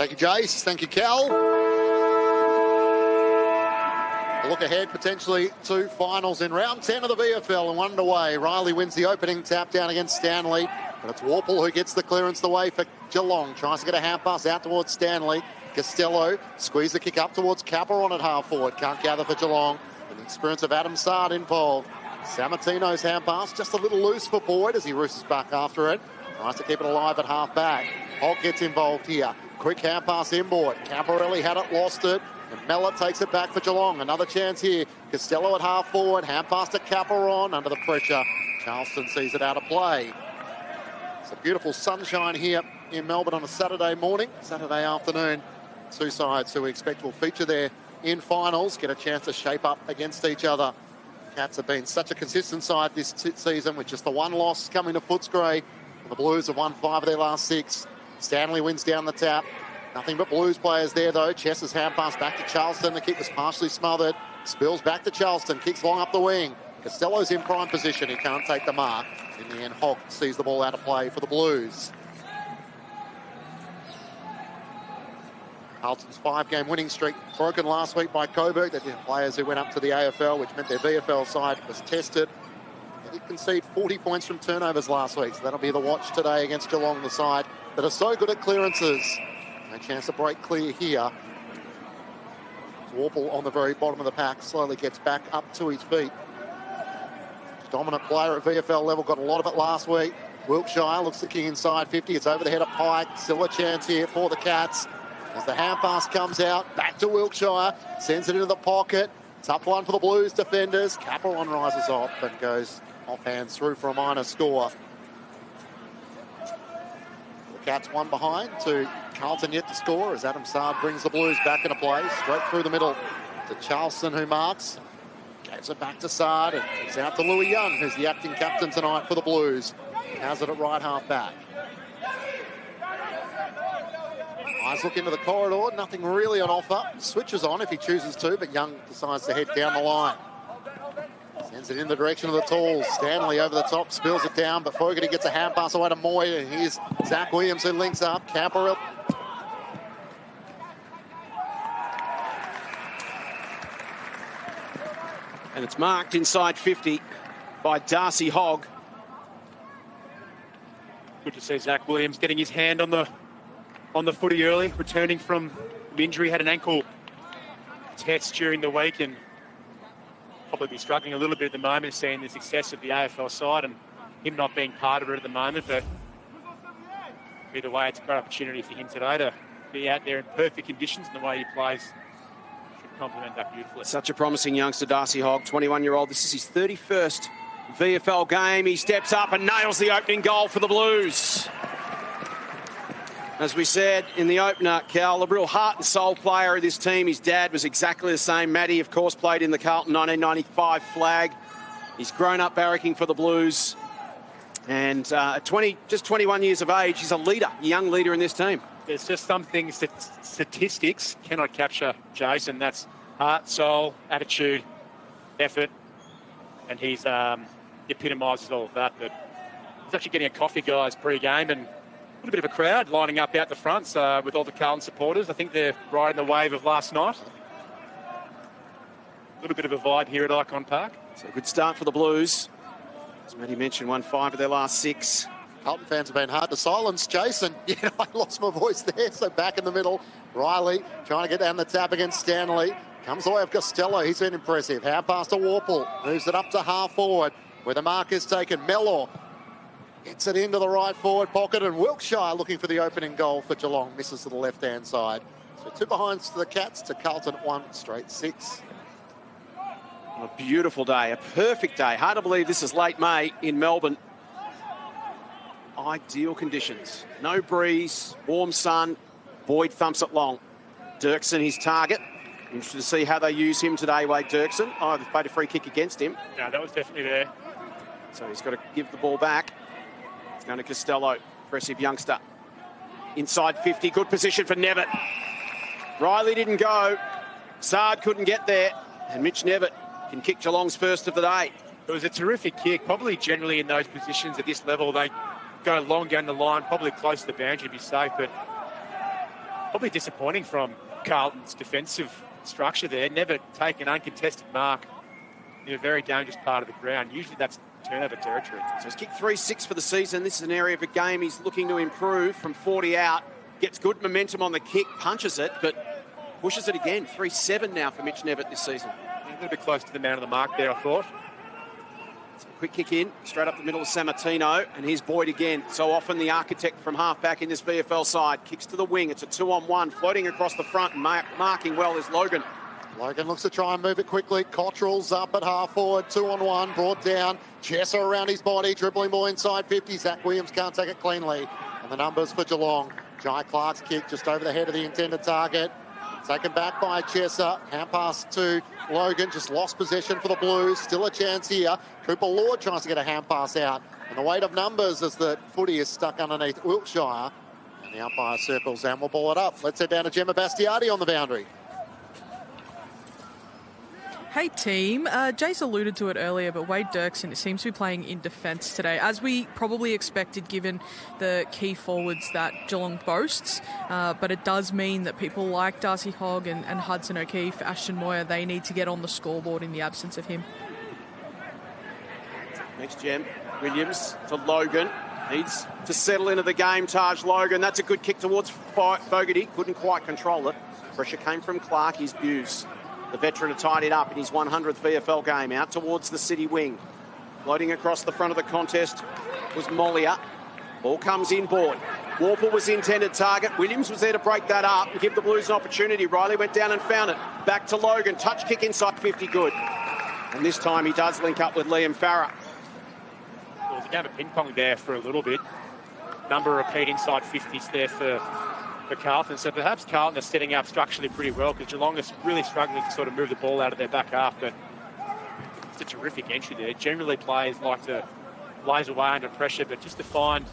Thank you, Jace. Thank you, Cal. A look ahead potentially to finals in round 10 of the VFL and 1 away. Riley wins the opening tap down against Stanley. But it's Warple who gets the clearance the way for Geelong. Tries to get a hand pass out towards Stanley. Costello squeeze the kick up towards Caperon at half forward. Can't gather for Geelong. And the experience of Adam Sard involved. Sammartino's hand pass just a little loose for Boyd as he roosters back after it. Tries to keep it alive at half back. Holt gets involved here. Quick hand pass inboard. Camporelli had it, lost it. And Mellor takes it back for Geelong. Another chance here. Costello at half forward. Hand pass to Caperon under the pressure. Charleston sees it out of play. It's a beautiful sunshine here in Melbourne on a Saturday morning, Saturday afternoon. Two sides who we expect will feature there in finals, get a chance to shape up against each other. Cats have been such a consistent side this season with just the one loss coming to Footscray. The Blues have won 5 of their last 6. Stanley wins down the tap. Nothing but Blues players there, though. Chess's hand pass back to Charleston. The kick was partially smothered. Spills back to Charleston. Kicks long up the wing. Costello's in prime position. He can't take the mark. In the end, Hock sees the ball out of play for the Blues. Carlton's 5-game winning streak broken last week by Coburg. They did players who went up to the AFL, which meant their VFL side was tested. They did concede 40 points from turnovers last week, so that'll be the watch today against Geelong, the side that are so good at clearances. No chance to break clear here. Warple on the very bottom of the pack slowly gets back up to his feet. Dominant player at VFL level, got a lot of it last week. Wilkshire looks the king inside 50. It's over the head of Pike. Still a chance here for the Cats. As the hand pass comes out, back to Wilkshire. Sends it into the pocket. Tough one for the Blues defenders. Caperon rises off and goes off hands through for a minor score. The Cats one behind to Carlton yet to score as Adam Sard brings the Blues back into play. Straight through the middle to Charleston, who marks. Gives it back to Sard, and it's out to Louis Young, who's the acting captain tonight for the Blues. Has it at right half back. Eyes look into the corridor, nothing really on offer. Switches on if he chooses to, but Young decides to head down the line. Sends it in the direction of the tools. Stanley over the top, spills it down, but Fogarty gets a hand pass away to Moy, and here's Zach Williams who links up. Camperell. And it's marked inside 50 by Darcy Hogg. Good to see Zach Williams getting his hand on the footy early, returning from injury, had an ankle test during the week and probably be struggling a little bit at the moment, seeing the success of the AFL side and him not being part of it at the moment. But either way, it's a great opportunity for him today to be out there in perfect conditions, and the way he plays should complement that beautifully. Such a promising youngster, Darcy Hogg, 21-year-old. This is his 31st VFL game. He steps up and nails the opening goal for the Blues. As we said in the opener, Cal, a real heart and soul player of this team. His dad was exactly the same. Matty, of course, played in the Carlton 1995 flag. He's grown up barracking for the Blues. And at just 21 years of age, he's a leader, a young leader in this team. There's just some things that statistics cannot capture, Jason. That's heart, soul, attitude, effort. And he's epitomises all of that. But he's actually getting a coffee, guys, pre-game, and a little bit of a crowd lining up out the front with all the Carlton supporters. I think they're riding the wave of last night. A little bit of a vibe here at Icon Park. So a good start for the Blues. As Matty mentioned, won 5 of their last 6. Carlton fans have been hard to silence. Jason, yeah, I lost my voice there. So back in the middle, Riley trying to get down the tap against Stanley. Comes away of Costello. He's been impressive. Hand pass to Warple. Moves it up to half forward where the mark is taken. Mellor gets it into the right forward pocket, and Wilkshire looking for the opening goal for Geelong. Misses to the left-hand side. So 2 behinds to the Cats, to Carlton 1 straight 6. A beautiful day, a perfect day. Hard to believe this is late May in Melbourne. Ideal conditions. No breeze, warm sun. Boyd thumps it long. Dirksen, his target. Interested to see how they use him today, Wade Dirksen. Oh, they've played a free kick against him. No, that was definitely there. So he's got to give the ball back. It's going to Costello, impressive youngster. Inside 50, good position for Nevitt. Riley didn't go. Sard couldn't get there. And Mitch Nevitt can kick Geelong's first of the day. It was a terrific kick. Probably generally in those positions at this level, they go long down the line, probably close to the boundary to be safe. But Probably disappointing from Carlton's defensive structure there. Never take an uncontested mark in a very dangerous part of the ground. Usually that's turnover territory. So he's kicked 3-6 for the season. This is an area of a game he's looking to improve from 40 out. Gets good momentum on the kick, punches it, but pushes it again. 3-7 now for Mitch Nevitt this season. A little bit close to the man of the mark there, I thought. Quick kick in, straight up the middle of Sammartino, and here's Boyd again. So often the architect from half-back in this VFL side. Kicks to the wing, it's a 2-on-1, floating across the front, and marking well is Logan. Logan looks to try and move it quickly. Cottrell's up at half-forward, 2-on-1, brought down. Chesser around his body, dribbling ball inside 50. Zach Williams can't take it cleanly. And the numbers for Geelong. Jai Clark's kick just over the head of the intended target. Taken back by Chesser. Hand pass to Logan. Just lost possession for the Blues. Still a chance here. Cooper Lord tries to get a hand pass out. And the weight of numbers as the footy is stuck underneath Wiltshire. And the umpire circles and will ball it up. Let's head down to Gemma Bastiardi on the boundary. Hey team, Jace alluded to it earlier, but Wade Dirksen seems to be playing in defence today, as we probably expected given the key forwards that Geelong boasts. But it does mean that people like Darcy Hogg and Hudson O'Keefe, Ashton Moyer, they need to get on the scoreboard in the absence of him. Next gem, Williams to Logan. Needs to settle into the game, Taj Logan. That's a good kick towards Fogarty. Couldn't quite control it. Pressure came from Clark, his views. The veteran had tied it up in his 100th VFL game. Out towards the city wing. Floating across the front of the contest was Mollier. Ball comes inboard. Warple was the intended target. Williams was there to break that up and give the Blues an opportunity. Riley went down and found it. Back to Logan. Touch kick inside 50, good. And this time he does link up with Liam Farah. Well, it was a game of ping-pong there for a little bit. Number of repeat inside 50s there for Carlton. So perhaps Carlton are setting up structurally pretty well, because Geelong is really struggling to sort of move the ball out of their back half. But it's a terrific entry there. Generally players like to blaze away under pressure, but just to find,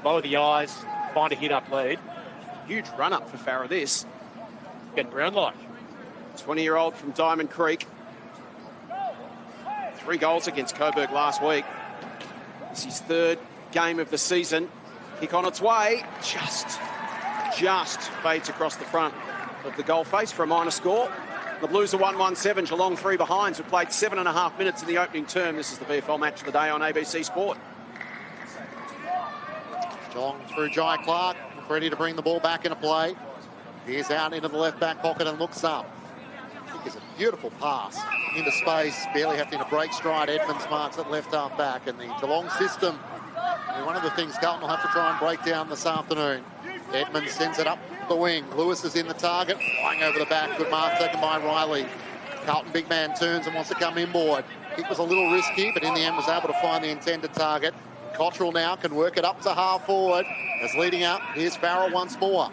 lower the eyes, find a hit-up lead. Huge run-up for Farah this. Getting Brown-like. 20-year-old from Diamond Creek. 3 goals against Coburg last week. This is his 3rd game of the season. Kick on its way. Just fades across the front of the goal face for a minor score. The Blues are 1-1-7, Geelong 3 behinds. We played 7.5 minutes in the opening term. This is the VFL match of the day on ABC Sport. Geelong through Jai Clark, ready to bring the ball back into play. He's out into the left back pocket and looks up. I think it's a beautiful pass into space, barely having to break stride. Edmonds marks at left half back, and the Geelong system, one of the things Carlton will have to try and break down this afternoon. Edmonds sends it up the wing. Lewis is in the target, flying over the back. Good mark taken by Riley. Carlton big man turns and wants to come inboard. Kick was a little risky, but in the end was able to find the intended target. Cottrell now can work it up to half forward. As leading out, here's Farrell once more.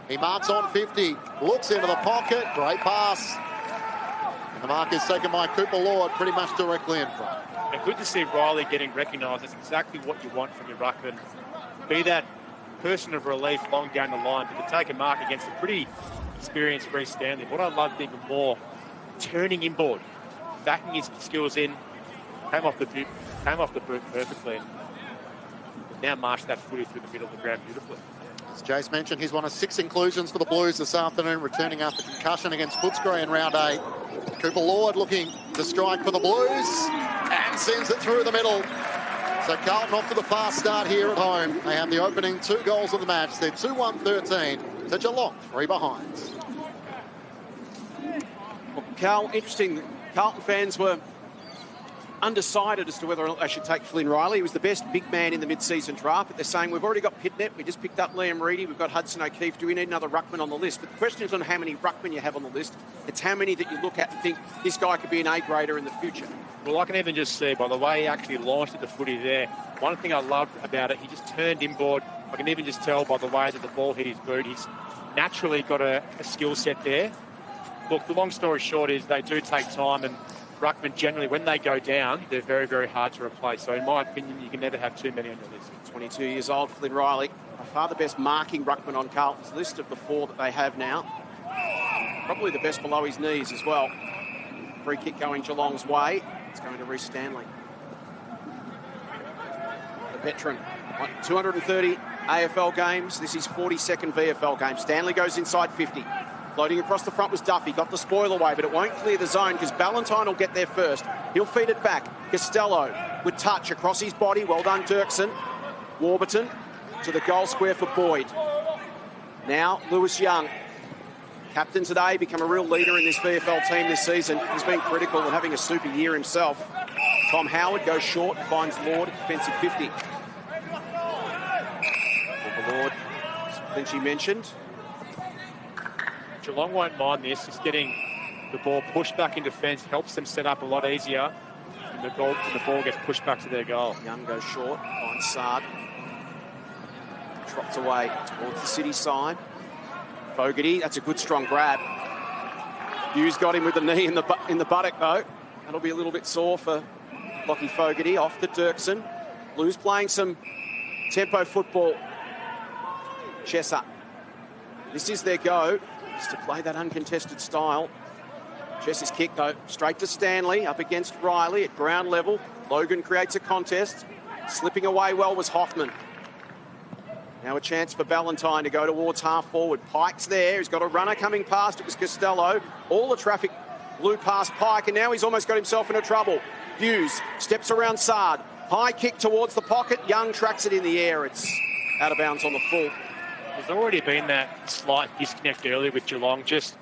He marks on 50, looks into the pocket, great pass. And the mark is taken by Cooper Lord, pretty much directly in front. And good to see Riley getting recognised. That's exactly what you want from your ruckman. Be that person of relief long down the line, but to take a mark against a pretty experienced Reece Stanley. What I loved even more, turning inboard, backing his skills in, came off the boot perfectly. Now marched that footy through the middle of the ground beautifully. As Jace mentioned, he's one of 6 inclusions for the Blues this afternoon, returning after concussion against Footscray in round 8. Cooper Lord looking to strike for the Blues and sends it through the middle. So Carlton off to the fast start here at home. They have the opening 2 goals of the match. They're 2-1-13 to Geelong, 3 behinds. Well, Carl, interesting. Carlton fans were undecided as to whether or not they should take Flynn Riley. He was the best big man in the mid-season draft, but they're saying we've already got Pitnet, we just picked up Liam Reedy, we've got Hudson O'Keefe. Do we need another ruckman on the list? But the question is on how many ruckmen you have on the list. It's how many that you look at and think this guy could be an A-grader in the future. Well, I can even just see by the way he actually launched at the footy there. One thing I loved about it, he just turned inboard. I can even just tell by the way that the ball hit his boot. He's naturally got a skill set there. Look, the long story short is they do take time, and ruckmen generally, when they go down, they're very, very hard to replace. So in my opinion, you can never have too many on your list. 22 years old, Flynn Riley. By far the best marking ruckman on Carlton's list of the 4 that they have now. Probably the best below his knees as well. Free kick going Geelong's way. It's going to Reece Stanley. The veteran, 230 AFL games. This is 42nd VFL game. Stanley goes inside 50. Floating across the front was Duffy. Got the spoil away, but it won't clear the zone because Ballantyne will get there first. He'll feed it back. Costello with touch across his body. Well done, Dirksen. Warburton to the goal square for Boyd. Now, Lewis Young. Captain today, become a real leader in this VFL team this season. He's been critical and having a super year himself. Tom Howard goes short, finds Lord, defensive 50. Lord, Lynchy mentioned. Geelong won't mind this. Just getting the ball pushed back in defence helps them set up a lot easier. And the ball gets pushed back to their goal. Young goes short, finds Sard. Trots away towards the city side. Fogarty, that's a good strong grab. Hughes got him with the knee in the buttock though. That'll be a little bit sore for Lockie Fogarty. Off to Dirksen. Blues playing some tempo football. Chesser. This is their go, is to play that uncontested style. Chesser's kick though, straight to Stanley, up against Riley at ground level. Logan creates a contest. Slipping away well was Hoffman. Now a chance for Ballantyne to go towards half forward. Pike's there. He's got a runner coming past. It was Costello. All the traffic blew past Pike, and now he's almost got himself into trouble. Hughes steps around Sard. High kick towards the pocket. Young tracks it in the air. It's out of bounds on the full. There's already been that slight disconnect earlier with Geelong, just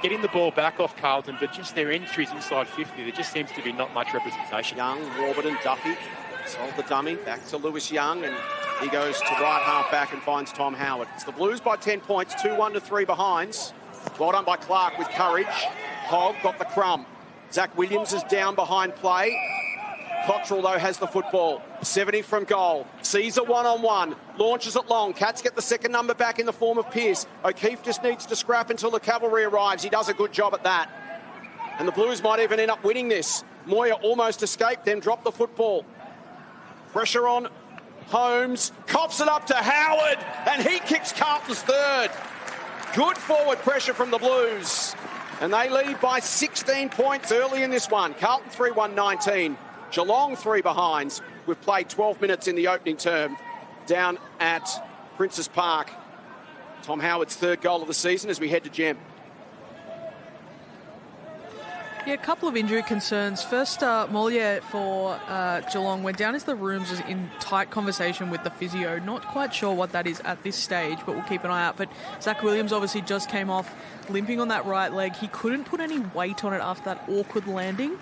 getting the ball back off Carlton, but just their entries inside 50, there just seems to be not much representation. Young, Warburton, Duffy. Sold the dummy. Back to Lewis Young, and he goes to right half back and finds Tom Howard. It's the Blues by 10 points, 2-1 to 3 behinds. Well done by Clark with courage. Hogg got the crumb. Zach Williams is down behind play. Cottrell, though, has the football. 70 from goal. Sees a one-on-one. Launches it long. Cats get the second number back in the form of Pearce. O'Keefe just needs to scrap until the cavalry arrives. He does a good job at that. And the Blues might even end up winning this. Moyer almost escaped them, dropped the football. Pressure on Holmes. Coughs it up to Howard. And he kicks Carlton's third. Good forward pressure from the Blues. And they lead by 16 points early in this one. Carlton 3-1-19. Geelong 3 behinds. We've played 12 minutes in the opening term down at Princes Park. Tom Howard's third goal of the season as we head to Gem. Yeah, a couple of injury concerns. First, Mollier for Geelong went down into the rooms, was in tight conversation with the physio. Not quite sure what that is at this stage, but we'll keep an eye out. But Zach Williams obviously just came off limping on that right leg. He couldn't put any weight on it after that awkward landing.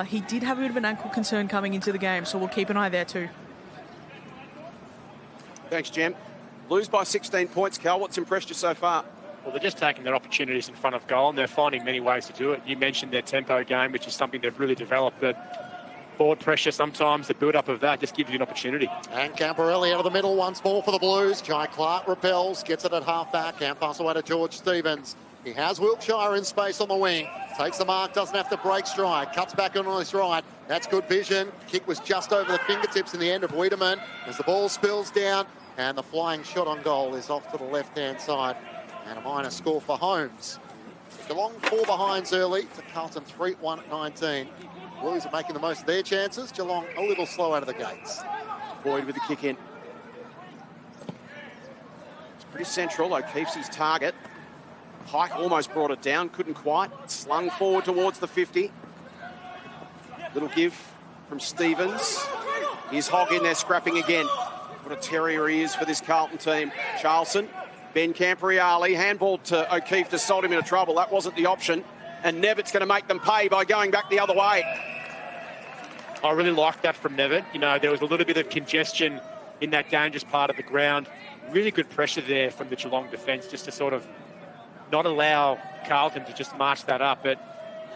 He did have a bit of an ankle concern coming into the game, so we'll keep an eye there too. Thanks, Jem. Blues by 16 points. Cal, what's impressed you so far? Well, they're just taking their opportunities in front of goal, and they're finding many ways to do it. You mentioned their tempo game, which is something they've really developed, but forward pressure sometimes, the build-up of that just gives you an opportunity. And Camporelli out of the middle once more for the Blues. Jai Clark repels, gets it at half-back, and pass away to George Stevens. He has Wilkshire in space on the wing. Takes the mark, doesn't have to break stride. Cuts back on his right. That's good vision. Kick was just over the fingertips in the end of Wiedemann as the ball spills down, and the flying shot on goal is off to the left-hand side. And a minor score for Holmes. Geelong 4 behinds early to Carlton 3-1-19. Blues are making the most of their chances. Geelong a little slow out of the gates. Boyd with the kick in. It's pretty central. O'Keefe's his target. Pike almost brought it down, couldn't quite. Slung forward towards the 50. Little give from Stevens. Here's Hogg in there scrapping again. What a terrier he is for this Carlton team. Charlson. Ben Camporeale, handball to O'Keefe to sold him into trouble. That wasn't the option. And Nevitt's going to make them pay by going back the other way. I really liked that from Nevitt. You know, there was a little bit of congestion in that dangerous part of the ground. Really good pressure there from the Geelong defence just to sort of not allow Carlton to just march that up, but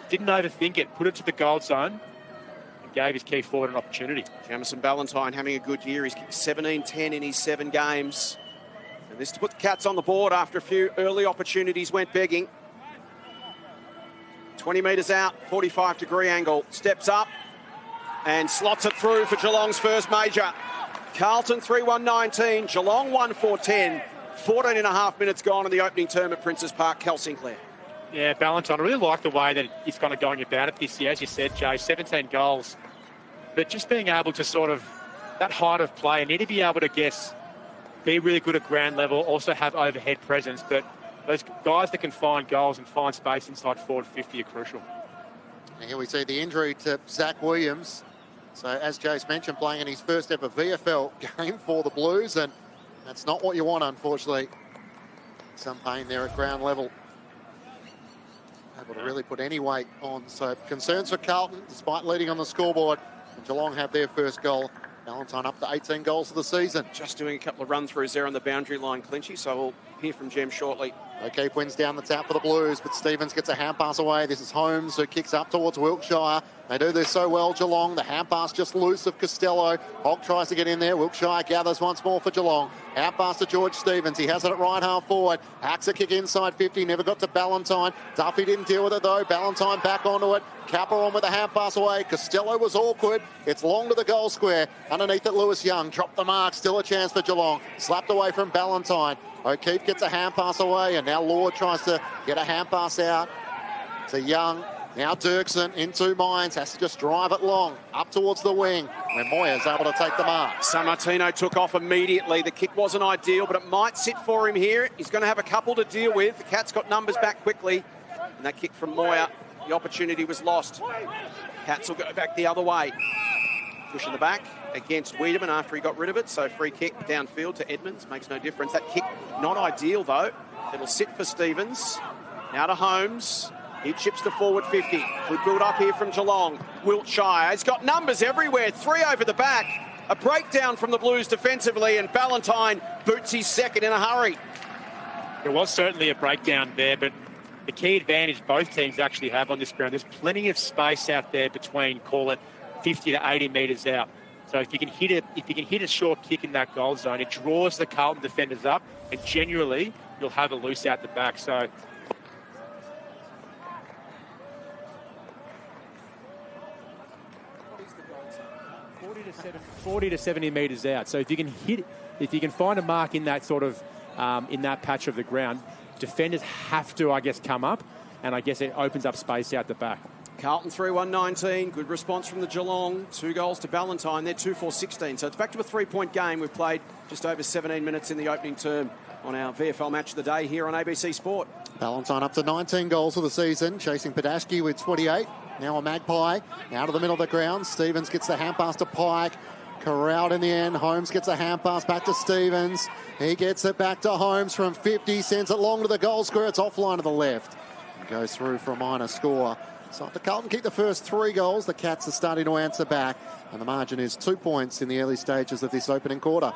didn't overthink it, put it to the goal zone and gave his key forward an opportunity. Jamison Ballantyne having a good year. He's kicked 17-10 in his 7 games. And this to put the Cats on the board after a few early opportunities went begging. 20 metres out, 45-degree angle. Steps up and slots it through for Geelong's first major. Carlton 3-1-19, Geelong 1-4-10. 14 and a half minutes gone in the opening term at Princes Park. Cal Sinclair. Yeah, Ballantyne, I really like the way that he's kind of going about it this year. As you said, Jay, 17 goals. But just being able to sort of that height of play. You need to be able to be really good at ground level, also have overhead presence. But those guys that can find goals and find space inside forward 50 are crucial. And here we see the injury to Zach Williams. So as Jace mentioned, playing in his first ever VFL game for the Blues, and that's not what you want, unfortunately. Some pain there at ground level. Able to really put any weight on. So concerns for Carlton, despite leading on the scoreboard. And Geelong have their first goal. Valentine up to 18 goals of the season. Just doing a couple of run-throughs there on the boundary line, Clinchy, so we'll hear from Jem shortly. O'Keefe wins down the tap for the Blues, but Stevens gets a hand pass away. This is Holmes who kicks up towards Wiltshire. They do this so well, Geelong. The hand pass just loose of Costello. Hogg tries to get in there. Wiltshire gathers once more for Geelong. Hand pass to George Stevens. He has it at right half forward. Hacks a kick inside 50. Never got to Ballantyne. Duffy didn't deal with it though. Ballantyne back onto it. Capper on with a hand pass away. Costello was awkward. It's long to the goal square. Underneath it, Lewis Young dropped the mark. Still a chance for Geelong. Slapped away from Ballantyne. O'Keefe gets a hand pass away, and now Lord tries to get a hand pass out to Young. Now Dirksen in 2 minds, has to just drive it long, up towards the wing, where Moyer's able to take the mark. Sammartino took off immediately. The kick wasn't ideal, but it might sit for him here. He's going to have a couple to deal with. The Cats got numbers back quickly, and that kick from Moyer, the opportunity was lost. Cats will go back the other way. Push in the back against Wiedemann after he got rid of it. So free kick downfield to Edmonds. Makes no difference. That kick not ideal though. It'll sit for Stevens. Now to Holmes. He chips to forward 50. Good build up here from Geelong. Wiltshire. He's got numbers everywhere. 3 over the back. A breakdown from the Blues defensively, and Ballantyne boots his second in a hurry. There was certainly a breakdown there, but the key advantage both teams actually have on this ground, there's plenty of space out there between, call it 50 to 80 metres out. So if you can hit a short kick in that goal zone, it draws the Carlton defenders up, and generally you'll have a loose out the back. So 40 to 70 metres out. So if you can find a mark in that sort of in that patch of the ground, defenders have to, I guess, come up, and I guess it opens up space out the back. Carlton 3-1-19. Good response from the Geelong. 2 goals to Ballantyne. They're 2-4-16. So it's back to a 3-point game. We've played just over 17 minutes in the opening term on our VFL match of the day here on ABC Sport. Ballantyne up to 19 goals of the season, chasing Padashki with 28. Now a Magpie out of the middle of the ground. Stevens gets the hand pass to Pike. Corralled in the end. Holmes gets a hand pass back to Stevens. He gets it back to Holmes from 50. Sends it long to the goal square. It's offline to the left. Goes through for a minor score. So after Carlton kicked the first 3 goals, the Cats are starting to answer back. And the margin is 2 points in the early stages of this opening quarter.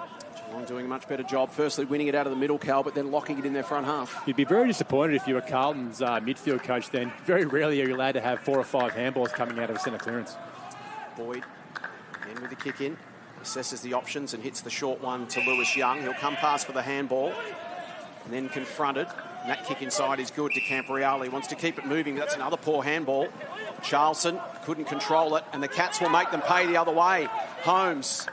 Geelong doing a much better job. Firstly, winning it out of the middle, Cal, but then locking it in their front half. You'd be very disappointed if you were Carlton's midfield coach then. Very rarely are you allowed to have 4 or 5 handballs coming out of a centre clearance. Boyd, again with the kick in. Assesses the options and hits the short one to Lewis Young. He'll come past for the handball and then confronted. And that kick inside is good to Campriali. Wants to keep it moving. That's another poor handball. Charlson couldn't control it, and the Cats will make them pay the other way. Holmes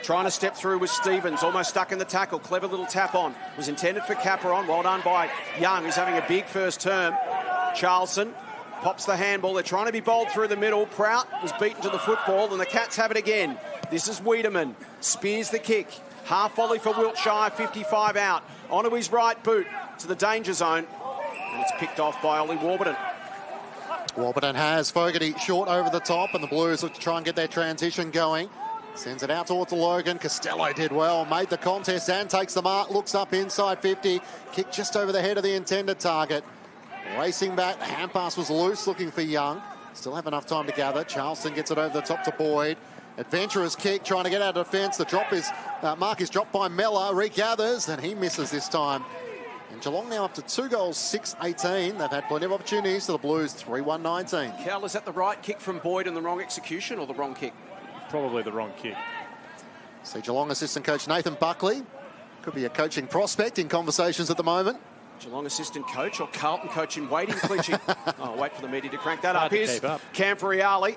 trying to step through with Stevens, almost stuck in the tackle. Clever little tap on. Was intended for Capron. Well done by Young, who's having a big first term. Charlson pops the handball. They're trying to be bowled through the middle. Prout was beaten to the football, and the Cats have it again. This is Wiedemann. Spears the kick. Half volley for Wiltshire, 55 out. Onto his right boot to the danger zone. And it's picked off by Ollie Warburton. Warburton has Fogarty short over the top, and the Blues look to try and get their transition going. Sends it out towards Logan. Costello did well, made the contest and takes the mark. Looks up inside 50. Kick just over the head of the intended target. Racing back. The hand pass was loose, looking for Young. Still have enough time to gather. Charleston gets it over the top to Boyd. Adventurous kick, trying to get out of defence. The drop is mark is dropped by Mellor. Regathers, and he misses this time. And Geelong now up to 2 goals, 6-18. They've had plenty of opportunities to the Blues, 3-1-19. Cal, is that the right kick from Boyd and the wrong execution, or the wrong kick? Probably the wrong kick. See Geelong assistant coach Nathan Buckley. Could be a coaching prospect in conversations at the moment. Geelong assistant coach or Carlton coach in waiting, clinching. Oh, wait for the media to crank that up. Here's Campriali.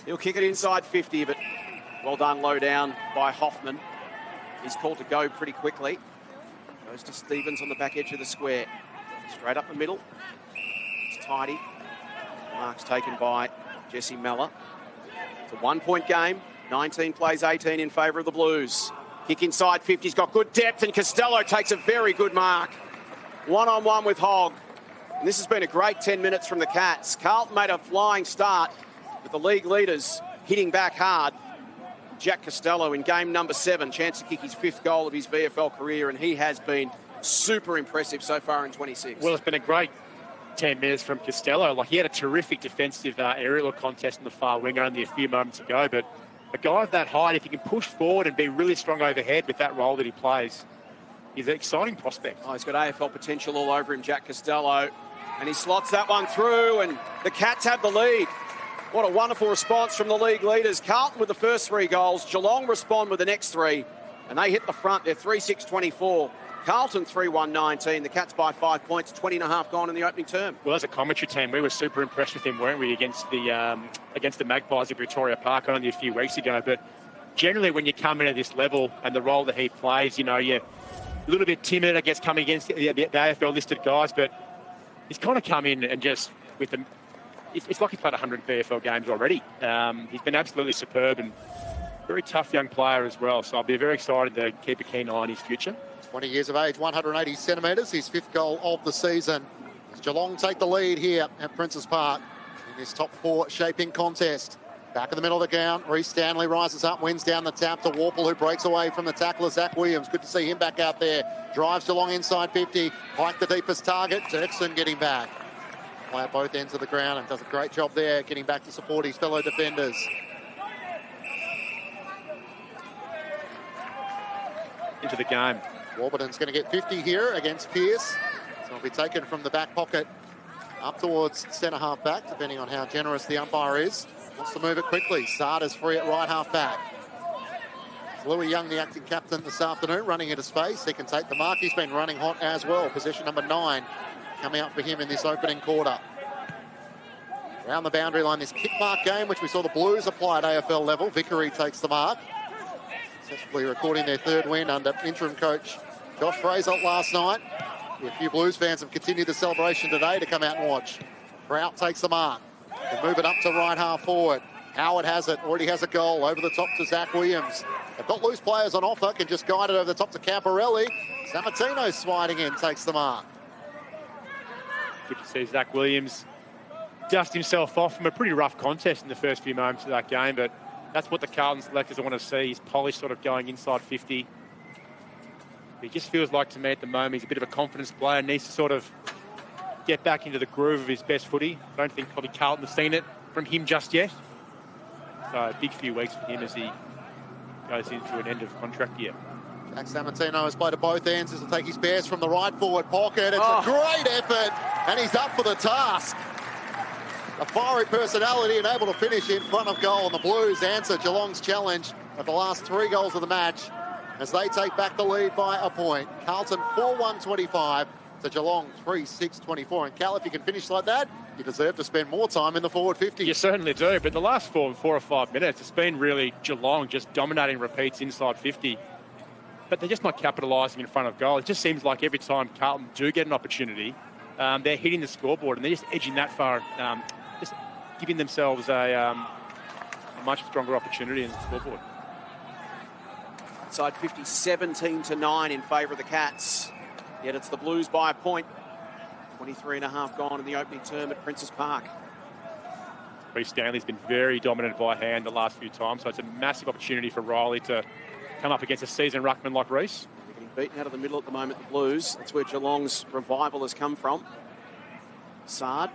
He'll kick it inside 50, but well done low down by Hoffman. He's called to go pretty quickly. Goes to Stevens on the back edge of the square. Straight up the middle. It's tidy. Mark's taken by Jesse Mellor. It's a 1-point game. 19 plays 18 in favour of the Blues. Kick inside 50's got good depth, and Costello takes a very good mark. One-on-one with Hogg. And this has been a great 10 minutes from the Cats. Carlton made a flying start with the league leaders hitting back hard. Jack Costello in game number 7, chance to kick his 5th goal of his VFL career, and he has been super impressive so far in 26. Well, it's been a great 10 minutes from Costello. Like, he had a terrific defensive aerial contest in the far wing only a few moments ago, but a guy of that height, if he can push forward and be really strong overhead with that role that he plays, he's an exciting prospect. Oh, he's got AFL potential all over him, Jack Costello, and he slots that one through, and the Cats have the lead. What a wonderful response from the league leaders. Carlton with the first 3 goals. Geelong respond with the next 3, and they hit the front. They're 3-6-24. Carlton 3-1-19. The Cats by 5 points, 20.5 gone in the opening term. Well, as a commentary team, we were super impressed with him, weren't we, against the Magpies at Victoria Park only a few weeks ago. But generally, when you come in at this level and the role that he plays, you know, you're a little bit timid, I guess, coming against the AFL listed guys. But he's kind of come in and just with them. It's like he's played 100 VFL games already. He's been absolutely superb and very tough young player as well. So I'll be very excited to keep a keen eye on his future. 20 years of age, 180 centimetres, his 5th goal of the season. As Geelong take the lead here at Princes Park in this top 4 shaping contest. Back in the middle of the ground, Reece Stanley rises up, wins down the tap to Warple, who breaks away from the tackler, Zach Williams. Good to see him back out there. Drives Geelong inside 50, Pike the deepest target, Dirksen getting back. Play at both ends of the ground and does a great job there, getting back to support his fellow defenders. Into the game. Warburton's going to get 50 here against Pearce. So it'll be taken from the back pocket up towards centre half back, depending on how generous the umpire is. Wants to move it quickly. Sard is free at right half back. It's Louis Young, the acting captain this afternoon, running into space. He can take the mark. He's been running hot as well. Position number 9 coming out for him in this opening quarter. Around the boundary line, this kick mark game, which we saw the Blues apply at AFL level. Vickery takes the mark. Successfully recording their 3rd win under interim coach Josh Fraser last night. A few Blues fans have continued the celebration today to come out and watch. Prout takes the mark. They move it up to right half forward. Howard has it, already has a goal over the top to Zach Williams. They've got loose players on offer, can just guide it over the top to Camporelli. Sammartino sliding in, takes the mark. Good to see Zach Williams dust himself off from a pretty rough contest in the first few moments of that game, but that's what the Carlton selectors want to see. He's polished, sort of going inside 50. He just feels like, to me at the moment, he's a bit of a confidence player, needs to sort of get back into the groove of his best footy. I don't think probably Carlton has seen it from him just yet. So a big few weeks for him as he goes into an end of contract year. Jack Sammartino has played at both ends. This will take his bears from the right forward pocket. It's a great effort, and he's up for the task. A fiery personality and able to finish in front of goal. And the Blues answer Geelong's challenge of the last 3 goals of the match as they take back the lead by a point. Carlton 4-1-25 to Geelong 3-6-24. And Cal, if you can finish like that, you deserve to spend more time in the forward 50. You certainly do, but the last 4 or 5 minutes, it's been really Geelong just dominating repeats inside 50. But they're just not capitalising in front of goal. It just seems like every time Carlton do get an opportunity, they're hitting the scoreboard and they're just edging that far, just giving themselves a much stronger opportunity in the scoreboard. Inside 50, 17-9 in favour of the Cats. Yet it's the Blues by a point. 23.5 gone in the opening term at Princes Park. Reece Stanley's been very dominant by hand the last few times, so it's a massive opportunity for Riley to come up against a seasoned ruckman like Reece. They're getting beaten out of the middle at the moment, the Blues. That's where Geelong's revival has come from. Sard,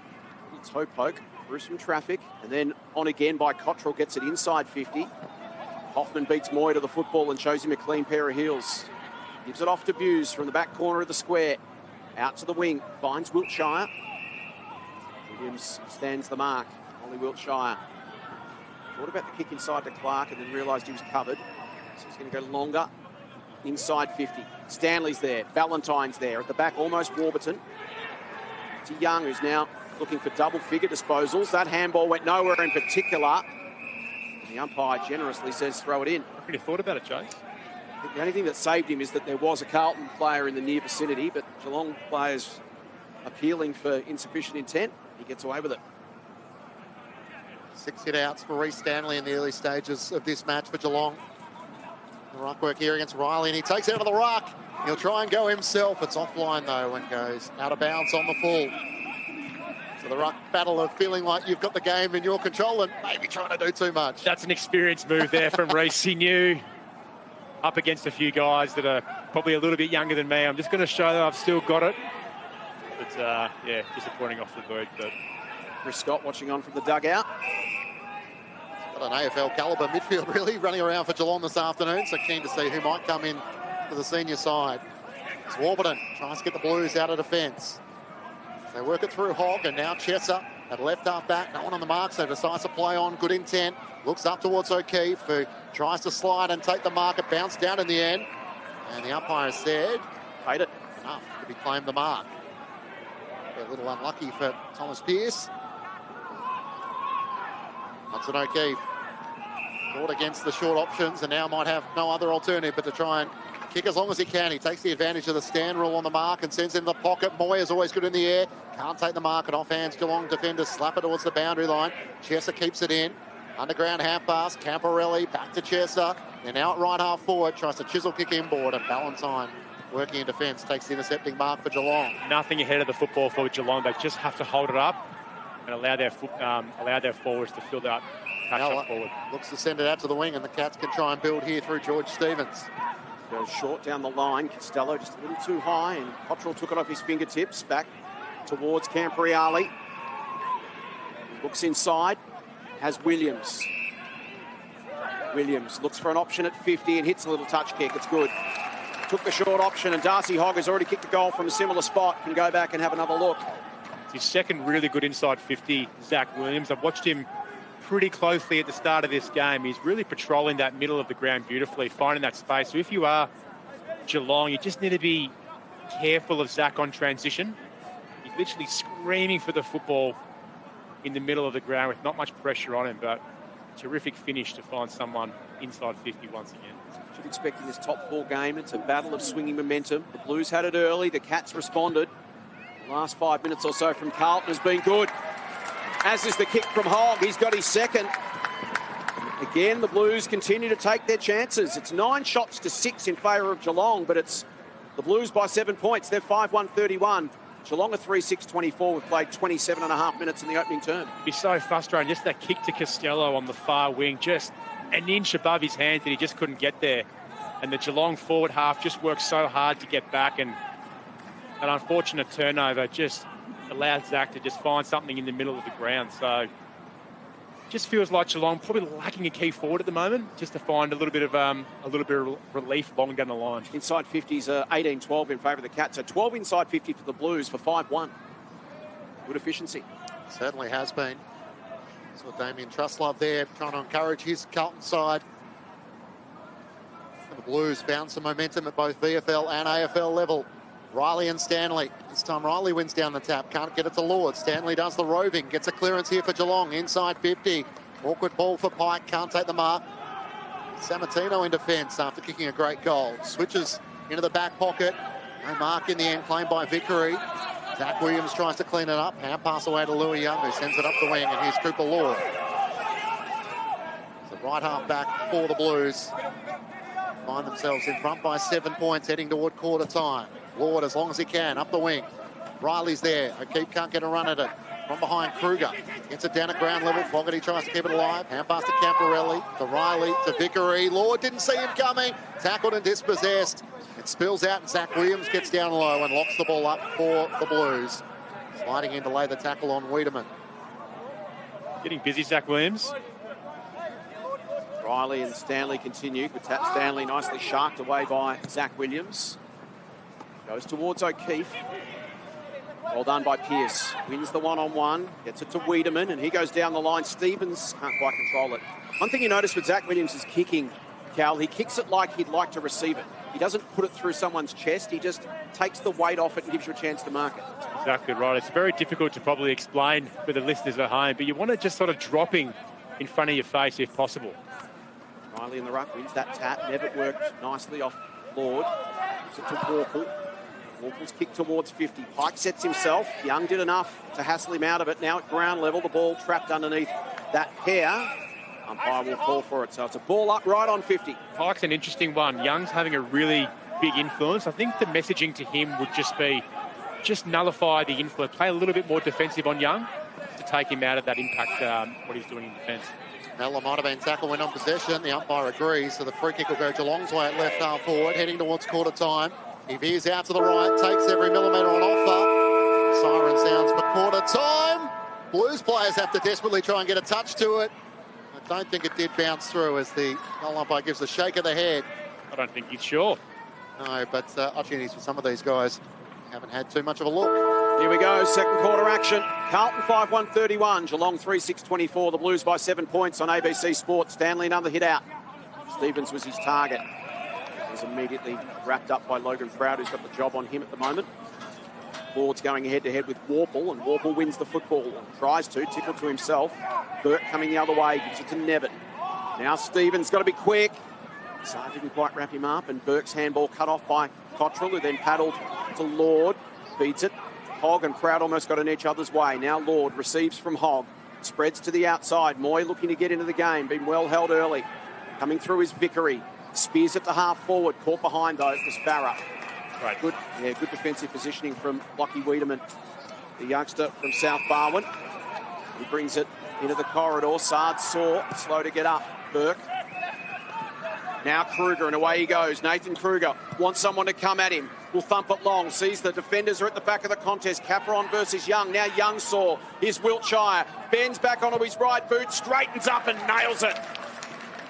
little toe poke, through some traffic, and then on again by Cottrell, gets it inside 50. Hoffman beats Moy to the football and shows him a clean pair of heels. Gives it off to Buse from the back corner of the square. Out to the wing, finds Wiltshire. Williams stands the mark. Ollie Wiltshire. Thought about the kick inside to Clark and then realised he was covered. So he's going to go longer. Inside 50. Stanley's there. Valentine's there. At the back, almost Warburton. To Young, who's now looking for double-figure disposals. That handball went nowhere in particular. And the umpire generously says throw it in. I really thought about it, Chase. I think the only thing that saved him is that there was a Carlton player in the near vicinity, but Geelong players appealing for insufficient intent. He gets away with it. 6 hit-outs for Reece Stanley in the early stages of this match for Geelong. The ruck work here against Riley, and he takes it out of the ruck. He'll try and go himself. It's offline, though, and goes out of bounds on the full. So the ruck battle of feeling like you've got the game in your control and maybe trying to do too much. That's an experienced move there from Reece. He knew up against a few guys that are probably a little bit younger than me. I'm just going to show that I've still got it. But, yeah, disappointing off the boot. But Chris Scott watching on from the dugout. Got an AFL calibre midfield really running around for Geelong this afternoon, so keen to see who might come in for the senior side. It's Warburton tries to get the Blues out of defence. They work it through Hogg, and now Chesser at left half back. No one on the mark, so decides to play on. Good intent. Looks up towards O'Keefe, who tries to slide and take the mark. It bounced down in the end. And the umpire said, Paid it. enough to be claimed the mark. A little unlucky for Thomas Pearce. Hudson O'Keefe fought against the short options and now might have no other alternative but to try and kick as long as he can. He takes the advantage of the stand rule on the mark and sends it in the pocket. Moyer's always good in the air. Can't take the mark, and off-hands Geelong defenders slap it towards the boundary line. Chesser keeps it in. Underground half pass. Camporelli back to Chesser. Then now at right half forward. Tries to chisel kick inboard, and Ballantyne working in defence takes the intercepting mark for Geelong. nothing ahead of the football for Geelong. They just have to hold it up and allow their forwards to fill that patch up forward. Looks to send it out to the wing, and the Cats can try and build here through George Stevens. Goes short down the line. Costello just a little too high, and Cottrell took it off his fingertips. Back towards Camporelli. Looks inside. Has Williams. Williams looks for an option at 50 and hits a little touch kick. It's good. Took the short option, and Darcy Hogg has already kicked a goal from a similar spot. Can go back and have another look. It's his second really good inside 50, Zach Williams. I've watched him pretty closely at the start of this game. He's really patrolling that middle of the ground beautifully, finding that space. So if you are Geelong, you just need to be careful of Zach on transition. He's literally screaming for the football in the middle of the ground with not much pressure on him, but terrific finish to find someone inside 50 once again. Should expect in this top four game, it's a battle of swinging momentum. The Blues had it early, the Cats responded. The last 5 minutes or so from Carlton has been good. As is the kick from Hogg. He's got his second. Again, the Blues continue to take their chances. It's 9 shots to 6 in favour of Geelong, but it's the Blues by 7 points. They're 5-1-31. Geelong are 3-6-24. We've played 27.5 minutes in the opening term. It'd be so frustrating. Just that kick to Costello on the far wing, just an inch above his hands, and he just couldn't get there. And the Geelong forward half just worked so hard to get back, and an unfortunate turnover just allowed Zach to just find something in the middle of the ground. So just feels like Geelong probably lacking a key forward at the moment, just to find a little bit of relief long down the line. Inside 50s are 18-12 in favour of the Cats. So 12 inside 50 for the Blues for 5-1. Good efficiency. Certainly has been. So Damien Truslove there trying to encourage his Carlton side. And the Blues found some momentum at both VFL and AFL level. Riley and Stanley. This time Riley wins down the tap. Can't get it to Lord. Stanley does the roving. Gets a clearance here for Geelong. Inside 50. Awkward ball for Pike. Can't take the mark. Sammartino in defence after kicking a great goal. Switches into the back pocket. No mark in the end. Claimed by Vickery. Zach Williams tries to clean it up. Hand pass away to Louis Young, who sends it up the wing. And here's Cooper Lord. So right half back for the Blues. Find themselves in front by 7 points, heading toward quarter time. Lord, as long as he can, up the wing. Riley's there. O'Keefe can't get a run at it. From behind, Kruger. Gets it down at ground level. Fogarty tries to keep it alive. Hand pass to Camporelli. To Riley. To Vickery. Lord didn't see him coming. Tackled and dispossessed. It spills out, and Zach Williams gets down low and locks the ball up for the Blues. Sliding in to lay the tackle on Wiedemann. Getting busy, Zach Williams. Riley and Stanley continue. Good tap. Stanley nicely sharked away by Zach Williams. Goes towards O'Keefe. Well done by Pearce. Wins the one-on-one. Gets it to Wiedemann, and he goes down the line. Stevens can't quite control it. One thing you notice with Zach Williams is kicking, Cal. He kicks it like he'd like to receive it. He doesn't put it through someone's chest. He just takes the weight off it and gives you a chance to mark it. Exactly right. It's very difficult to probably explain for the listeners at home, but you want it just sort of dropping in front of your face if possible. Riley in the ruck wins that tap. Nevitt worked nicely off Lord. Gives it to Warple. Warple's kick towards 50. Pike sets himself. Young did enough to hassle him out of it. Now at ground level, the ball trapped underneath that pair. Umpire will call for it, so it's a ball up right on 50. Pike's an interesting one. Young's having a really big influence. I think the messaging to him would just be, nullify the influence, play a little bit more defensive on Young to take him out of that impact, what he's doing in defence. Mella might have been tackled when on possession. The umpire agrees, so the free kick will go Geelong's way at left half forward, heading towards quarter time. He veers out to the right, takes every millimetre on offer. Siren sounds for quarter time. Blues players have to desperately try and get a touch to it. I don't think it did bounce through as the goal umpire gives a shake of the head. I don't think he's sure. No, but opportunities for some of these guys haven't had too much of a look. Here we go, second quarter action. Carlton 5-1-31, Geelong 3-6-24. The Blues by 7 points on ABC Sports. Stanley another hit out. Stevens was his target. He was immediately wrapped up by Logan Proud, who's got the job on him at the moment. Lord's going head-to-head with Warple, and Warple wins the football and tries to, tickle to himself. Burke coming the other way, gives it to Nevitt. Now Stevens got to be quick. Saar didn't quite wrap him up, and Burke's handball cut off by Cottrell, who then paddled to Lord. Beats it. Hogg and Proud almost got in each other's way. Now Lord receives from Hogg. Spreads to the outside. Moy looking to get into the game. Been well held early. Coming through is Vickery. Spears it to half forward. Caught behind, though, was Farah. Right. Good defensive positioning from Lockie Wiedemann, the youngster from South Barwon. He brings it into the corridor. Sard saw, slow to get up. Burke. Now Kruger, and away he goes. Nathan Kruger wants someone to come at him. Will thump it long. Sees the defenders are at the back of the contest. Caperon versus Young. Now Young saw. Here's Wiltshire. Bends back onto his right boot. Straightens up and nails it.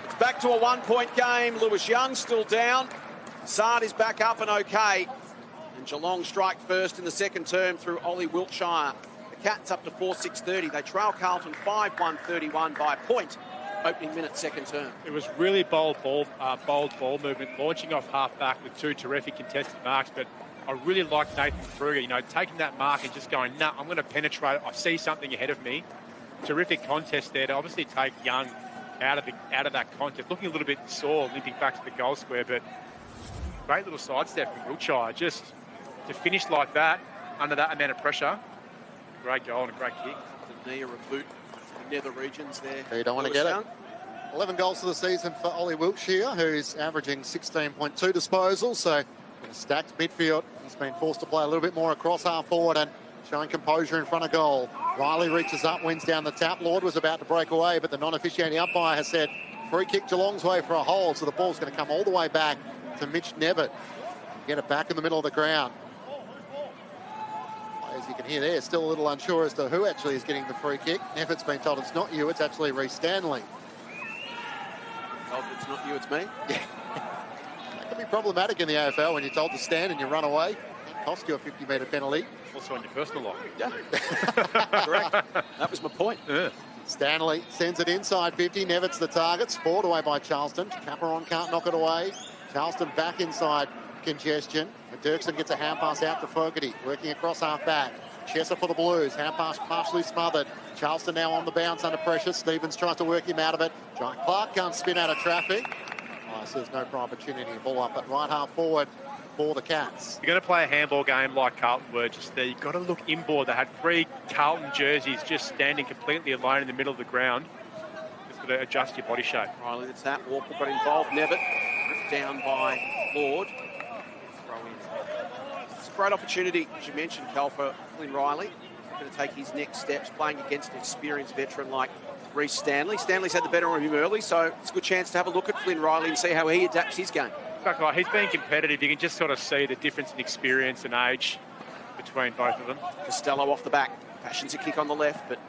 It's back to a one-point game. Lewis Young still down. Sard is back up and okay. And Geelong strike first in the second term through Ollie Wiltshire. The Cats up to 4-6-30. They trail Carlton 5-1-31 by a point. Opening minute, second term. It was really bold ball movement, launching off half-back with two terrific contested marks, but I really like Nathan Kruger, taking that mark and just going, nah, I'm going to penetrate. I see something ahead of me. Terrific contest there to obviously take Young out of that contest. Looking a little bit sore, limping back to the goal square, but great little sidestep from Wiltshire. Just to finish like that, under that amount of pressure, great goal and a great kick. The knee or a boot. Nether regions there. You don't want to get it. 11 goals for the season for Ollie Wiltshire, who's averaging 16.2 disposals. So in a stacked midfield, he's been forced to play a little bit more across half forward and showing composure in front of goal. Riley reaches up, wins down the tap. Lord was about to break away, but the non-officiating umpire has said free kick Geelong's way for a hold. So the ball's going to come all the way back to Mitch Nevitt. Get it back in the middle of the ground. As you can hear there, still a little unsure as to who actually is getting the free kick. Nevitt's been told it's not you, it's actually Reece Stanley. Told it's not you, it's me? Yeah. That can be problematic in the AFL when you're told to stand and you run away. It can cost you a 50-metre penalty. Also on your personal life. Yeah. Correct. That was my point. Yeah. Stanley sends it inside 50. Nevitt's the target. Spoiled away by Charleston. Caperon can't knock it away. Charleston back inside congestion. Dirksen gets a hand pass out to Fogarty, working across half back. Chesser for the Blues. Hand pass partially smothered. Charleston now on the bounce under pressure. Stevens tries to work him out of it. John Clark can't spin out of traffic. So there's no opportunity. Ball up at right half forward for the Cats. You're going to play a handball game like Carlton were just there. You've got to look inboard. They had 3 Carlton jerseys just standing completely alone in the middle of the ground. Just got to adjust your body shape. Riley, that's that. Walker got involved. Nevitt ripped down by Lord. It's a great opportunity, as you mentioned, Cal, for Flynn Riley. He's going to take his next steps, playing against an experienced veteran like Reece Stanley. Stanley's had the better of him early, so it's a good chance to have a look at Flynn Riley and see how he adapts his game. Exactly right. He's being competitive. You can just sort of see the difference in experience and age between both of them. Costello off the back. Fashions a kick on the left, but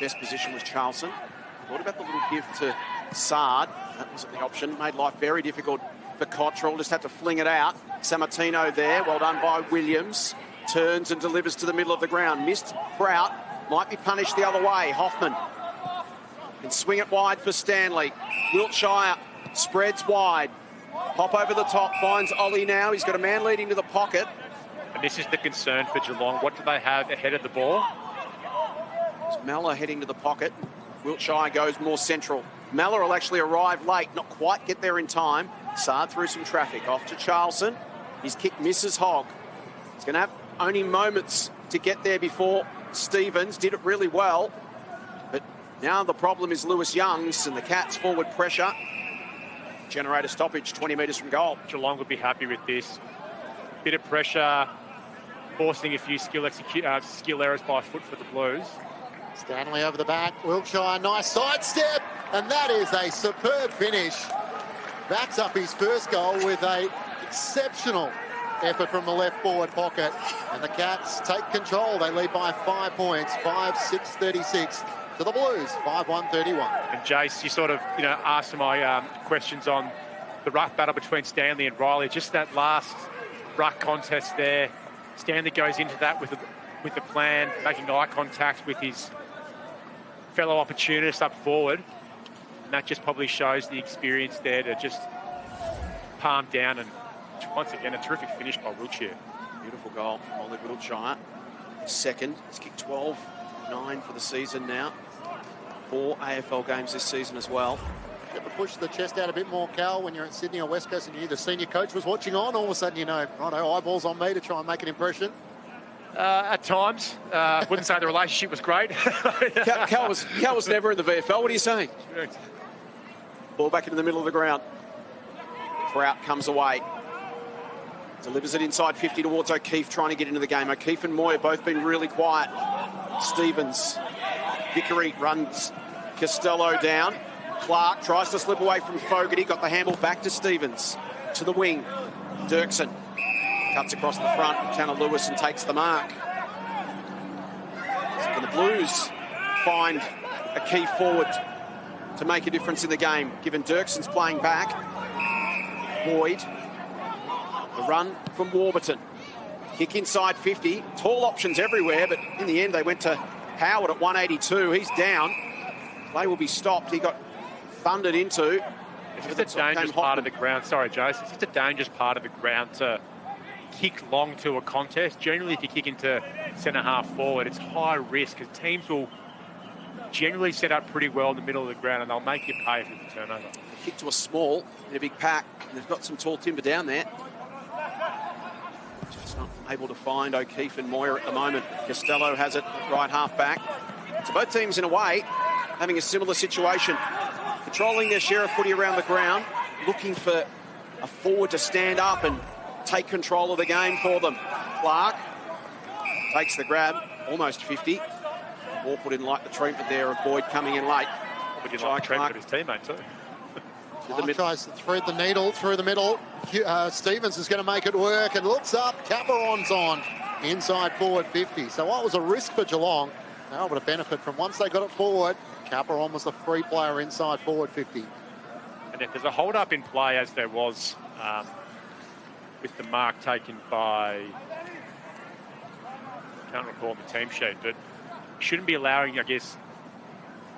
best position was Charleston. Thought about the little gift to Sard. That wasn't the option. Made life very difficult for Cottrell. Just had to fling it out. Sammartino there. Well done by Williams. Turns and delivers to the middle of the ground. Missed Prout. Might be punished the other way. Hoffman. And swing it wide for Stanley. Wiltshire spreads wide. Hop over the top. Finds Ollie now. He's got a man leading to the pocket. And this is the concern for Geelong. What do they have ahead of the ball? It's Malla heading to the pocket. Wiltshire goes more central. Malla will actually arrive late, not quite get there in time. Sard through some traffic. Off to Charleston. His kick misses Hogg. He's going to have only moments to get there before Stevens did it really well. But now the problem is Lewis Young's, and the Cats forward pressure. Generate a stoppage 20 metres from goal. Geelong would be happy with this. Bit of pressure, forcing a few skill errors by foot for the Blues. Stanley over the back. Wiltshire, nice sidestep. And that is a superb finish. Backs up his first goal with a exceptional effort from the left forward pocket. And the Cats take control. They lead by 5 points, 5-6-36 to the Blues, 5-1-31. And Jace, you sort of, asked my questions on the ruck battle between Stanley and Riley. Just that last ruck contest there. Stanley goes into that with the plan, making eye contact with his fellow opportunist up forward. And that just probably shows the experience there to just palm down. And once again, a terrific finish by Wiltshire. Beautiful goal from Ollie Wiltshire. Second, he's kicked 12-9 for the season now. 4 AFL games this season as well. You have to push the chest out a bit more, Cal, when you're at Sydney or West Coast and you knew the senior coach was watching on. All of a sudden, righto, eyeballs on me to try and make an impression. At times. Wouldn't say the relationship was great. Cal was never in the VFL. What are you saying? Ball back into the middle of the ground. Prout comes away. Delivers it inside 50 towards O'Keefe, trying to get into the game. O'Keefe and Moy have both been really quiet. Stevens. Vickery runs Costello down. Clark tries to slip away from Fogarty. Got the handle back to Stevens. To the wing. Dirksen cuts across the front. Tanner Lewis and takes the mark. So can the Blues find a key forward to make a difference in the game, given Dirksen's playing back. Boyd. The run from Warburton. Kick inside 50. Tall options everywhere, but in the end they went to Howard at 182. He's down. Play will be stopped. He got thundered into. It's just a dangerous part of the ground. Sorry, Jace. It's just a dangerous part of the ground to kick long to a contest. Generally, if you kick into centre-half forward, it's high risk because teams will generally set up pretty well in the middle of the ground and they'll make you pay for the turnover. Kick to a small in a big pack. And they've got some tall timber down there. Just not able to find O'Keefe and Moyer at the moment. Costello has it right half back. So both teams, in a way, having a similar situation. Controlling their share of footy around the ground, looking for a forward to stand up and take control of the game for them. Clark takes the grab, almost 50. Warpwood didn't like the treatment there of Boyd coming in late. But didn't like the treatment of his teammate too. Tries to thread the needle through the middle. Stevens is going to make it work and looks up. Caperon's on inside forward 50. So what was a risk for Geelong? They were able to benefit from once they got it forward. Caperon was the free player inside forward 50. And if there's a hold-up in play, as there was with the mark taken by, I can't recall the team sheet, but shouldn't be allowing, I guess,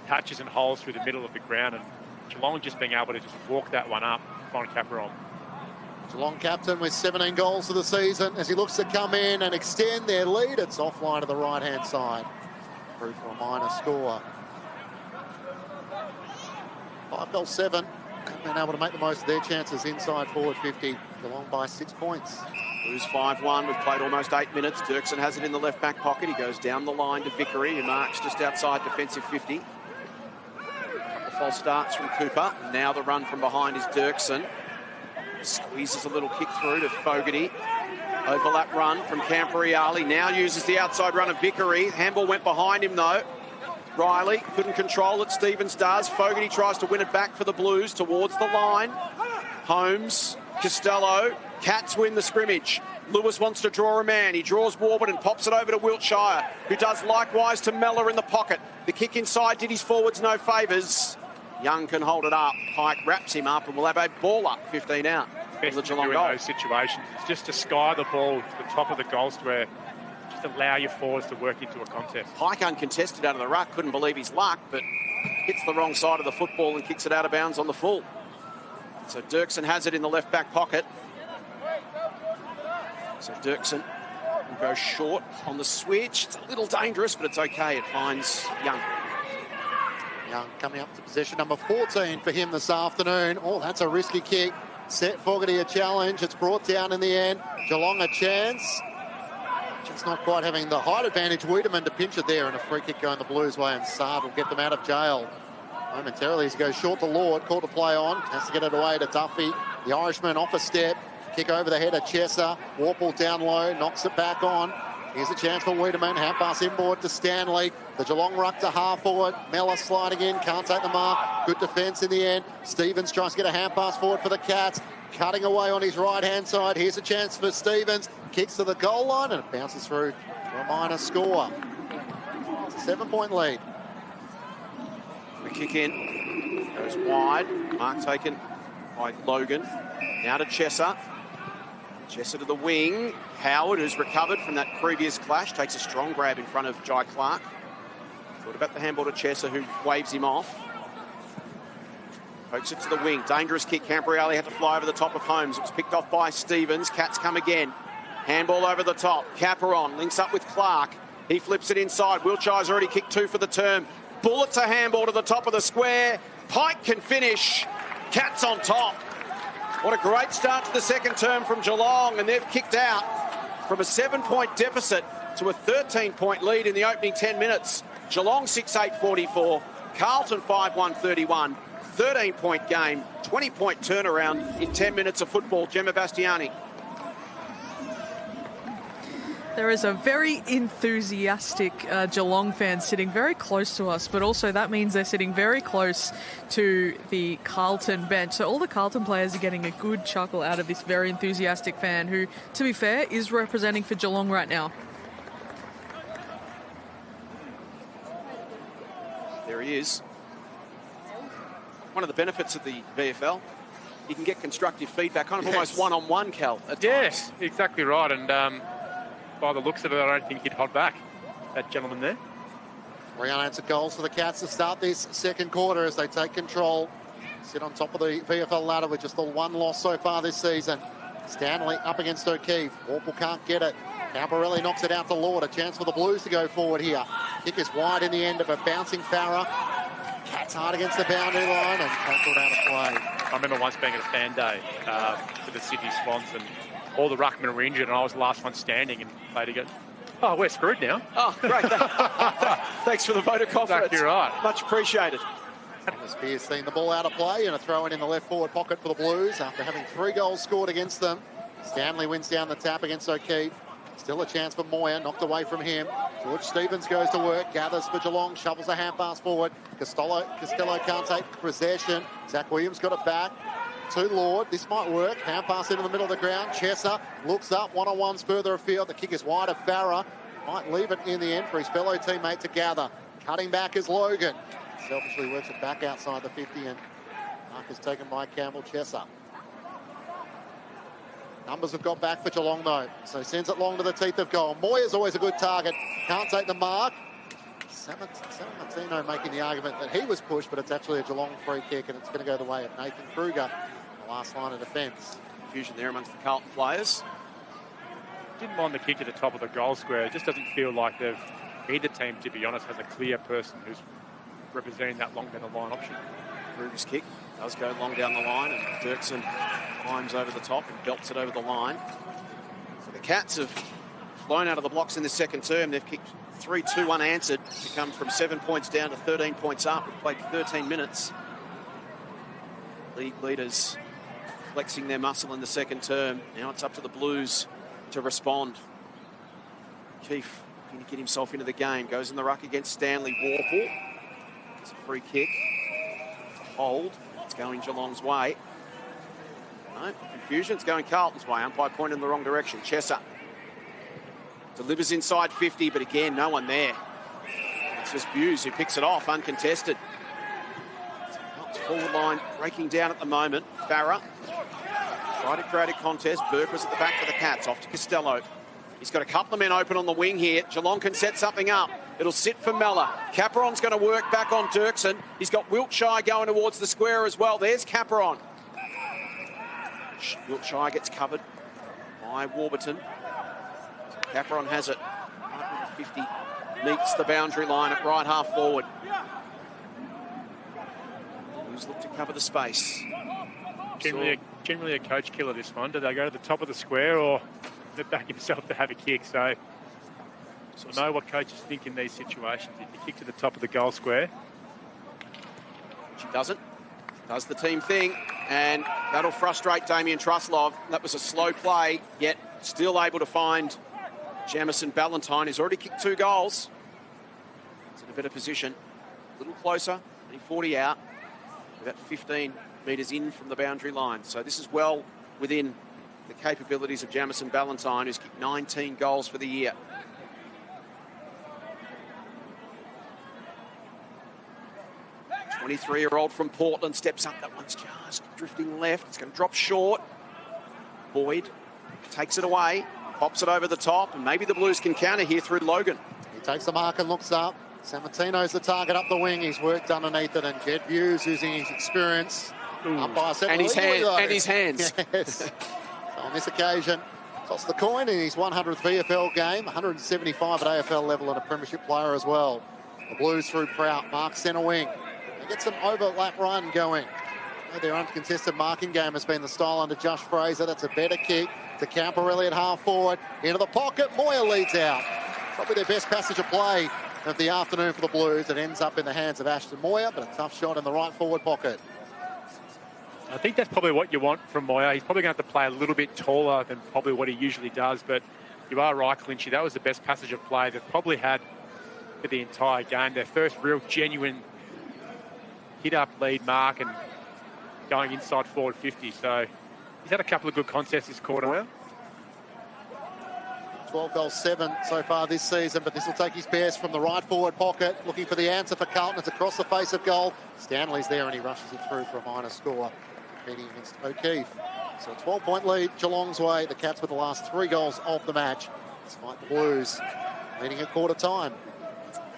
patches and holes through the middle of the ground, and Geelong just being able to just walk that one up, find Caperon. Geelong captain with 17 goals for the season as he looks to come in and extend their lead. It's offline to the right-hand side. Through for a minor score. 5-7. Been able to make the most of their chances inside forward 50. Geelong by 6 points. Blues 5-1. We've played almost 8 minutes. Dirksen has it in the left back pocket. He goes down the line to Vickery, who marks just outside defensive 50. Couple false starts from Cooper. Now the run from behind is Dirksen. Squeezes a little kick through to Fogarty. Overlap run from Camporeale. Now uses the outside run of Vickery. Handball went behind him though. Riley couldn't control it. Stevens does. Fogarty tries to win it back for the Blues towards the line. Holmes, Costello. Cats win the scrimmage. Lewis wants to draw a man. He draws Warburton, pops it over to Wiltshire, who does likewise to Mellor in the pocket. The kick inside did his forwards no favours. Young can hold it up. Pike wraps him up and we'll have a ball up, 15 out. Best the to do Geelong in goal. those situations is just to sky the ball to the top of the goal square. Just allow your forwards to work into a contest. Pike uncontested out of the ruck. Couldn't believe his luck, but hits the wrong side of the football and kicks it out of bounds on the full. So Dirksen has it in the left back pocket. So Dirksen will go short on the switch. It's a little dangerous, but it's okay. It finds Young. Young coming up to position number 14 for him this afternoon. Oh, that's a risky kick. Set Fogarty a challenge. It's brought down in the end. Geelong a chance. Just not quite having the height advantage. Wiedemann to pinch it there, and a free kick going the Blues' way, and Saad will get them out of jail momentarily as he goes short to Lord. Call to play on. Has to get it away to Duffy. The Irishman off a step. Kick over the head of Chesser. Warple down low. Knocks it back on. Here's a chance for Wiedemann. Hand pass inboard to Stanley. The Geelong ruck to half forward. Mellor sliding in. Can't take the mark. Good defence in the end. Stevens tries to get a hand pass forward for the Cats. Cutting away on his right-hand side. Here's a chance for Stevens. Kicks to the goal line and it bounces through for a minor score. It's a 7-point lead. The kick in. Goes wide. Mark taken by Logan. Now to Chesser. Chesser to the wing. Howard, who's recovered from that previous clash, takes a strong grab in front of Jai Clark. Thought about the handball to Chesser, who waves him off. Pokes it to the wing. Dangerous kick. Camporelli had to fly over the top of Holmes. It was picked off by Stevens. Cats come again. Handball over the top. Caperon links up with Clark. He flips it inside. Wiltshire's already kicked 2 for the term. Bullet to handball to the top of the square. Pike can finish. Cats on top. What a great start to the second term from Geelong, and they've kicked out from a 7-point deficit to a 13-point lead in the opening 10 minutes. Geelong 6-8-44. Carlton 5-1-31. 13-point game, 20-point turnaround in 10 minutes of football. Gemma Bastiani. There is a very enthusiastic Geelong fan sitting very close to us, but also that means they're sitting very close to the Carlton bench. So all the Carlton players are getting a good chuckle out of this very enthusiastic fan who, to be fair, is representing for Geelong right now. There he is. One of the benefits of the VFL, you can get constructive feedback, kind of almost one-on-one, Cal, at times. Yes, exactly right. And by the looks of it, I don't think he'd hold back, that gentleman there. 3 unanswered goals for the Cats to start this second quarter as they take control. Sit on top of the VFL ladder with just the 1 loss so far this season. Stanley up against O'Keefe. Warple can't get it. Camporelli knocks it out to Lord. A chance for the Blues to go forward here. Kick is wide in the end of a bouncing Farah. Cats hard against the boundary line and cancelled out of play. I remember once being at a fan day for the Sydney Swans, and all the ruckmen were injured, and I was the last one standing, and lady goes, "Oh, we're screwed now." Oh, great. Thanks for the vote of confidence. Exactly right. Much appreciated. Spears seeing the ball out of play and a throw in the left forward pocket for the Blues after having 3 goals scored against them. Stanley wins down the tap against O'Keefe. Still a chance for Moyer, knocked away from him. George Stevens goes to work, gathers for Geelong, shovels a hand pass forward. Costello can't take possession. Zach Williams got it back to Lord. This might work. Hand pass into the middle of the ground. Chesser looks up, one-on-ones further afield. The kick is wide of Farah. Might leave it in the end for his fellow teammate to gather. Cutting back is Logan. Selfishly works it back outside the 50, and mark is taken by Campbell Chesser. Numbers have got back for Geelong though, so sends it long to the teeth of goal. Moyer's always a good target, can't take the mark. San Martino making the argument that he was pushed, but it's actually a Geelong free kick, and it's going to go the way of Nathan Kruger, the last line of defence. Confusion there amongst the Carlton players. Didn't mind the kick to the top of the goal square. It just doesn't feel like either team, to be honest, has a clear person who's representing that long down the line option. Kruger's kick does go long down the line, and Dirksen climbs over the top and belts it over the line. So the Cats have flown out of the blocks in the second term. They've kicked 3-2 unanswered to come from 7 points down to 13 points up. We've played 13 minutes. League leaders flexing their muscle in the second term. Now it's up to the Blues to respond. Keefe going to get himself into the game. Goes in the ruck against Stanley. Warple. It's a free kick. It's a hold. It's going Geelong's way. No, confusion. It's going Carlton's way. Umpire pointed in the wrong direction. Chesser delivers inside 50, but again, no one there. It's just Buse who picks it off, uncontested. Carlton's forward line breaking down at the moment. Farah tried to create a contest. Burke was at the back for the Cats. Off to Costello. He's got a couple of men open on the wing here. Geelong can set something up. It'll sit for Mellor. Caperon's going to work back on Dirksen. He's got Wiltshire going towards the square as well. There's Caperon. Wiltshire gets covered by Warburton. Caperon has it. 50 meets the boundary line at right half forward. Blues look to cover the space. Generally a coach killer, this one. Do they go to the top of the square or they back himself to have a kick? So I know what coaches think in these situations. If you kick to the top of the goal square. She doesn't. Does the team thing, and that'll frustrate Damien Truslov. That was a slow play, yet still able to find Jamison Ballantyne, who's already kicked 2 goals. He's in a better position. A little closer, only 40 out. About 15 metres in from the boundary line. So this is well within the capabilities of Jamison Ballantyne, who's kicked 19 goals for the year. A 23-year-old from Portland steps up. That one's just drifting left. It's going to drop short. Boyd takes it away, pops it over the top, and maybe the Blues can counter here through Logan. He takes the mark and looks up. Sammartino's the target up the wing. He's worked underneath it, and Jed Hughes, using his experience, umpire said, and his hands. Yes. So on this occasion, tossed the coin in his 100th VFL game, 175 at AFL level, and a premiership player as well. The Blues through Prout, mark centre wing. They get some overlap run going. Their uncontested marking game has been the style under Josh Fraser. That's a better kick to Camporelli at half forward. Into the pocket, Moyer leads out. Probably their best passage of play of the afternoon for the Blues. It ends up in the hands of Ashton Moyer, but a tough shot in the right forward pocket. I think that's probably what you want from Moyer. He's probably going to have to play a little bit taller than probably what he usually does, but you are right, Clinchy. That was the best passage of play they've probably had for the entire game. Their first real genuine hit-up lead mark and going inside forward 50. So he's had a couple of good contests this quarter. 12 goals, 7 so far this season, but this will take his best from the right forward pocket. Looking for the answer for Carlton. It's across the face of goal. Stanley's there and he rushes it through for a minor score, competing against O'Keefe. So a 12-point lead Geelong's way. The Cats with the last 3 goals of the match, despite the Blues leading at quarter time.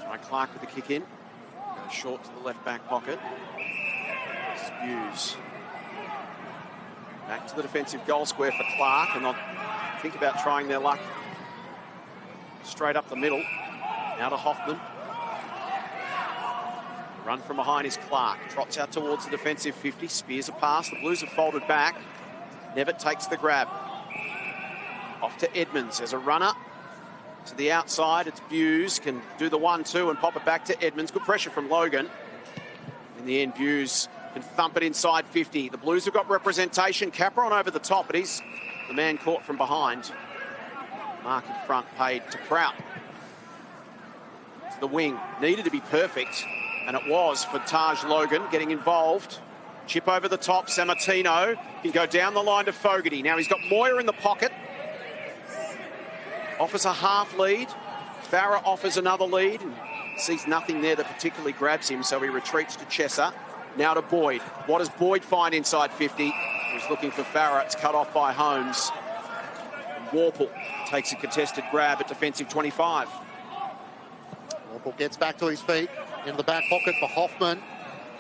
Try Clark with the kick in. Goes short to the left back pocket. This is Hughes. Back to the defensive goal square for Clark, and they'll think about trying their luck straight up the middle. Now to Hoffman. Run from behind is Clark. Trots out towards the defensive 50. Spears a pass. The Blues have folded back. Nevitt takes the grab. Off to Edmonds. There's a runner to the outside. It's Hughes. Can do the 1-2 and pop it back to Edmonds. Good pressure from Logan. In the end, Hughes can thump it inside 50. The Blues have got representation. Capron over the top, but he's the man caught from behind. Mark in front, paid to Prout. To the wing. Needed to be perfect, and it was for Taj Logan getting involved. Chip over the top. Sammartino can go down the line to Fogarty. Now he's got Moyer in the pocket. Offers a half lead. Farah offers another lead and sees nothing there that particularly grabs him, so he retreats to Chesser. Now to Boyd. What does Boyd find inside 50? He's looking for Farah. It's cut off by Holmes. Warple takes a contested grab at defensive 25. Warple gets back to his feet. Into the back pocket for Hoffman.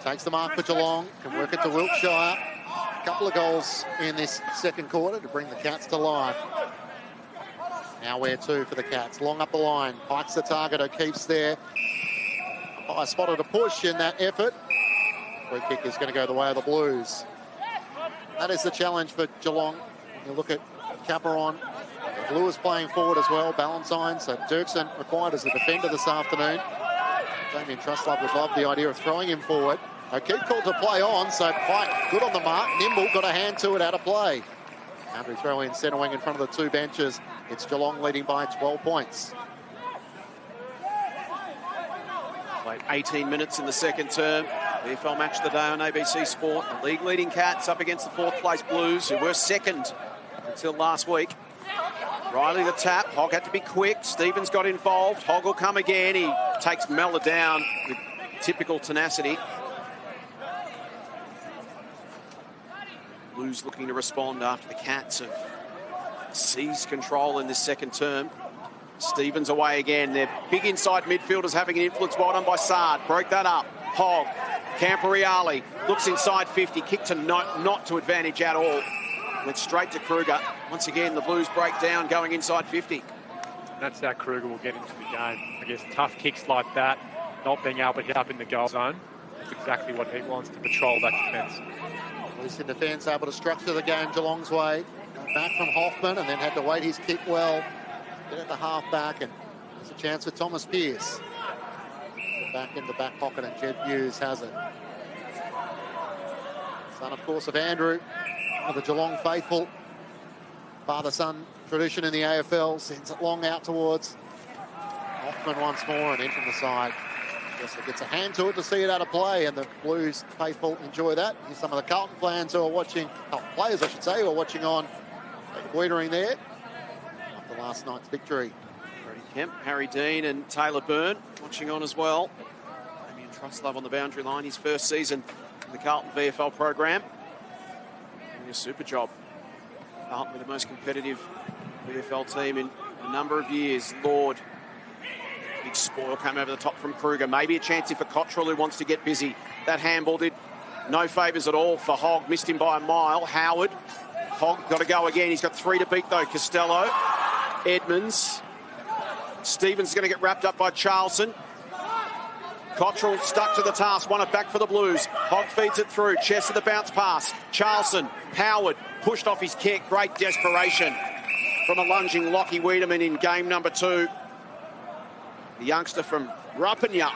Takes the mark for Geelong. Can work it to Wiltshire. A couple of goals in this second quarter to bring the Cats to life. Now where to for the Cats. Long up the line. Pikes the target. O'Keefe's there. I spotted a push in that effort. Free kick is going to go the way of the Blues. That is the challenge for Geelong. When you look at Caperon, Lewis playing forward as well, Ballantyne, so Dirksen required as a defender this afternoon. Damien Truslove would love the idea of throwing him forward. O'Keefe called to play on, so Pike good on the mark. Nimble got a hand to it, out of play. Boundary throw in centre wing in front of the 2 benches. It's Geelong leading by 12 points. Played 18 minutes in the second term. VFL match of the day on ABC Sport. The league leading Cats up against the 4th place Blues, who were second until last week. Riley the tap. Hogg had to be quick. Stevens got involved. Hogg will come again. He takes Mellor down with typical tenacity. Blues looking to respond after the Cats have seized control in this second term. Stevens away again. Their big inside midfielders having an influence. Well done by Sard. Broke that up. Hogg. Camporeale looks inside 50. Kick to not to advantage at all. Went straight to Kruger. Once again, the Blues break down going inside 50. That's how Kruger will get into the game. I guess tough kicks like that, not being able to hit up in the goal zone, that's exactly what he wants, to patrol that defence. Blues in defence, able to structure the game Geelong's way. Back from Hoffman and then had to wait his kick well. Get at the half back and There's a chance for Thomas Pearce. Back in the back pocket, and Jed Hughes has it. Son, of course, of Andrew, one of the Geelong faithful. Father-son tradition in the AFL. Sends it long out towards Hoffman once more, and in from the side. Yes, it gets a hand to it to see it out of play, and the Blues faithful enjoy that. Here's some of the Carlton fans who are watching, players I should say, who are watching on, loitering there after last night's victory. Brody Kemp, Harry Dean and Taylor Byrne watching on as well. Damien Trustlove on the boundary line, his first season in the Carlton VFL program. Doing a super job. Carlton with the most competitive VFL team in a number of years. Lord, big spoil came over the top from Kruger. Maybe a chance here for Cottrell, who wants to get busy. That handball did no favours at all for Hogg. Missed him by a mile. Howard. Hogg got to go again. He's got 3 to beat, though. Costello. Edmonds. Stevens is going to get wrapped up by Charlson. Cottrell stuck to the task. Won it back for the Blues. Hogg feeds it through. Chest of the bounce pass. Charlson. Howard. Pushed off his kick. Great desperation from a lunging Lockie Wiedemann in game number 2. The youngster from Rupinyup,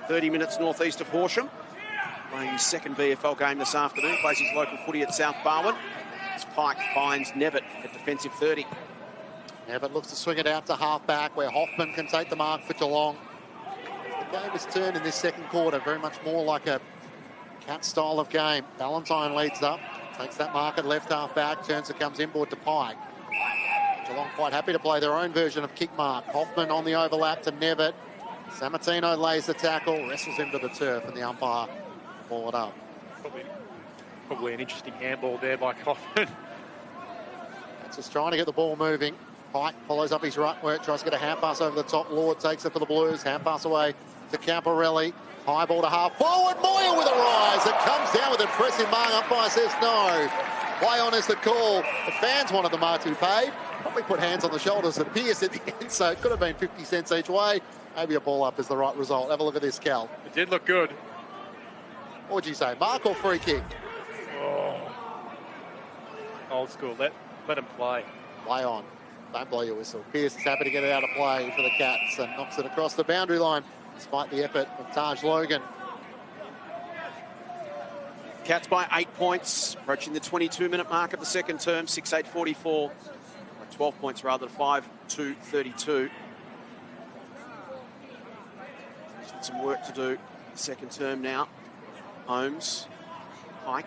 30 minutes northeast of Horsham, playing his second VFL game this afternoon, plays his local footy at South Barwon. As Pike finds Nevitt at defensive 30. Nevitt looks to swing it out to half-back, where Hoffman can take the mark for Geelong. The game has turned in this second quarter, very much more like a cat style of game. Valentine leads up, takes that mark at left half-back, turns it, comes inboard to Pike. Geelong quite happy to play their own version of kick mark. Hoffman on the overlap to Nevitt. Sammartino lays the tackle, wrestles him to the turf, and the umpire ball it up. Probably an interesting handball there by Hoffman. That's just trying to get the ball moving. Pike follows up his right work, tries to get a hand pass over the top. Lord takes it for the Blues. Hand pass away to Camporelli. High ball to half forward. Moyer with a rise. It comes down with a pressing mark. Umpire says no. Play on is the call. The fans wanted the mark to be paid. Probably put hands on the shoulders of Pearce at the end, so it could have been 50 cents each way. Maybe a ball up is the right result. Have a look at this, Cal. It did look good. What would you say, mark or free kick? Oh. Old school. Let him play. Play on. Don't blow your whistle. Pearce is happy to get it out of play for the Cats and knocks it across the boundary line, despite the effort of Taj Logan. Cats by 8 points, approaching the 22-minute mark of the second term, 6-8-44. 12 points rather, 5-2-32. Some work to do. Second term now. Holmes, Pike,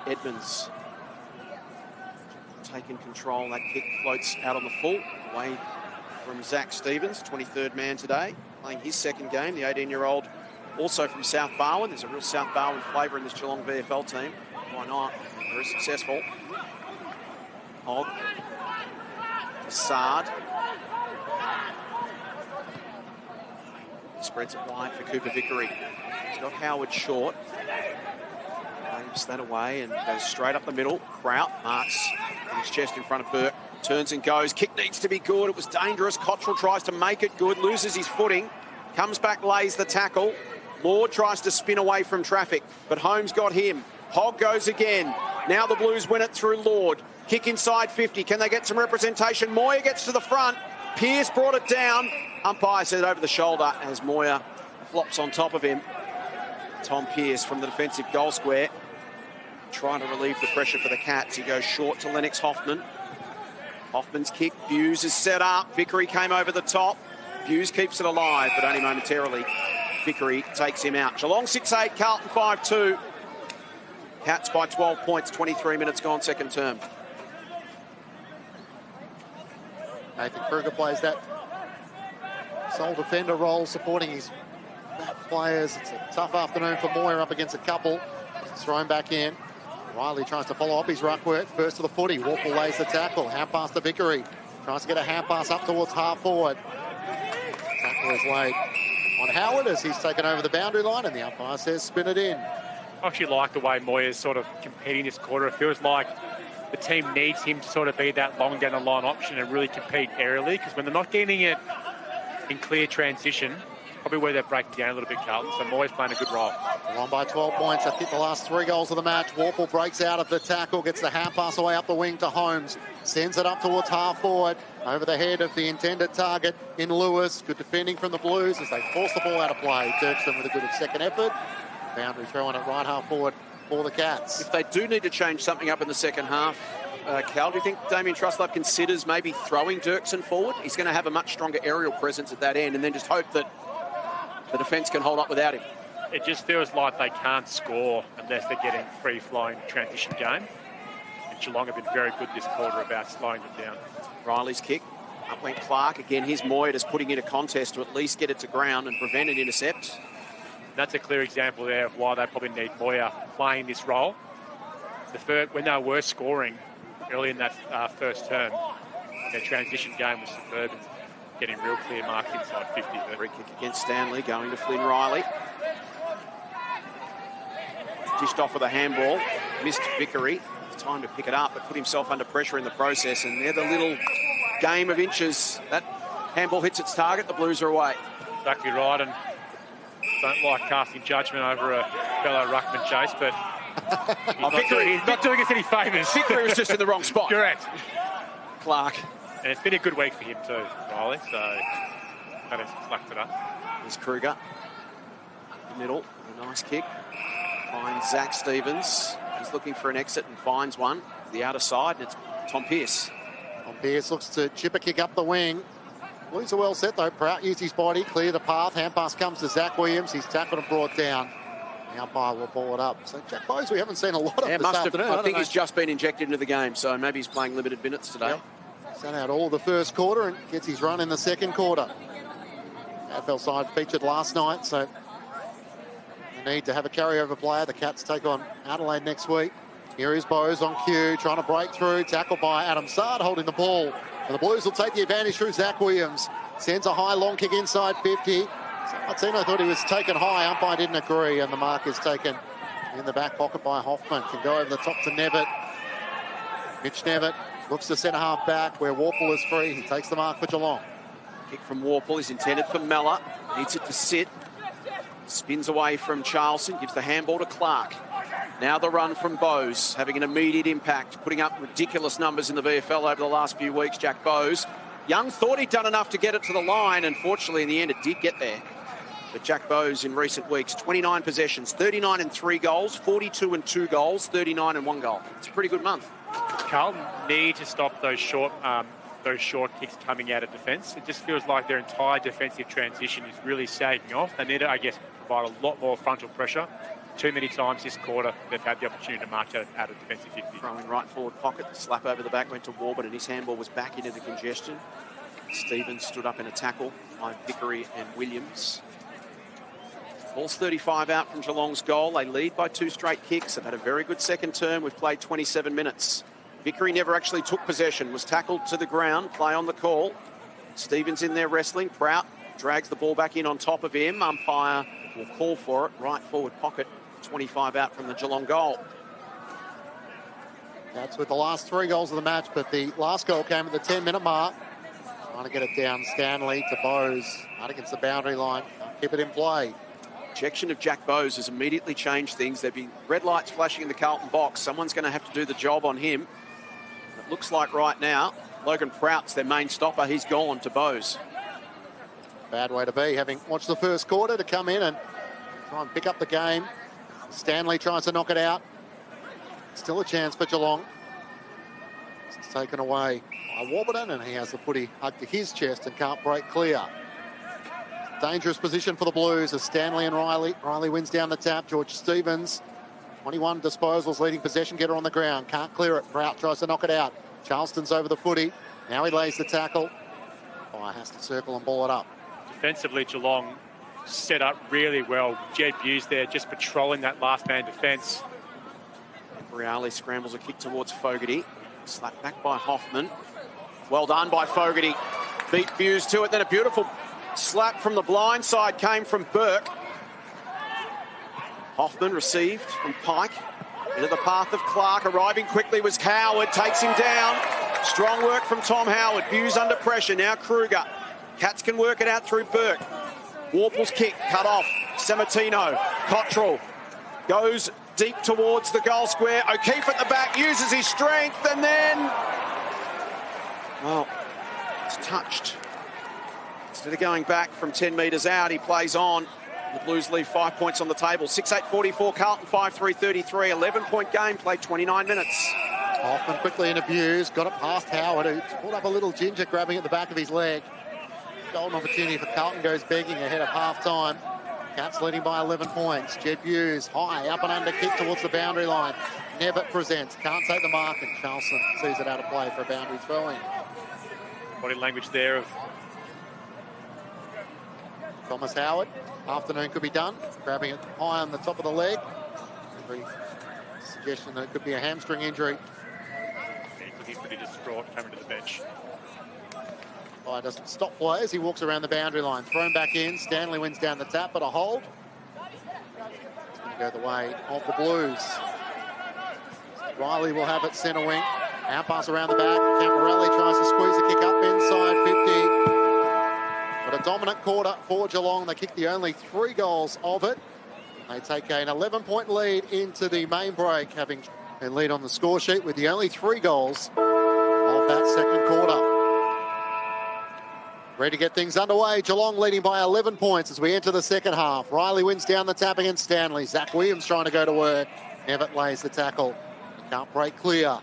Edmonds. Taking control. That kick floats out on the full. Away from Zach Stevens, 23rd man today. Playing his second game, the 18-year-old, also from South Barwon. There's a real South Barwon flavour in this Geelong VFL team. Why not? Very successful. Hogg. Sard. Spreads it wide for Cooper Vickery. He's got Howard short. Waves that away and goes straight up the middle. Kraut marks his chest in front of Burke. Turns and goes. Kick needs to be good. It was dangerous. Cottrell tries to make it good. Loses his footing. Comes back, lays the tackle. Lord tries to spin away from traffic, but Holmes got him. Hogg goes again. Now the Blues win it through Lord. Kick inside 50. Can they get some representation? Moyer gets to the front. Pearce brought it down. Umpire said over the shoulder as Moyer flops on top of him. Tom Pearce from the defensive goal square, trying to relieve the pressure for the Cats. He goes short to Lennox Hoffman. Hoffman's kick. Buse is set up. Vickery came over the top. Buse keeps it alive, but only momentarily. Vickery takes him out. Geelong 6-8, Carlton 5-2. Cats by 12 points, 23 minutes gone, second term. Nathan Kruger plays that sole defender role, supporting his back players. It's a tough afternoon for Moyer up against a couple. He's thrown back in. Riley tries to follow up his ruck work. First to the footy. Walker lays the tackle. Hand pass to Vickery. Tries to get a hand pass up towards half forward. Tackle is laid on Howard as he's taken over the boundary line, and the umpire says spin it in. I actually like the way Moyer's sort of competing this quarter. It feels like the team needs him to sort of be that long down the line option and really compete aerially, because when they're not getting it in clear transition, probably where they're breaking down a little bit, Carlton. So Moy's playing a good role. Won by 12 points. They've hit the last 3 goals of the match. Warple breaks out of the tackle, gets the hand pass away up the wing to Holmes. Sends it up towards half forward, over the head of the intended target in Lewis. Good defending from the Blues as they force the ball out of play. Dirksen with a good second effort. Boundary throwing it right half forward for the Cats. If they do need to change something up in the second half, Cal, do you think Damien Truslove considers maybe throwing Dirksen forward? He's going to have a much stronger aerial presence at that end, and then just hope that the defence can hold up without him. It just feels like they can't score unless they're getting free-flowing transition game. And Geelong have been very good this quarter about slowing them down. Riley's kick. Up went Clark. Again, here's Moy just putting in a contest to at least get it to ground and prevent an intercept. That's a clear example there of why they probably need Moyer playing this role. When they were scoring early in that first term, their transition game was superb and getting real clear marks inside 50. Free kick against Stanley, going to Flynn Riley. Dished off with a handball, missed Vickery. Time to pick it up, but put himself under pressure in the process, and they're the little game of inches. That handball hits its target, the Blues are away. Exactly right, and don't like casting judgment over a fellow ruckman chase, but he's not doing us any favours. Vickery was just in the wrong spot. Correct. Clark. And it's been a good week for him too, Riley, so had some slack today. There's Kruger. In the middle, a nice kick. Finds Zach Stevens. He's looking for an exit and finds one. The outer side, and it's Tom Pearce. Tom Pearce looks to chip a kick up the wing. Blues are well set though. Prout used his body, clear the path. Hand pass comes to Zach Williams. He's tackled and brought down. The umpire will ball it up. So Jack Bowes, we haven't seen a lot of this afternoon. I think he's just been injected into the game, so maybe he's playing limited minutes today. Yep. Sat out all of the first quarter and gets his run in the second quarter. AFL side featured last night, so they need to have a carryover player. The Cats take on Adelaide next week. Here is Bowes on cue, trying to break through. Tackled by Adam Sard, holding the ball. And the Blues will take the advantage through Zach Williams. Sends a high long kick inside 50. Martino thought he was taken high. Umpire didn't agree, and the mark is taken in the back pocket by Hoffman. Can go over the top to Nevitt. Mitch Nevitt looks to centre half back where Warple is free. He takes the mark for Geelong. Kick from Warple is intended for Mellor. Needs it to sit. Spins away from Charleston. Gives the handball to Clark. Now the run from Bowes, having an immediate impact, putting up ridiculous numbers in the VFL over the last few weeks, Jack Bowes. Young thought he'd done enough to get it to the line. Unfortunately, in the end, it did get there. But Jack Bowes in recent weeks, 29 possessions, 39 and 3 goals, 42 and 2 goals, 39 and 1 goal. It's a pretty good month. Carlton need to stop those short kicks coming out of defence. It just feels like their entire defensive transition is really sagging off. They need to, I guess, provide a lot more frontal pressure. Too many times this quarter, they've had the opportunity to march out of defensive 50. Throwing right forward pocket, the slap over the back went to Warburton, and his handball was back into the congestion. Stevens stood up in a tackle by Vickery and Williams. Ball's 35 out from Geelong's goal. They lead by 2 straight kicks. They've had a very good second term. We've played 27 minutes. Vickery never actually took possession, was tackled to the ground, play on the call. Stevens in there wrestling. Prout drags the ball back in on top of him. Umpire will call for it. Right forward pocket, 25 out from the Geelong goal. That's with the last 3 goals of the match, but the last goal came at the 10-minute mark. Trying to get it down, Stanley to Bowes. Out against the boundary line. Keep it in play. Ejection of Jack Bowes has immediately changed things. There've been red lights flashing in the Carlton box. Someone's going to have to do the job on him. It looks like right now, Logan Prout's their main stopper. He's gone to Bowes. Bad way to be, having watched the first quarter, to come in and try and pick up the game. Stanley tries to knock it out. Still a chance for Geelong. It's taken away by Warburton, and he has the footy hugged to his chest and can't break clear. Dangerous position for the Blues as Stanley and Riley. Riley wins down the tap. George Stevens, 21 disposals, leading possession getter on the ground. Can't clear it. Prout tries to knock it out. Charleston's over the footy. Now he lays the tackle. Has to circle and ball it up. Defensively, Geelong set up really well. Jed Hughes there just patrolling that last man defence. Reale scrambles a kick towards Fogarty. Slapped back by Hoffman. Well done by Fogarty. Beat Hughes to it. Then a beautiful slap from the blind side came from Burke. Hoffman received from Pike. Into the path of Clark. Arriving quickly was Howard. Takes him down. Strong work from Tom Howard. Hughes under pressure. Now Kruger. Cats can work it out through Burke. Warple's kick cut off. Sammartino. Cottrell goes deep towards the goal square. O'Keefe at the back uses his strength and then... Well, it's touched. Instead of going back from 10 metres out, he plays on. The Blues leave 5 points on the table. 6-8-44, Carlton 5-3-33. 11-point game, played 29 minutes. Hoffman quickly in abuse, got it past Howard, who pulled up a little ginger, grabbing at the back of his leg. Golden opportunity for Carlton, goes begging ahead of half-time. Cats leading by 11 points. Jed Hughes, high, up and under kick towards the boundary line. Nevitt presents, can't take the mark, and Charleston sees it out of play for a boundary throw-in. Body language there of Thomas Howard, afternoon could be done, grabbing it high on the top of the leg. Every suggestion that it could be a hamstring injury. He's looking pretty distraught coming to the bench. Fire doesn't stop play as he walks around the boundary line. Thrown back in. Stanley wins down the tap, but a hold. It's going to go the way of the Blues. Riley will have it centre wing. Out pass around the back. Camporelli tries to squeeze the kick up inside 50. But a dominant quarter for Geelong. They kicked the only 3 goals of it. They take an 11-point lead into the main break, having a lead on the score sheet with the only 3 goals of that second quarter. Ready to get things underway. Geelong leading by 11 points as we enter the second half. Riley wins down the tap against Stanley. Zach Williams trying to go to work. Nevitt lays the tackle. He can't break clear.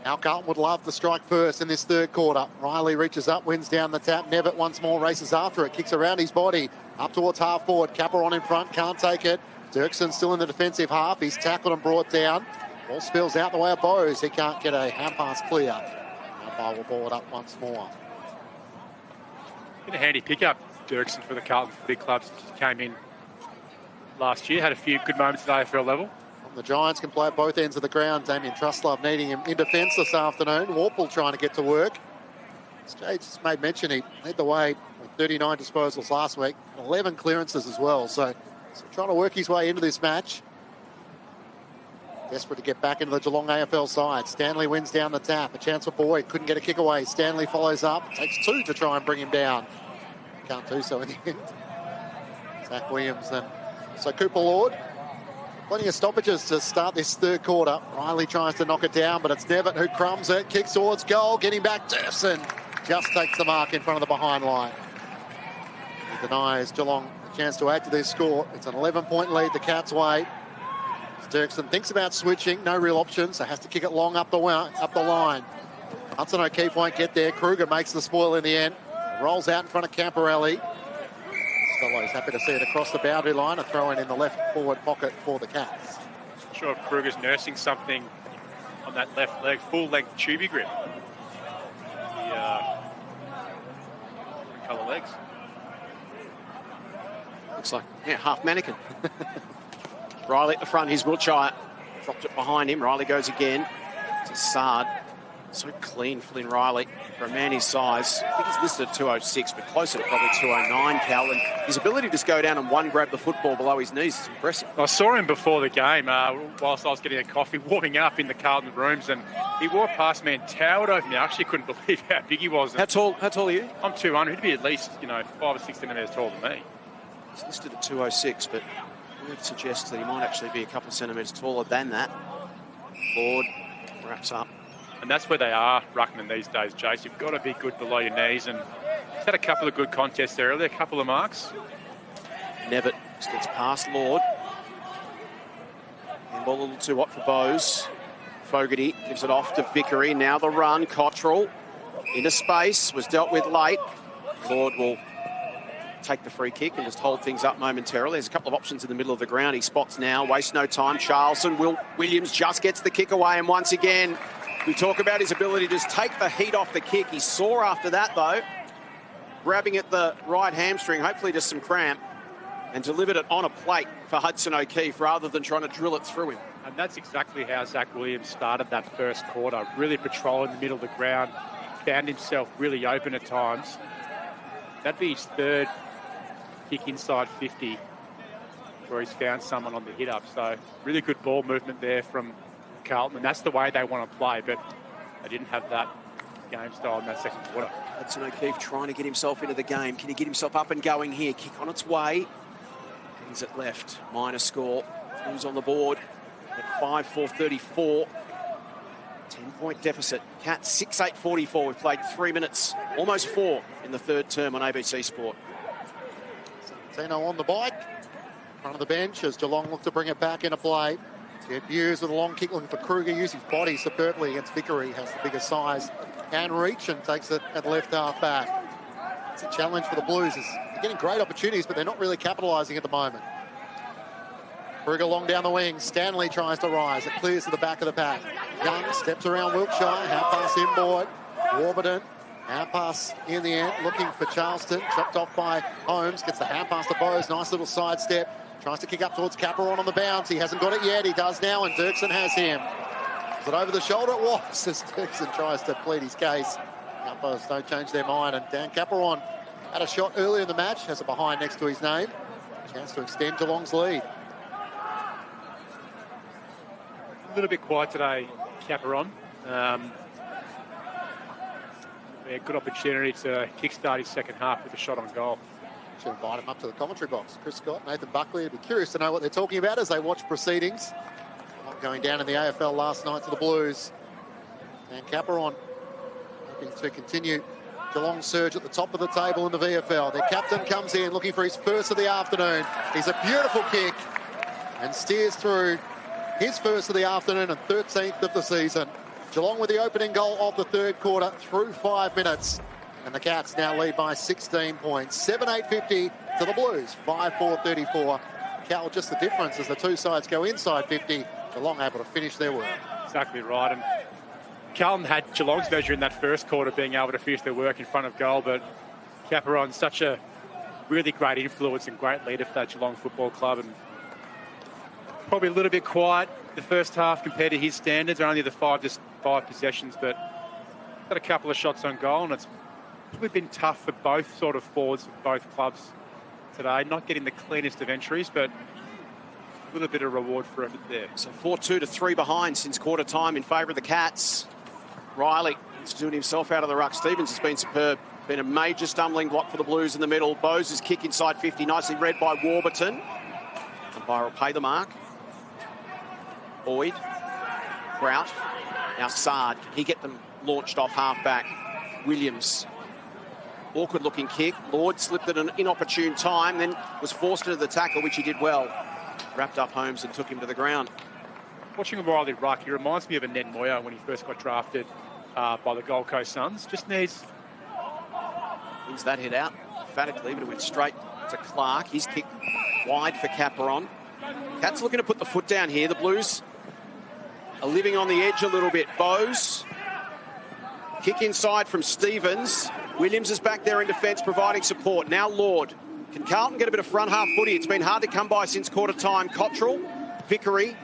Now Carlton would love to strike first in this third quarter. Riley reaches up, wins down the tap. Nevitt once more races after it. Kicks around his body. Up towards half forward. Capper on in front. Can't take it. Dirksen still in the defensive half. He's tackled and brought down. Ball spills out the way of Bowes. He can't get a hand pass clear. Umpire will ball it up once more. Been a handy pickup, Dirksen, for the Carlton big clubs. Came in last year, had a few good moments at AFL level. The Giants can play at both ends of the ground. Damien Trustlove needing him in defence this afternoon. Warple trying to get to work. Jade just made mention he led the way with 39 disposals last week, 11 clearances as well. So trying to work his way into this match. Desperate to get back into the Geelong AFL side. Stanley wins down the tap. A chance for Boyd. Couldn't get a kick away. Stanley follows up. Takes 2 to try and bring him down. Can't do so in the end. Zach Williams and so Cooper Lord. Plenty of stoppages to start this third quarter. Riley tries to knock it down, but it's Nevitt who crumbs it. Kicks towards goal. Getting back. Durson just takes the mark in front of the behind line. He denies Geelong a chance to add to their score. It's an 11-point lead the Cats' way. Dirksen thinks about switching, no real options, so has to kick it long up the line. Hudson O'Keefe won't get there. Kruger makes the spoil in the end. Rolls out in front of Camporelli. Stello's happy to see it across the boundary line. A throw in the left forward pocket for the Cats. Not sure if Kruger's nursing something on that left leg, full-length tubey grip. The colour legs. Looks like, half mannequin. Riley at the front, here's Wiltshire. Dropped it behind him. Riley goes again. To Sard. So clean, Flynn Riley. For a man his size, I think he's listed at 206, but closer to probably 209, Cal. And his ability to just go down and grab the football below his knees is impressive. I saw him before the game, whilst I was getting a coffee, warming up in the Carlton rooms, and he walked past me and towered over me. I actually couldn't believe how big he was. How tall are you? I'm 200. He'd be at least, 5 or 6 centimetres taller than me. He's listed at 206, but I would suggest that he might actually be a couple of centimetres taller than that. Lord wraps up. And that's where they are, ruckman these days, Jace. You've got to be good below your knees, and he's had a couple of good contests there earlier, a couple of marks. Nevitt just gets past Lord. And ball a little too hot for Bowes. Fogarty gives it off to Vickery. Now the run. Cottrell into space. Was dealt with late. Lord will take the free kick and just hold things up momentarily. There's a couple of options in the middle of the ground. He spots now. Wastes no time. Charleston. Williams just gets the kick away. And once again, we talk about his ability to just take the heat off the kick. He's sore after that, though. Grabbing at the right hamstring. Hopefully just some cramp. And delivered it on a plate for Hudson O'Keefe rather than trying to drill it through him. And that's exactly how Zach Williams started that first quarter. Really patrolling the middle of the ground. Found himself really open at times. That'd be his third kick inside 50 where he's found someone on the hit up. So really good ball movement there from Carlton. And that's the way they want to play. But they didn't have that game style in that second quarter. Hudson O'Keefe trying to get himself into the game. Can he get himself up and going here? Kick on its way. He's at left. Minor score. Blues on the board at 5-4-34. 10-point deficit. Cats 6-8-44. We've played 3 minutes, almost 4 in the third term on ABC Sport. Tino on the bike, front of the bench as Geelong look to bring it back into play. Get Hughes with a long kick looking for Kruger. Use his body superbly against Vickery. Has the bigger size and reach and takes it at left half back. It's a challenge for the Blues. They're getting great opportunities, but they're not really capitalising at the moment. Kruger long down the wing. Stanley tries to rise. It clears to the back of the pack. Young steps around Wiltshire. Half pass inboard. Warburton. Half pass in the end. Looking for Charleston. Chopped off by Holmes. Gets the half pass to Bowes. Nice little sidestep. Tries to kick up towards Caperon on the bounce. He hasn't got it yet. He does now, and Dirksen has him. Is it over the shoulder? It was, as Dirksen tries to plead his case. Umpires don't change their mind, and Dan Caperon had a shot earlier in the match. Has it behind next to his name. Chance to extend Geelong's lead. A little bit quiet today, Caperon. A good opportunity to kickstart his second half with a shot on goal. Should invite him up to the commentary box. Chris Scott, Nathan Buckley. I'd be curious to know what they're talking about as they watch proceedings. Going down in the AFL last night to the Blues. And Caperon hoping to continue Geelong's surge at the top of the table in the VFL. Their captain comes in looking for his first of the afternoon. He's a beautiful kick and steers through his first of the afternoon and 13th of the season. Geelong with the opening goal of the third quarter through 5 minutes. And the Cats now lead by 16 points. 7-8-50 to the Blues. 5-4-34. Cal, just the difference as the two sides go inside 50. Geelong able to finish their work. Exactly right. And Carlton had Geelong's measure in that first quarter, being able to finish their work in front of goal. But Caperon's such a really great influence and great leader for that Geelong Football Club. And probably a little bit quiet the first half compared to his standards. Only the five possessions, but got a couple of shots on goal, and it's probably been tough for both sort of forwards of both clubs today. Not getting the cleanest of entries, but a little bit of reward for effort there. So 4-2 to 3 behind since quarter time in favour of the Cats. Riley is doing himself out of the ruck. Stevens has been superb. Been a major stumbling block for the Blues in the middle. Bowes' kick inside 50, nicely read by Warburton. Umpire will pay the mark. Boyd, Grout, now Sard. Can he get them launched off half-back? Williams. Awkward looking kick. Lord slipped at an inopportune time, then was forced into the tackle, which he did well. Wrapped up Holmes and took him to the ground. Watching Riley ruck, he reminds me of a Ned Moyer when he first got drafted by the Gold Coast Suns. Just needs that hit out emphatically, but it went straight to Clark. He's kicked wide for Caperon. Cats looking to put the foot down here. The Blues are living on the edge a little bit. Bowes. Kick inside from Stevens. Williams is back there in defence providing support. Now Lord. Can Carlton get a bit of front half footy? It's been hard to come by since quarter time. Cottrell, Vickery.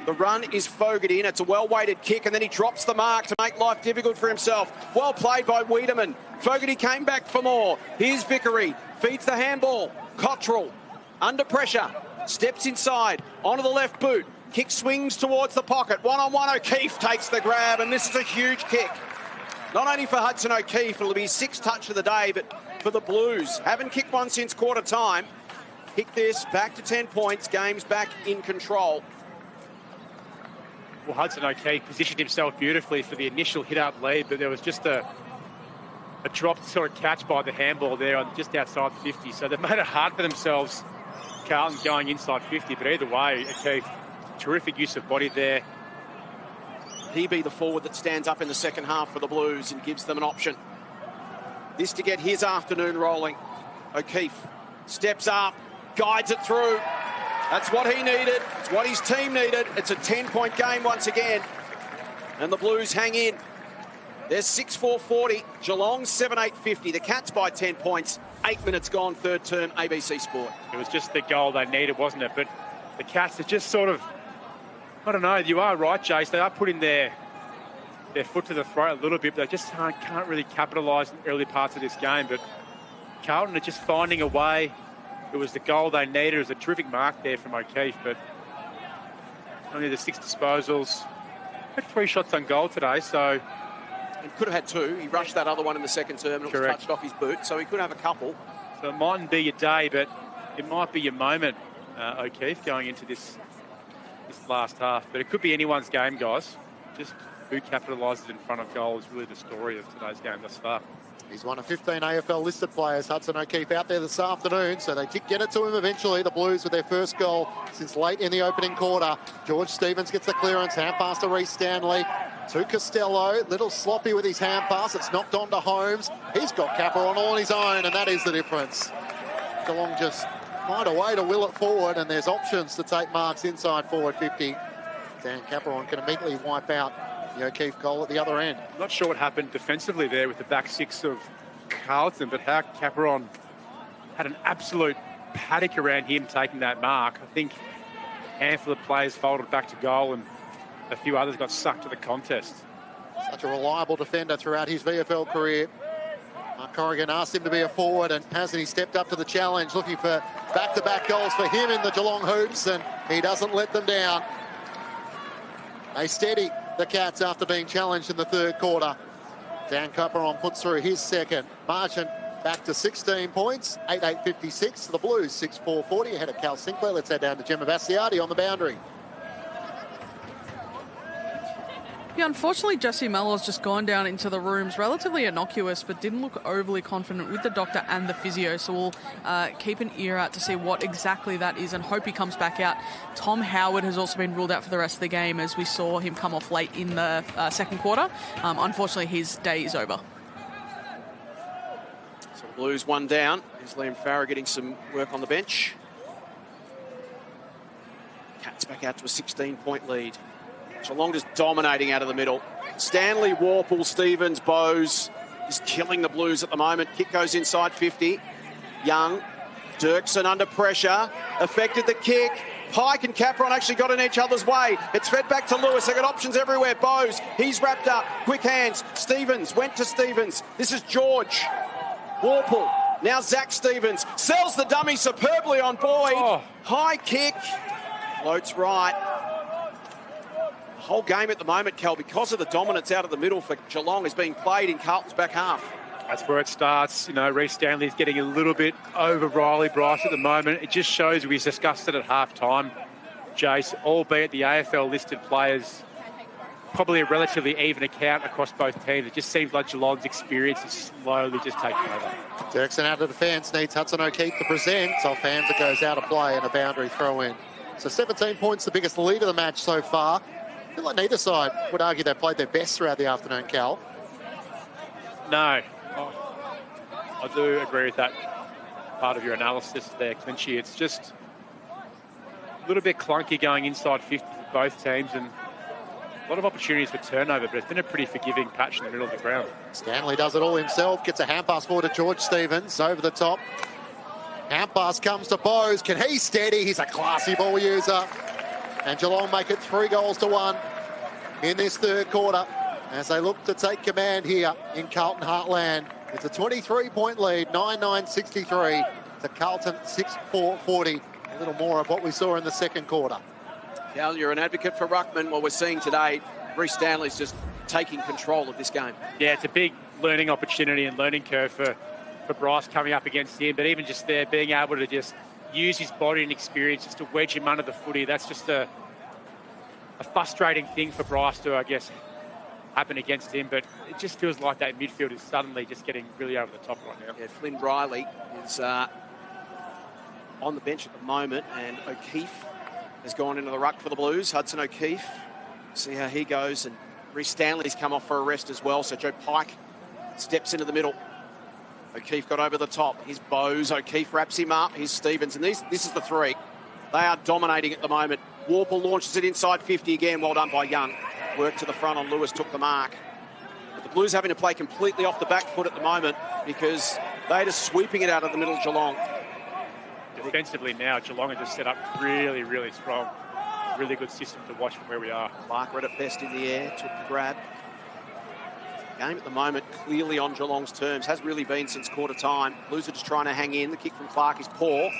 The run is Fogarty in. It's a well-weighted kick, and then he drops the mark to make life difficult for himself. Well played by Wiedemann. Fogarty came back for more. Here's Vickery. Feeds the handball. Cottrell under pressure. Steps inside. Onto the left boot. Kick swings towards the pocket. One-on-one, O'Keefe takes the grab, and this is a huge kick. Not only for Hudson O'Keefe, it'll be his 6th touch of the day, but for the Blues. Haven't kicked one since quarter time. Kick this back to 10 points. Game's back in control. Well, Hudson O'Keefe positioned himself beautifully for the initial hit-up lead, but there was just a dropped sort of catch by the handball there on just outside 50. So they've made it hard for themselves, Carlton going inside 50. But either way, O'Keefe, terrific use of body there. He be the forward that stands up in the second half for the Blues and gives them an option. This to get his afternoon rolling. O'Keefe steps up, guides it through. That's what he needed. It's what his team needed. It's a 10-point game once again. And the Blues hang in. There's 6-4-40. Geelong 7-8-50. The Cats by 10 points. 8 minutes gone, third term, ABC Sport. It was just the goal they needed, wasn't it? But the Cats are just sort of, I don't know, you are right, Jace. They are putting their foot to the throat a little bit, but they just can't really capitalise in early parts of this game. But Carlton are just finding a way. It was the goal they needed. It was a terrific mark there from O'Keefe, but only the 6 disposals. Had 3 shots on goal today, so He could have had two. He rushed that other one in the second term and it was touched off his boot, so he could have a couple. So it mightn't be your day, but it might be your moment, O'Keefe, going into this last half. But it could be anyone's game, guys. Just who capitalises in front of goal is really the story of today's game thus far. He's one of 15 AFL listed players. Hudson O'Keefe out there this afternoon, so they did get it to him eventually. The Blues with their first goal since late in the opening quarter. George Stevens gets the clearance, hand pass to Reece Stanley. To Costello, little sloppy with his hand pass. It's knocked on to Holmes. He's got Capron all on his own, and that is the difference. Geelong just find a way to will it forward, and there's options to take marks inside forward 50. Dan Capron can immediately wipe out the O'Keefe goal at the other end. Not sure what happened defensively there with the back six of Carlton, but how Capron had an absolute paddock around him taking that mark. I think a handful of players folded back to goal and a few others got sucked to the contest. Such a reliable defender throughout his VFL career. Mark Corrigan asked him to be a forward, and hasn't he stepped up to the challenge, looking for back-to-back goals for him in the Geelong hoops, and he doesn't let them down. They steady the Cats after being challenged in the third quarter. Dan Capron puts through his second. Margin back to 16 points, 8-8-56 to the Blues, 6-4-40 ahead of Cal Sinclair. Let's head down to Gemma Bastiardi on the boundary. Yeah, unfortunately, Jesse Mellor's just gone down into the rooms, relatively innocuous, but didn't look overly confident with the doctor and the physio. So we'll keep an ear out to see what exactly that is and hope he comes back out. Tom Howard has also been ruled out for the rest of the game, as we saw him come off late in the second quarter. Unfortunately, his day is over. So the Blues one down. Here's Liam Farrer getting some work on the bench. Cats back out to a 16-point lead. Geelong just dominating out of the middle. Stanley, Warple, Stevens, Bowes is killing the Blues at the moment. Kick goes inside 50. Young, Dirksen under pressure, affected the kick. Pike and Capron actually got in each other's way. It's fed back to Lewis. They got options everywhere. Bowes, he's wrapped up. Quick hands. Stevens went to Stevens. This is George. Warple. Now Zach Stevens sells the dummy superbly on Boyd. Oh. High kick. Floats right. Whole game at the moment, Cal, because of the dominance out of the middle for Geelong, is being played in Carlton's back half. That's where it starts. You know, Reece Stanley's getting a little bit over Riley Bryce at the moment. It just shows, we discussed it at half-time, Jace, albeit the AFL listed players, probably a relatively even account across both teams. It just seems like Geelong's experience is slowly just taking over. Dirksen out of defence, needs Hudson O'Keefe to present. Off hands, it goes out of play and a boundary throw in. So 17 points, the biggest lead of the match so far. I feel like neither side would argue they played their best throughout the afternoon, Cal. No. I do agree with that part of your analysis there, Clinchy. It's just a little bit clunky going inside 50 for both teams and a lot of opportunities for turnover, but it's been a pretty forgiving patch in the middle of the ground. Stanley does it all himself, gets a hand pass forward to George Stevens, over the top. Hand pass comes to Bowes. Can he steady? He's a classy ball user. And Geelong make it 3-1 in this third quarter as they look to take command here in Carlton Heartland. It's a 23-point lead, 9-9-63 to Carlton 6-4-40. A little more of what we saw in the second quarter. Cal, you're an advocate for Ruckman. What we're seeing today, Reece Stanley's just taking control of this game. Yeah, it's a big learning opportunity and learning curve for Bryce coming up against him, but even just there, being able to just use his body and experience just to wedge him under the footy, that's just a frustrating thing for Bryce to, I guess, happen against him, but it just feels like that midfield is suddenly just getting really over the top right now. Yeah, Flynn Riley is on the bench at the moment, and O'Keefe has gone into the ruck for the Blues. Hudson O'Keefe, see how he goes, and Reece Stanley's come off for a rest as well, so Joe Pike steps into the middle. O'Keefe got over the top. Here's Bowes. O'Keefe wraps him up. Here's Stevens. And this is the three. They are dominating at the moment. Warple launches it inside 50 again. Well done by Young. Work to the front on Lewis. Took the mark. But the Blues having to play completely off the back foot at the moment because they're just sweeping it out of the middle of Geelong. Defensively now, Geelong are just set up really, really strong. Really good system to watch from where we are. Clark read it best in the air. Took the grab. Game at the moment clearly on Geelong's terms. Has really been since quarter time. Blues are just trying to hang in. The kick from Clark is poor.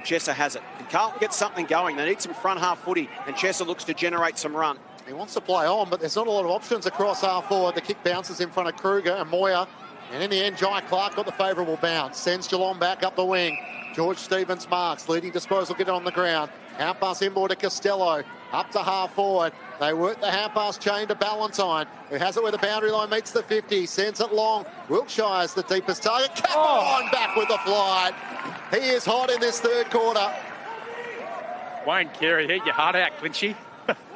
Chesser has it. And Carlton gets something going. They need some front half footy. And Chesser looks to generate some run. He wants to play on, but there's not a lot of options across half forward. The kick bounces in front of Kruger and Moyer. And in the end, Jai Clark got the favourable bounce. Sends Geelong back up the wing. George Stevens marks. Leading disposal, get it on the ground. Out pass inboard to Costello. Up to half forward. They work the hand pass chain to Ballantyne, who has it where the boundary line meets the 50. Sends it long. Wiltshire's the deepest target. Cameron back with the flight. He is hot in this third quarter. Wayne Carey hit your heart out, Clinchy.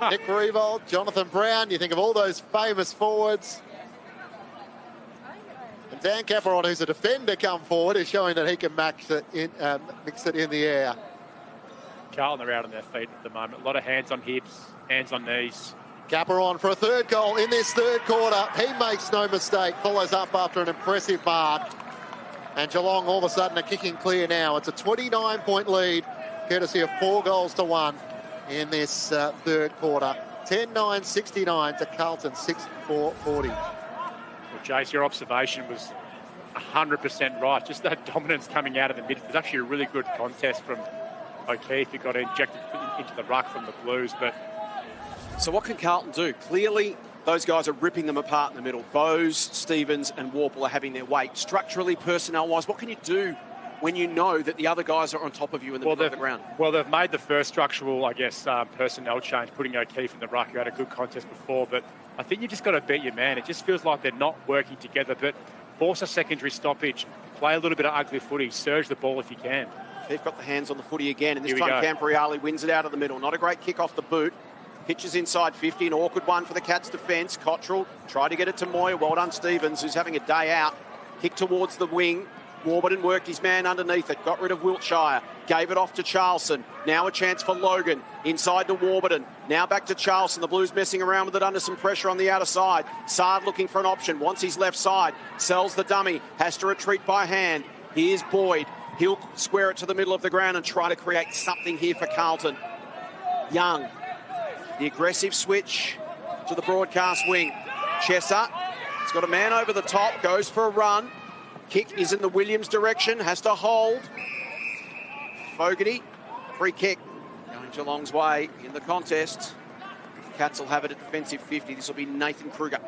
Nick Revolt, Jonathan Brown. You think of all those famous forwards. And Dan Cameron, who's a defender, come forward, is showing that he can mix it in the air. Carlton are out on their feet at the moment. A lot of hands on hips, hands on knees. Cameron for a third goal in this third quarter. He makes no mistake. Follows up after an impressive mark. And Geelong all of a sudden are kicking clear now. It's a 29-point lead, courtesy of 4-1 in this third quarter. 10-9-69 to Carlton, 6-4-40. Well, Jace, your observation was 100% right. Just that dominance coming out of the mid. It was actually a really good contest from O'Keefe, who got injected into the ruck from the Blues. But so what can Carlton do? Clearly, those guys are ripping them apart in the middle. Bowes, Stevens and Warple are having their weight. Structurally, personnel-wise, what can you do when you know that the other guys are on top of you in the middle of the ground? Well, they've made the first structural, I guess, personnel change, putting O'Keefe in the ruck, who had a good contest before. But I think you just got to beat your man. It just feels like they're not working together. But force a secondary stoppage, play a little bit of ugly footy, surge the ball if you can. They've got the hands on the footy again, and this time Campriali wins it out of the middle. Not a great kick off the boot. Pitches inside 50, an awkward one for the Cats' defence. Cottrell tried to get it to Moyer. Well done, Stevens, who's having a day out. Kick towards the wing. Warburton worked his man underneath it. Got rid of Wiltshire. Gave it off to Charlson. Now a chance for Logan. Inside to Warburton. Now back to Charlson. The Blues messing around with it under some pressure on the outer side. Sard looking for an option. Wants his left side. Sells the dummy. Has to retreat by hand. Here's Boyd. He'll square it to the middle of the ground and try to create something here for Carlton. Young. The aggressive switch to the broadcast wing. Chesser. He's got a man over the top. Goes for a run. Kick is in the Williams direction. Has to hold. Fogarty. Free kick. Going Geelong's way in the contest. The Cats will have it at defensive 50. This will be Nathan Kruger.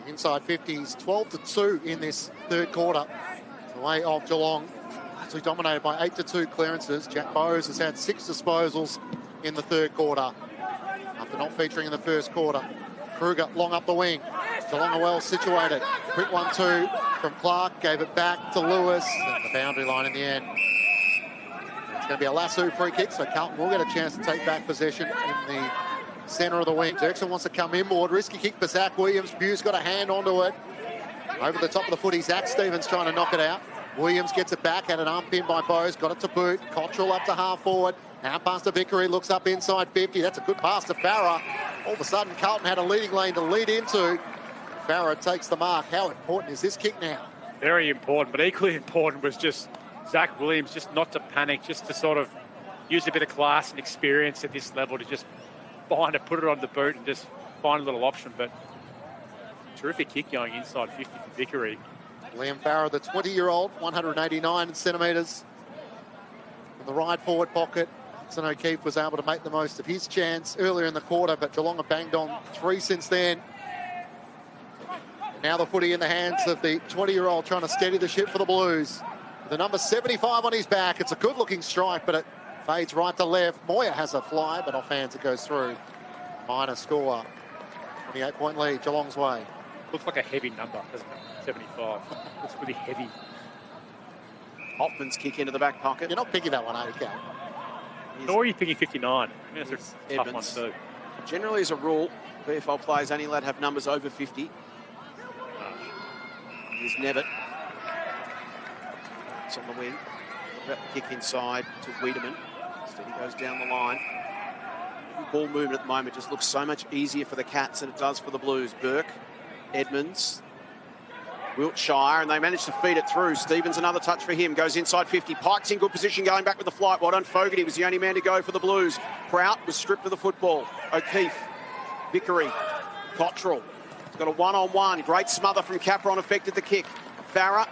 Inside 50s, 12-2 in this third quarter. The way of Geelong. Actually dominated by 8-2 clearances. Jack Bowes has had 6 disposals in the third quarter after not featuring in the first quarter. Kruger long up the wing. Geelong are well situated. Quick 1-2 from Clark. Gave it back to Lewis. And the boundary line in the end. It's going to be a lasso free kick, so Carlton will get a chance to take back possession in the centre of the wing. Dirksen wants to come inboard. Risky kick for Zach Williams. Buse got a hand onto it. Over the top of the footy, Zach Stevens trying to knock it out. Williams gets it back, had an arm pin by Bowes, got it to boot. Cottrell up to half forward. Now pass to Vickery, looks up inside 50. That's a good pass to Farah. All of a sudden, Carlton had a leading lane to lead into. Farah takes the mark. How important is this kick now? Very important, but equally important was just Zach Williams just not to panic, just to sort of use a bit of class and experience at this level to just find it, put it on the boot and just find a little option. But terrific kick going inside 50 for Vickery. Liam Farah, the 20-year-old, 189 centimetres in the right forward pocket. Hudson O'Keefe was able to make the most of his chance earlier in the quarter, but Geelong have banged on 3 since then. Now the footy in the hands of the 20-year-old trying to steady the ship for the Blues. The number 75 on his back. It's a good-looking strike, but it fades right to left. Moyer has a fly, but off hands it goes through. Minor score. 28-point lead, Geelong's way. Looks like a heavy number, doesn't it? 75. Looks really heavy. Hoffman's kick into the back pocket. You're not picking that one, are you, Cal? Nor are you picking 59. I mean, that's a tough one too. Generally, as a rule, VFL players only allowed to have numbers over 50. Here's Nevitt. It's on the wing. About the kick inside to Wiedemann. Instead he goes down the line. Ball movement at the moment just looks so much easier for the Cats than it does for the Blues. Burke, Edmonds, Wiltshire, and they manage to feed it through. Stevens, another touch for him, goes inside 50. Pike's in good position going back with the flight. Well done, Fogarty was the only man to go for the Blues. Prout was stripped of the football. O'Keefe, Vickery, Cottrell. He's got a one-on-one. Great smother from Capron affected the kick. Farah,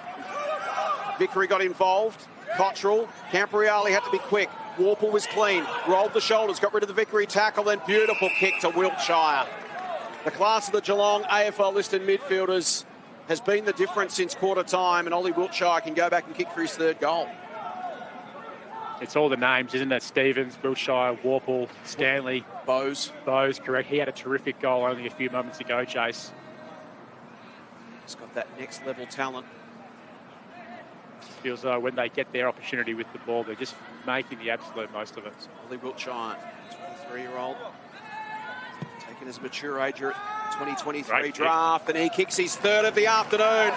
Vickery got involved. Cottrell. Camporeale had to be quick. Warple was clean. Rolled the shoulders, got rid of the Vickery tackle, then beautiful kick to Wiltshire. The class of the Geelong AFL-listed midfielders has been the difference since quarter time, and Ollie Wiltshire can go back and kick for his third goal. It's all the names, isn't it? Stevens, Wiltshire, Warple, Stanley. Bowes, correct. He had a terrific goal only a few moments ago, Chase. He's got that next level talent. Feels like when they get their opportunity with the ball, they're just making the absolute most of it. Ollie Wiltshire, 23-year-old, taken his mature age at 2023 draft, and he kicks his third of the afternoon.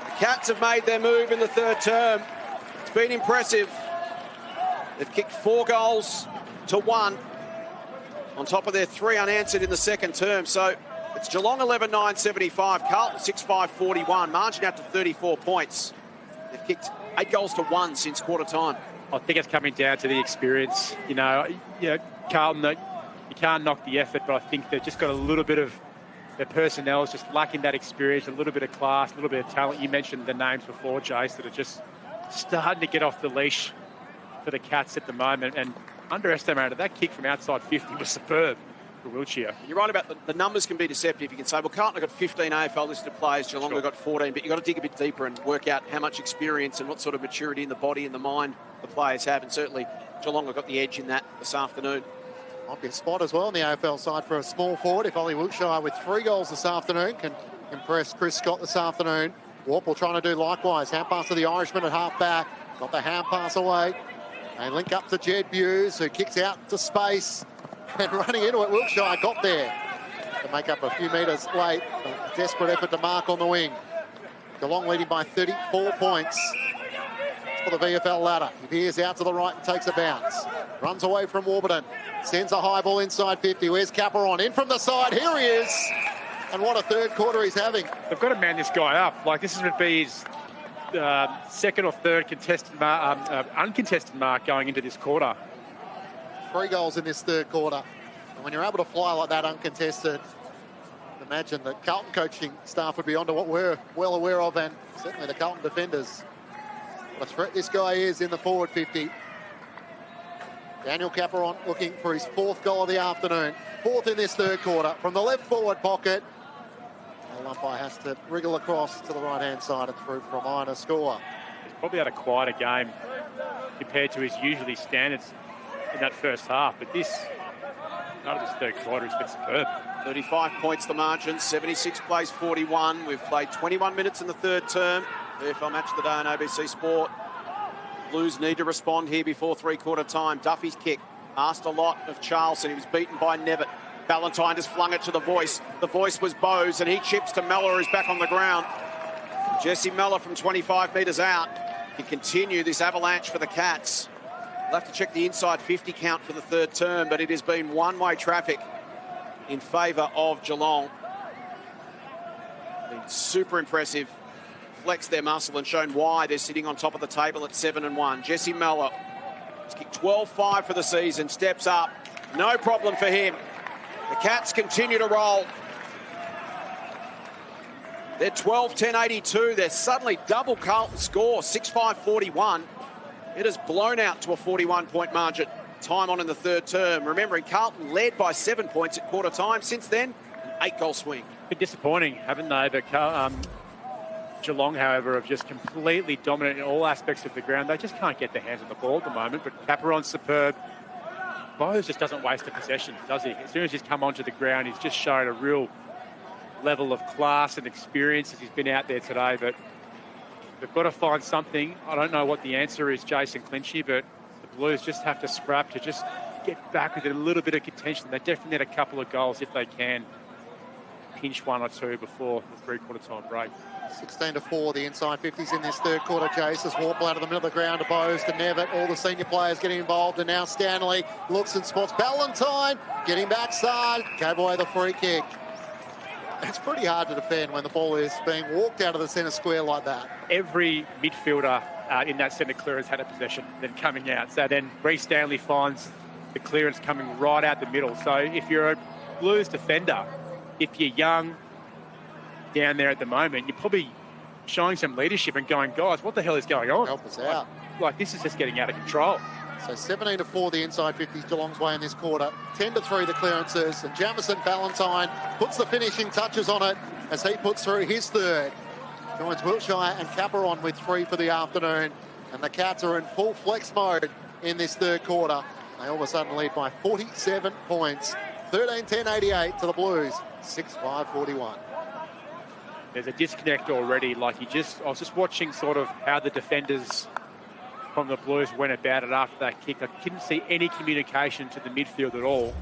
The Cats have made their move in the third term. It's been impressive. They've kicked 4 goals to 1 on top of their 3 unanswered in the second term. So it's Geelong 11-9-75, Carlton 6-5-41, margin out to 34 points. They've kicked 8 goals to 1 since quarter time. I think it's coming down to the experience. You know, Carlton, you can't knock the effort, but I think they've just got a little bit of their personnel is just lacking that experience, a little bit of class, a little bit of talent. You mentioned the names before, Jace, that are just starting to get off the leash for the Cats at the moment, and underestimated. That kick from outside 50 was superb for Wiltshire. You're right about the numbers can be deceptive. You can say, well, Carlton have got 15 AFL listed players, Geelong have got 14, but you've got to dig a bit deeper and work out how much experience and what sort of maturity in the body and the mind the players have, and certainly Geelong have got the edge in that this afternoon. Might be a spot as well on the AFL side for a small forward if Ollie Wiltshire with 3 goals this afternoon can impress Chris Scott this afternoon. Warple trying to do likewise. Hand pass to the Irishman at half back. Got the hand pass away. They link up to Jed Hughes, who kicks out to space. And running into it, Wiltshire got there to make up a few metres late. A desperate effort to mark on the wing. Geelong leading by 34 points for the VFL ladder. He veers out to the right and takes a bounce. Runs away from Warburton. Sends a high ball inside 50. Where's Caperon? In from the side. Here he is. And what a third quarter he's having. They've got to man this guy up. Like, this is going to be his second or third uncontested mark going into this quarter. 3 goals in this third quarter. And when you're able to fly like that uncontested, imagine the Carlton coaching staff would be onto what we're well aware of, and certainly the Carlton defenders. What a threat this guy is in the forward 50. Daniel Caperon looking for his 4th goal of the afternoon. 4th in this third quarter from the left forward pocket. The umpire has to wriggle across to the right-hand side and through for a minor score. He's probably had a quieter game compared to his usually standards in that first half, but out of this third quarter, he's been superb. 35 points the margin, 76 plays 41. We've played 21 minutes in the third term. VFL Match of the Day on ABC Sport. Blues need to respond here before 3-quarter time. Duffy's kick asked a lot of Charleston. He was beaten by Nevitt. Ballantyne just flung it to the voice. The voice was Bowes, and he chips to Mellor, who's back on the ground. Jesse Mellor from 25 metres out can continue this avalanche for the Cats. We'll have to check the inside 50 count for the third term, but it has been one-way traffic in favour of Geelong. Been super impressive. Flexed their muscle and shown why they're sitting on top of the table at 7-1. Jesse Mellor has kicked 12-5 for the season, steps up. No problem for him. The Cats continue to roll. They're 12-10-82. They're suddenly double Carlton's score, 6-5-41. It has blown out to a 41-point margin. Time on in the third term. Remembering Carlton led by 7 points at quarter time. Since then, an 8-goal swing. Bit disappointing, haven't they? But Geelong, however, have just completely dominated in all aspects of the ground. They just can't get their hands on the ball at the moment. But Caperon's superb. Bowes just doesn't waste a possession, does he? As soon as he's come onto the ground, he's just shown a real level of class and experience as he's been out there today. But they've got to find something. I don't know what the answer is, Jason Clinchy, but the Blues just have to scrap to just get back with a little bit of contention. They definitely need a couple of goals if they can pinch 1 or 2 before the 3-quarter time break. 16-4, the inside 50s in this third quarter, Chase. As Warple out of the middle of the ground to Bowes, to Nevitt. All the senior players getting involved, and now Stanley looks and spots Ballantyne, getting backside, gave away the free kick. It's pretty hard to defend when the ball is being walked out of the centre square like that. Every midfielder in that centre clearance had a possession, then coming out. So then Reece Stanley finds the clearance coming right out the middle. So if you're a Blues defender, if you're young down there at the moment, you're probably showing some leadership and going, guys, what the hell is going on? Help us out. Like this is just getting out of control. So 17-4 the inside 50s Geelong's way in this quarter. 10-3 the clearances. And Jamison Ballantyne puts the finishing touches on it as he puts through his third. Joins Wiltshire and Caperon with 3 for the afternoon. And the Cats are in full flex mode in this third quarter. They all of a sudden lead by 47 points. 13-10-88 to the Blues. 6-5-41. There's a disconnect already. Like I was just watching sort of how the defenders from the Blues went about it after that kick. I didn't see any communication to the midfield at all.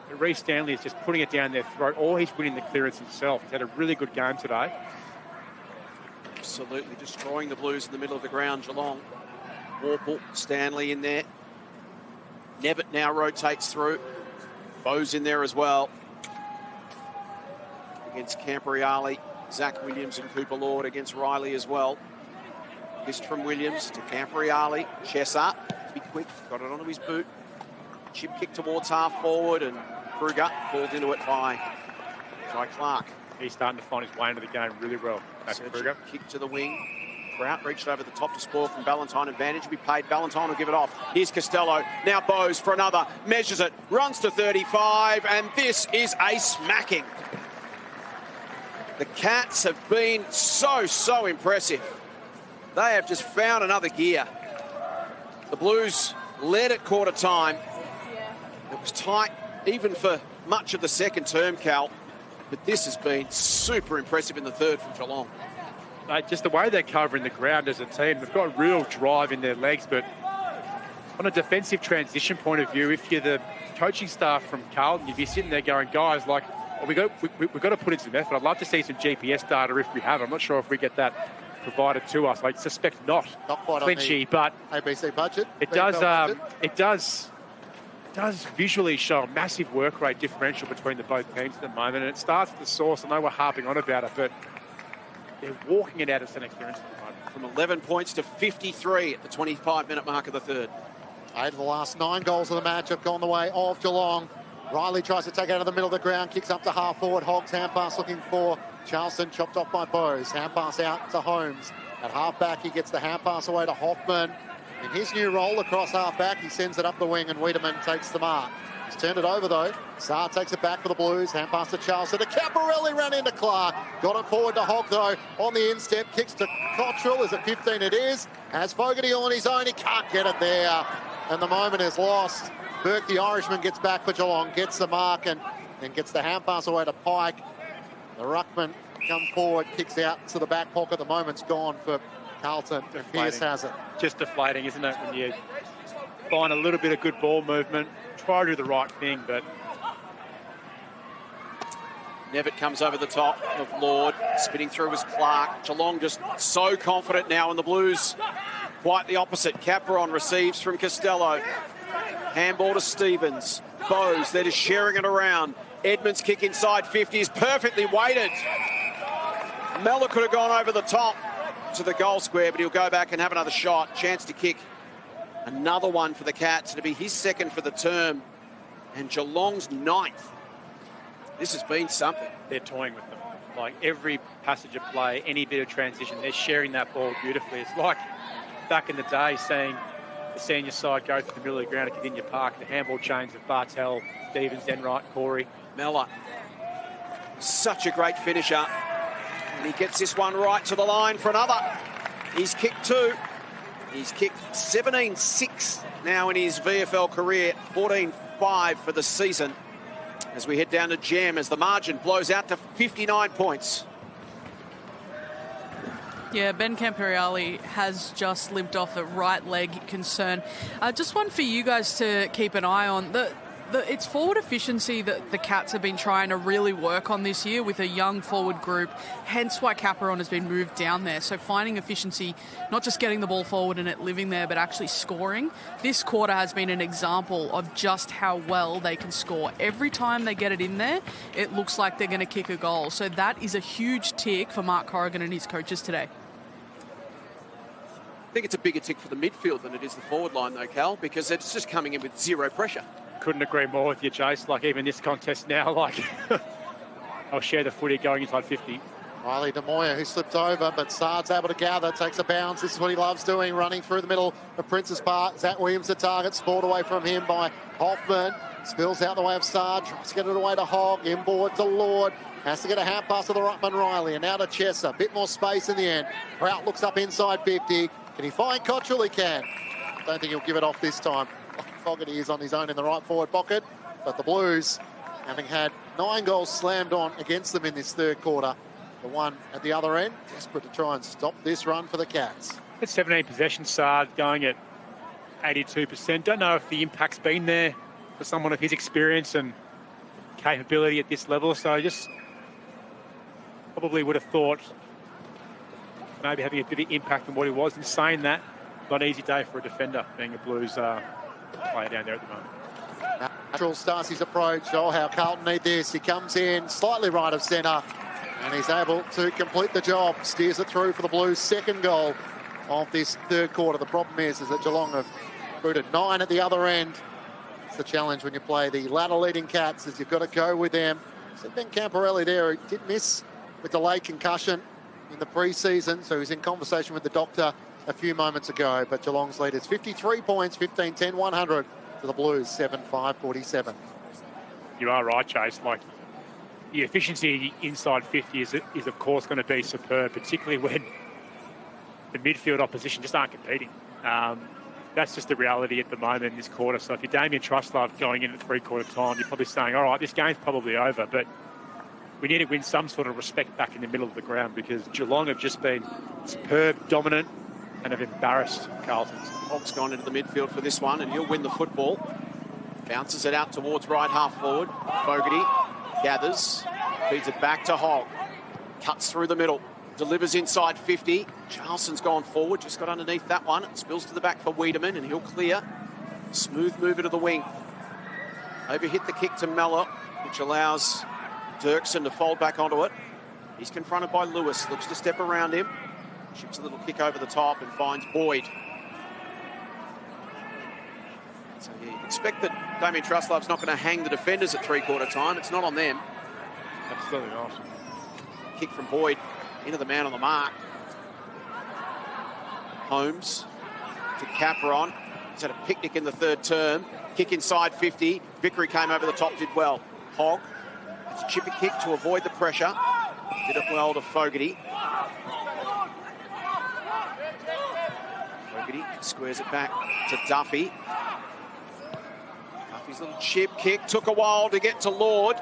But Reece Stanley is just putting it down their throat, or he's winning the clearance himself. He's had a really good game today. Absolutely destroying the Blues in the middle of the ground, Geelong. Warple, Stanley in there. Nevitt now rotates through. Bowes in there as well. Against Camporeale, Zach Williams and Cooper Lord against Riley as well. Fist from Williams to Camporeale. Chess up. Be quick. Got it onto his boot. Chip kick towards half forward, and Kruger falls into it by Jai Clark. He's starting to find his way into the game really well. Kruger. Kick to the wing. Trout reached over the top to spoil from Ballantyne. Advantage will be paid. Ballantyne will give it off. Here's Costello. Now Bowes for another. Measures it. Runs to 35. And this is a smacking. The Cats have been so impressive. They have just found another gear. The Blues led at quarter time. It was tight even for much of the second term, Cal. But this has been super impressive in the third from Geelong. Just the way they're covering the ground as a team, they've got real drive in their legs. But on a defensive transition point of view, if you're the coaching staff from Carlton, you'd be sitting there going, guys, like, well, we've got to put in some effort. I'd love to see some GPS data if we have. I'm not sure if we get that provided to us. I suspect not quite Clinchy, but ABC budget. It does visually show a massive work rate differential between the both teams at the moment, and it starts at the source. I know we're harping on about it, but they're walking it out of St. Experience at the moment. From 11 points to 53 at the 25-minute mark of the third. 8 of the last 9 goals of the match have gone the way of Geelong. Riley tries to take it out of the middle of the ground, kicks up to half forward. Hogs hand pass looking for Charleston, chopped off by Bowes. Hand pass out to Holmes. At half back, he gets the hand pass away to Hoffman. In his new role across half back, he sends it up the wing and Wiedemann takes the mark. He's turned it over though. Saar takes it back for the Blues. Hand pass to Charleston. To Caporelli, ran into Clark. Got it forward to Hogg though. On the instep, kicks to Cottrell. Is it 15? It is. Has Fogarty on his own. He can't get it there. And the moment is lost. Burke, the Irishman, gets back for Geelong, gets the mark and then gets the hand pass away to Pike. The ruckman comes forward, kicks out to the back pocket. The moment's gone for Carlton. And Pearce has it. Just deflating, isn't it, when you find a little bit of good ball movement, try to do the right thing, but... Nevitt comes over the top of Lord. Spitting through was Clark. Geelong just so confident now, and the Blues quite the opposite. Caperon receives from Costello. Handball to Stevens. Bowes, they're just sharing it around. Edmonds kick inside 50 is perfectly weighted. Mellor could have gone over the top to the goal square, but he'll go back and have another shot. Chance to kick another one for the Cats. It'll be his second for the term. And Geelong's 9th. This has been something. They're toying with them. Like every passage of play, any bit of transition, they're sharing that ball beautifully. It's like back in the day seeing the senior side go through the middle of the ground at Cadinia Park, the handball chains of Bartel, Stevens, Enright, Corey. Mellor, such a great finisher. And he gets this one right to the line for another. He's kicked 2. He's kicked 17-6 now in his VFL career, 14-5 for the season. As we head down to Jam, as the margin blows out to 59 points. Yeah, Ben Camporeale has just limped off a right leg concern. Just one for you guys to keep an eye on. It's forward efficiency that the Cats have been trying to really work on this year with a young forward group, hence why Caperon has been moved down there. So finding efficiency, not just getting the ball forward and it living there, but actually scoring. This quarter has been an example of just how well they can score. Every time they get it in there, it looks like they're going to kick a goal. So that is a huge tick for Mark Corrigan and his coaches today. I think it's a bigger tick for the midfield than it is the forward line though, Cal, because it's just coming in with zero pressure. Couldn't agree more with you, Chase. Like even this contest now, like I'll share the footy going inside 50. Riley De Moya, who slipped over, but Sard's able to gather, takes a bounce. This is what he loves doing, running through the middle of Prince's Park. Zach Williams the target, spoiled away from him by Hoffman. Spills out the way of Sard, tries to get it away to Hogg, inboard to Lord. Has to get a hand pass to the ruckman Riley, and now to Chesser. A bit more space in the end. Prout looks up inside 50. Can he find Cottrell? He can. Don't think he'll give it off this time. Fogarty is on his own in the right forward pocket, but the Blues, having had 9 goals slammed on against them in this third quarter, the one at the other end, desperate to try and stop this run for the Cats. It's 17 possession, Sard going at 82%. Don't know if the impact's been there for someone of his experience and capability at this level, so just probably would have thought maybe having a bit of impact on what he was. In saying that, not an easy day for a defender, being a Blues player down there at the moment. Natural starts his approach. Oh, how Carlton need this. He comes in slightly right of centre, and he's able to complete the job. Steers it through for the Blues' second goal of this third quarter. The problem is that Geelong have booted 9 at the other end. It's the challenge when you play the ladder leading Cats, is you've got to go with them. So Ben Camporelli there, who did miss with delayed concussion in the pre-season, so he's in conversation with the doctor a few moments ago. But Geelong's lead is 53 points, 15-10, 100 to the Blues, 7-5, 47. You are right, Chase. Like, the efficiency inside 50 is of course going to be superb, particularly when the midfield opposition just aren't competing. That's just the reality at the moment in this quarter. So if you're Damien Trustlove going in at three-quarter time, you're probably saying, all right, this game's probably over, but we need to win some sort of respect back in the middle of the ground, because Geelong have just been superb, dominant, and have embarrassed Carlton. Hogg's gone into the midfield for this one, and he'll win the football. Bounces it out towards right half forward. Fogarty gathers, feeds it back to Hogg. Cuts through the middle, delivers inside 50. Charleston's gone forward, just got underneath that one. It spills to the back for Wiedemann, and he'll clear. Smooth mover to the wing. Overhit the kick to Mellor, which allows Dirksen to fold back onto it. He's confronted by Lewis, looks to step around him. Chips a little kick over the top and finds Boyd. So you expect that Damien Trustlove's not going to hang the defenders at three-quarter time. It's not on them. Absolutely not. Kick from Boyd into the man on the mark. Holmes to Capron. He's had a picnic in the third term. Kick inside 50. Vickery came over the top, did well. Hogg. It's a chippy kick to avoid the pressure. Did it well to Fogarty. Fogarty squares it back to Duffy. Duffy's little chip kick took a while to get to Lord.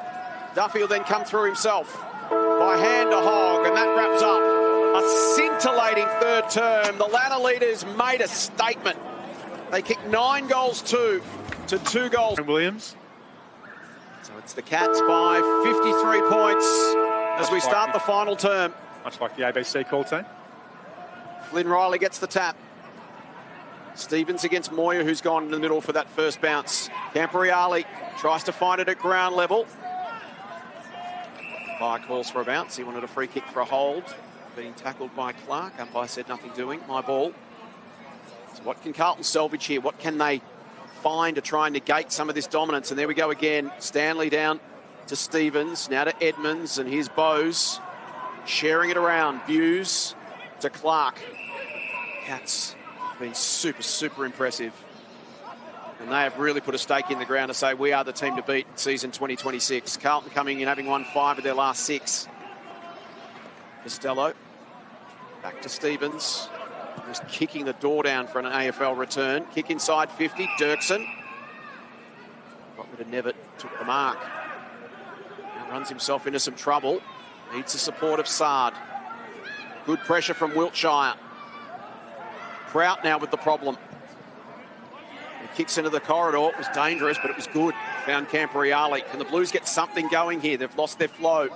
Duffy will then come through himself by hand to Hogg, and that wraps up a scintillating third term. The ladder leaders made a statement. They kicked 9 goals to 2 goals. Williams. So it's the Cats by 53 points as we start the final term. Much like the ABC call team. Flynn Riley gets the tap. Stevens against Moyer, who's gone in the middle for that first bounce. Camporelli tries to find it at ground level. Umpire calls for a bounce. He wanted a free kick for a hold. Being tackled by Clark. Umpire said nothing doing. My ball. So what can Carlton salvage here? What can they find to try and negate some of this dominance? And there we go again. Stanley down to Stevens. Now to Edmonds and his Bowes. Sharing it around. Buse to Clark. Cats been super, super impressive. And they have really put a stake in the ground to say we are the team to beat season 2026. Carlton coming in having won 5 of their last 6. Costello back to Stevens. Just kicking the door down for an AFL return. Kick inside 50. Dirksen. Got rid of Nevitt. Took the mark. Now runs himself into some trouble. Needs the support of Sard. Good pressure from Wiltshire. Prout now with the problem. He kicks into the corridor. It was dangerous, but it was good. Found Camporelli. Can the Blues get something going here? They've lost their flow.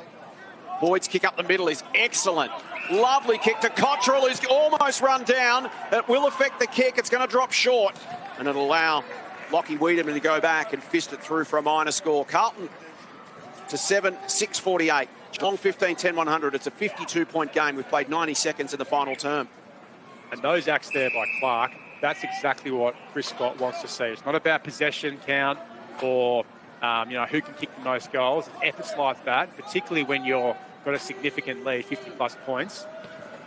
Boyd's kick up the middle is excellent. Lovely kick to Cottrell, who's almost run down. It will affect the kick. It's going to drop short. And it'll allow Lockie Wiedemann to go back and fist it through for a minor score. Carlton to 7-6-48. Geelong 15-10, 100. It's a 52-point game. We've played 90 seconds in the final term. And those acts there by Clark, that's exactly what Chris Scott wants to see. It's not about possession count or, who can kick the most goals. Efforts like that, particularly when you're got a significant lead, 50-plus points.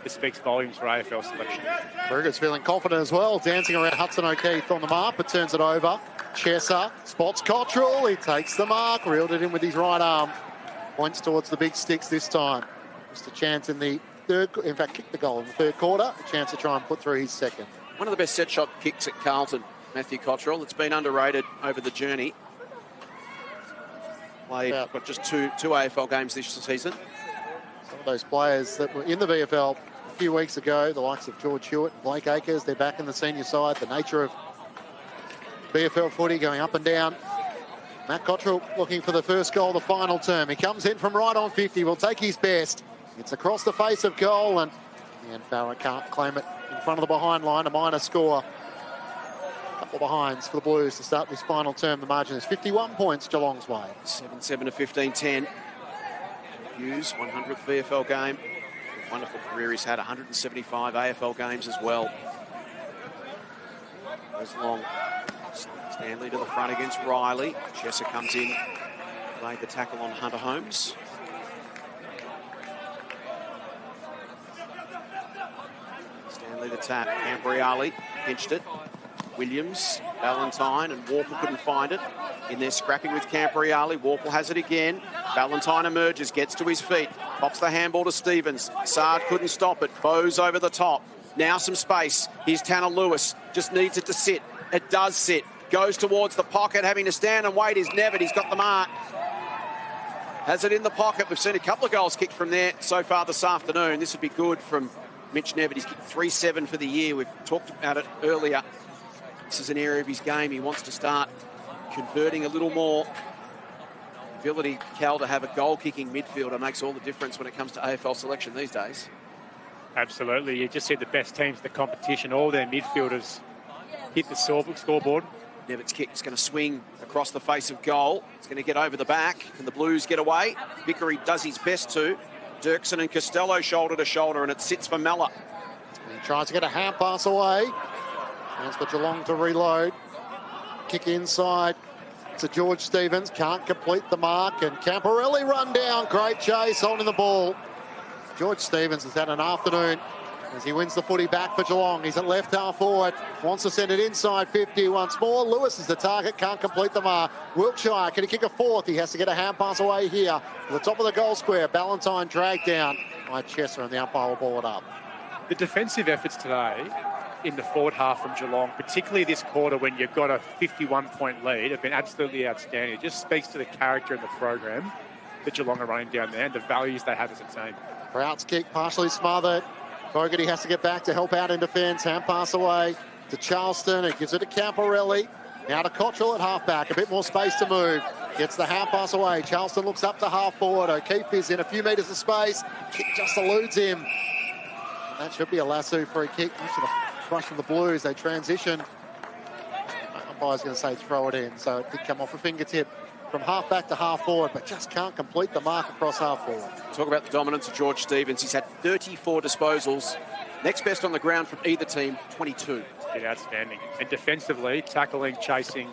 This speaks volumes for AFL selection. Kruger's feeling confident as well, dancing around Hudson O'Keefe on the mark, but turns it over. Chesser spots Cottrell. He takes the mark, reeled it in with his right arm. Points towards the big sticks this time. Just a chance in the third, in fact, kicked the goal in the third quarter. A chance to try and put through his second. One of the best set shot kicks at Carlton, Matthew Cottrell. It's been underrated over the journey. Played, got just two AFL games this season. Some of those players that were in the VFL a few weeks ago, the likes of George Hewitt and Blake Acres, they're back in the senior side. The nature of VFL footy going up and down. Matt Cottrell looking for the first goal of the final term. He comes in from right on 50, will take his best. It's across the face of goal, and Ian Farrer can't claim it in front of the behind line. A minor score. A couple of behinds for the Blues to start this final term. The margin is 51 points Geelong's way. 7-7 to 15-10. Hughes, 100th VFL game. A wonderful career he's had, 175 AFL games as well. Goes long. Stanley to the front against Riley. Chesser comes in, laid the tackle on Hunter Holmes. Stanley the tap. Cambriali pinched it. Williams, Ballantyne, and Warple couldn't find it. In there scrapping with Cambriali. Warple has it again. Ballantyne emerges, gets to his feet, pops the handball to Stevens. Sard couldn't stop it. Bowes over the top. Now some space. Here's Tanner Lewis. Just needs it to sit. It does sit. Goes towards the pocket, having to stand and wait is Nevitt. He's got the mark. Has it in the pocket. We've seen a couple of goals kicked from there so far this afternoon. This would be good from Mitch Nevitt. He's kicked 3-7 for the year. We've talked about it earlier. This is an area of his game he wants to start converting a little more. Ability, Cal, to have a goal-kicking midfielder makes all the difference when it comes to AFL selection these days. Absolutely. You just see the best teams in the competition, all their midfielders hit the scoreboard. Nevitt's kick is going to swing across the face of goal. It's going to get over the back. Can the Blues get away? Vickery does his best to. Dirksen and Costello shoulder to shoulder, and it sits for Mellor. He tries to get a hand pass away. Chance for Geelong to reload. Kick inside to George Stevens. Can't complete the mark, and Camporelli run down. Great chase, holding the ball. George Stevens has had an afternoon as he wins the footy back for Geelong. He's at left half forward. Wants to send it inside 50 once more. Lewis is the target. Can't complete the mark. Wilkshire, can he kick a fourth? He has to get a hand pass away here. To the top of the goal square. Ballantyne dragged down by Chesser, and the umpire will ball it up. The defensive efforts today in the forward half from Geelong, particularly this quarter when you've got a 51-point lead, have been absolutely outstanding. It just speaks to the character of the program that Geelong are running down there and the values they have as a team. Prout's kick partially smothered. Fogarty has to get back to help out in defence. Hand pass away to Charleston. It gives it to Camporelli. Now to Cottrell at half-back. A bit more space to move. Gets the hand pass away. Charleston looks up to half-forward. O'Keefe is in a few metres of space. Kick just eludes him. And that should be a lasso free kick. Much of the rush from the Blues. They transition. Umpire's going to say throw it in. So it did come off a fingertip from half-back to half-forward, but just can't complete the mark across half-forward. Talk about the dominance of George Stevens. He's had 34 disposals. Next best on the ground from either team, 22. It's outstanding. And defensively, tackling, chasing.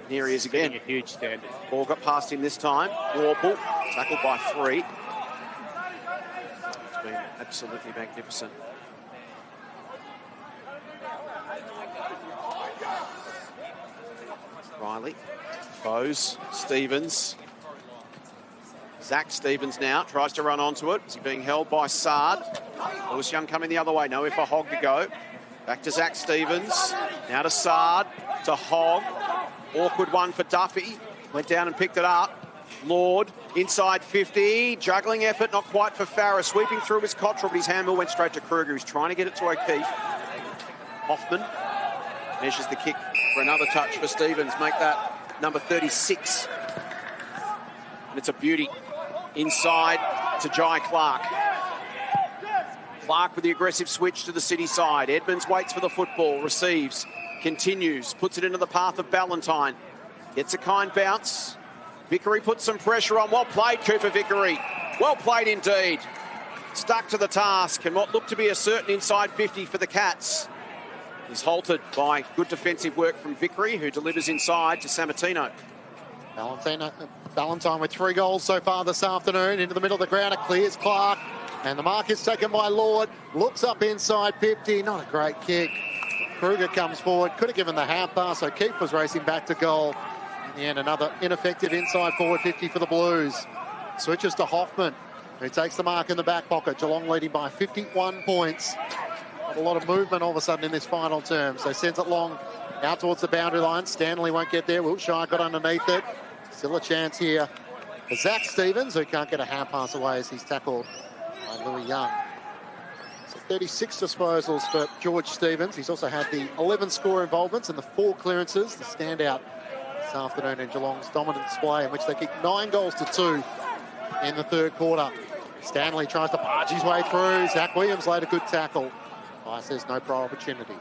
And here he is again. A huge standard. Ball got past him this time. Warple, tackled by 3. It's been absolutely magnificent. Riley. Bowes, Stevens. Zach Stevens now tries to run onto it. Is he being held by Sard? Lewis Young coming the other way. Nowhere for Hogg to go. Back to Zach Stevens. Now to Sard. To Hogg. Awkward one for Duffy. Went down and picked it up. Lord inside 50. Juggling effort, not quite for Farrer. Sweeping through his Cottrell, but his handball went straight to Kruger. He's trying to get it to O'Keefe. Hoffman measures the kick for another touch for Stevens. Make that number 36. And it's a beauty. Inside to Jai Clark. Clark with the aggressive switch to the City side. Edmonds waits for the football, receives, continues, puts it into the path of Ballantyne. Gets a kind bounce. Vickery puts some pressure on. Well played, Cooper Vickery. Well played indeed. Stuck to the task, and what looked to be a certain inside 50 for the Cats is halted by good defensive work from Vickery, who delivers inside to Sammartino. Valentine with 3 goals so far this afternoon. Into the middle of the ground, it clears Clark. And the mark is taken by Lord. Looks up inside 50. Not a great kick. Kruger comes forward. Could have given the hand pass. O'Keefe was racing back to goal. In the end, another ineffective inside forward 50 for the Blues. Switches to Hoffman, who takes the mark in the back pocket. Geelong leading by 51 points. Not a lot of movement all of a sudden in this final term. So sends it long out towards the boundary line. Stanley won't get there. Wiltshire got underneath it. Still a chance here for Zach Stevens, who can't get a hand pass away as he's tackled by Louis Young. So 36 disposals for George Stevens. He's also had the 11 score involvements and the 4 clearances. The standout this afternoon in Geelong's dominant display, in which they kicked 9 goals to 2 in the third quarter. Stanley tries to barge his way through. Zach Williams laid a good tackle. Says no pro opportunity.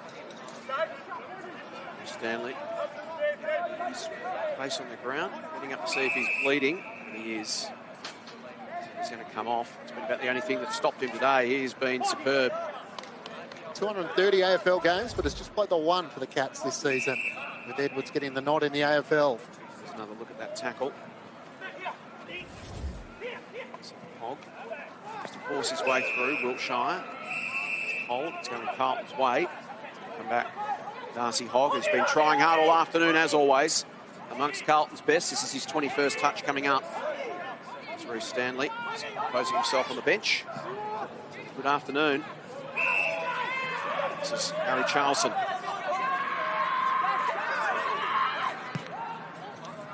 Stanley, his face on the ground, getting up to see if he's bleeding. He is. He's going to come off. It's been about the only thing that stopped him today. He's been superb. 230 AFL games, but has just played the 1 for the Cats this season, with Edwards getting the nod in the AFL. There's another look at that tackle. Hogg has to force his way through. Wiltshire. Hold. It's going Carlton's way. Come back. Darcy Hogg, who's been trying hard all afternoon, as always. Amongst Carlton's best. This is his 21st touch coming up. Through Stanley, posing himself on the bench. Good afternoon. This is Harry Charlson.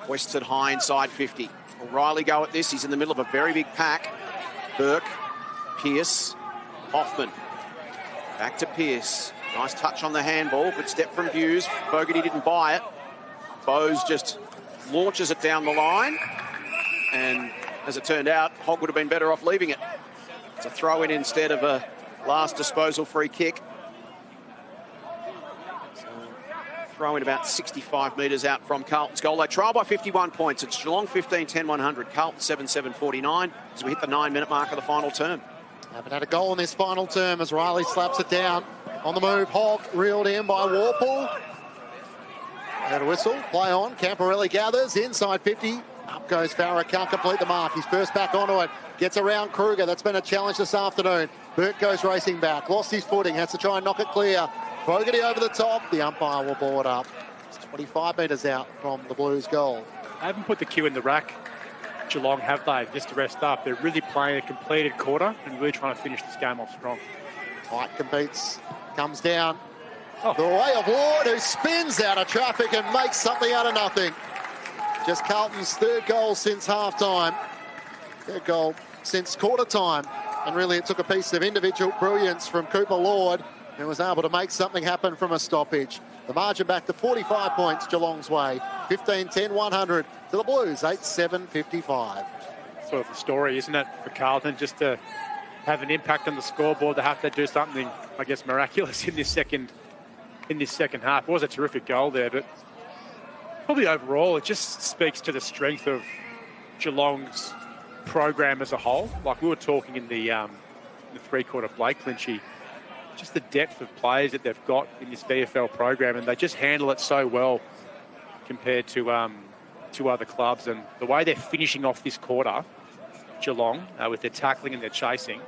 Hoisted high inside 50. Will Riley go at this? He's in the middle of a very big pack. Burke, Pearce, Hoffman. Back to Pearce. Nice touch on the handball. Good step from Hughes. Fogarty didn't buy it. Bowes just launches it down the line. And as it turned out, Hogg would have been better off leaving it. It's a throw-in instead of a last disposal free kick. So, throw-in about 65 metres out from Carlton's goal. They trail by 51 points. It's Geelong 15, 10, 100. Carlton 7, 7, 49 as we hit the 9-minute mark of the final term. Haven't had a goal in this final term as Riley slaps it down. On the move, Hogg reeled in by Warple. And a whistle, play on. Camporelli gathers inside 50. Up goes Farah, can't complete the mark. He's first back onto it. Gets around Kruger. That's been a challenge this afternoon. Burke goes racing back. Lost his footing. Has to try and knock it clear. Fogarty over the top. The umpire will ball it up. It's 25 metres out from the Blues' goal. They haven't put the cue in the rack, Geelong, have they? Just to rest up. They're really playing a completed quarter and really trying to finish this game off strong. White competes. Comes down. The way of Lord, who spins out of traffic and makes something out of nothing. Just Carlton's 3rd goal since half-time. 3rd goal since quarter-time. And really it took a piece of individual brilliance from Cooper Lord, who was able to make something happen from a stoppage. The margin back to 45 points Geelong's way. 15, 10, 100 to the Blues, 8, 7, 55. Sort of the story, isn't it, for Carlton, just to have an impact on the scoreboard. They have to do something, I guess, miraculous in this second half. It was a terrific goal there, but probably overall it just speaks to the strength of Geelong's program as a whole. Like we were talking in the 3-quarter Blake Lynchy, just the depth of players that they've got in this VFL program, and they just handle it so well compared to other clubs. And the way they're finishing off this quarter, Geelong, with their tackling and their chasing,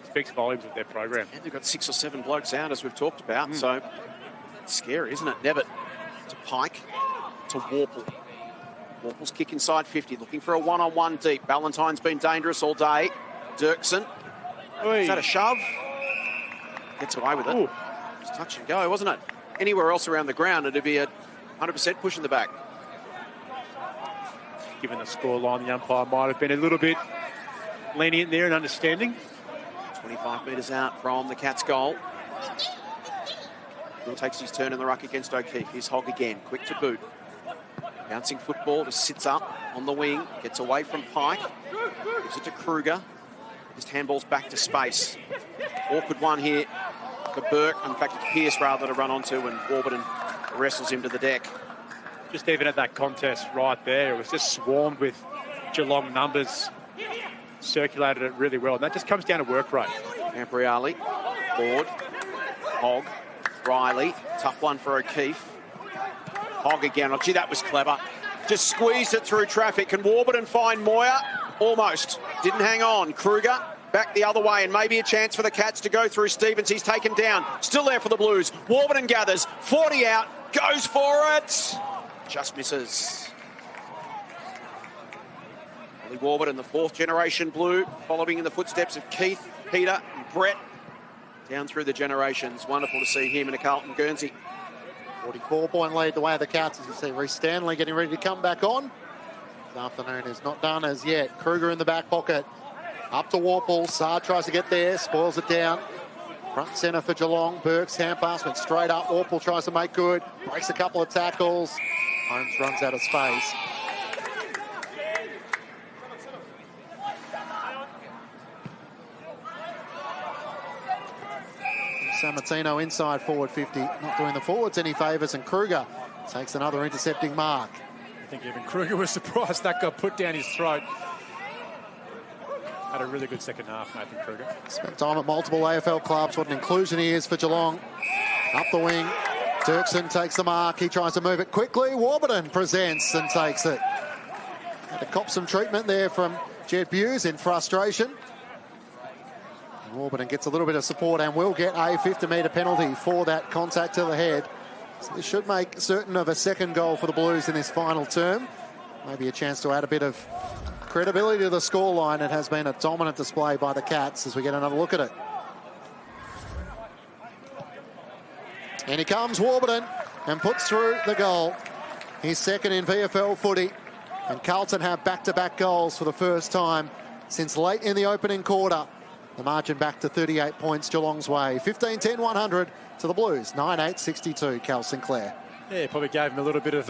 speaks volumes of their program. And they've got 6 or 7 blokes out, as we've talked about. So it's scary, isn't it? Nevitt to Pike to Warple. Warple's kick inside 50, looking for a one-on-one deep. Ballantyne's been dangerous all day. Dirksen. Is that a shove? Gets away with it. Ooh. Just touch and go, wasn't it? Anywhere else around the ground, it'd be a 100% push in the back. Given the scoreline, the umpire might have been a little bit lenient there and understanding. 25 metres out from the Cats' goal. Bill takes his turn in the ruck against O'Keefe. Here's Hogg again, quick to boot. Bouncing football, just sits up on the wing, gets away from Pike, gives it to Kruger. Just handballs back to space. Awkward one here for Burke. In fact, it's Pearce rather to run onto, and Warburton wrestles him to the deck. Just even at that contest right there, it was just swarmed with Geelong numbers. Circulated it really well, and that just comes down to work rate. Campriali, Lord, Hogg, Riley. Tough one for O'Keefe. Hogg again. Oh, gee, that was clever. just squeezed it through traffic. Can Warburton find Moyer? Almost. Didn't hang on. Kruger back the other way, and maybe a chance for the Cats to go through Stevens. He's taken down. Still there for the Blues. Warburton gathers. 40 out. Goes for it. Just misses. Ollie Warburton, the 4th generation Blue, following in the footsteps of Keith, Peter and Brett. Down through the generations. Wonderful to see him in a Carlton Guernsey. 44-point lead the way of the Cats, as you see Reece Stanley getting ready to come back on. This afternoon is not done as yet. Kruger in the back pocket. Up to Warple. Saar tries to get there, spoils it down. Front centre for Geelong. Burke's hand pass went straight up. Warple tries to make good. Breaks a couple of tackles. Holmes runs out of space. Sammartino inside forward 50, not doing the forwards any favours, and Kruger takes another intercepting mark. I think even Kruger was surprised that got put down his throat. Had a really good second half, Nathan Kruger. Spent time at multiple AFL clubs. What an inclusion he is for Geelong. Up the wing, Dirksen takes the mark. He tries to move it quickly. Warburton presents and takes it. Had to cop some treatment there from Jed Hughes in frustration. Warburton gets a little bit of support and will get a 50-metre penalty for that contact to the head. So this should make certain of a second goal for the Blues in this final term. Maybe a chance to add a bit of credibility to the scoreline. It has been a dominant display by the Cats as we get another look at it. And he comes, Warburton, and puts through the goal. He's second in VFL footy. And Carlton have back-to-back goals for the first time since late in the opening quarter. The margin back to 38 points Geelong's way. 15-10-100 to the Blues. 9-8-62, Cal Sinclair. Yeah, probably gave him a little bit of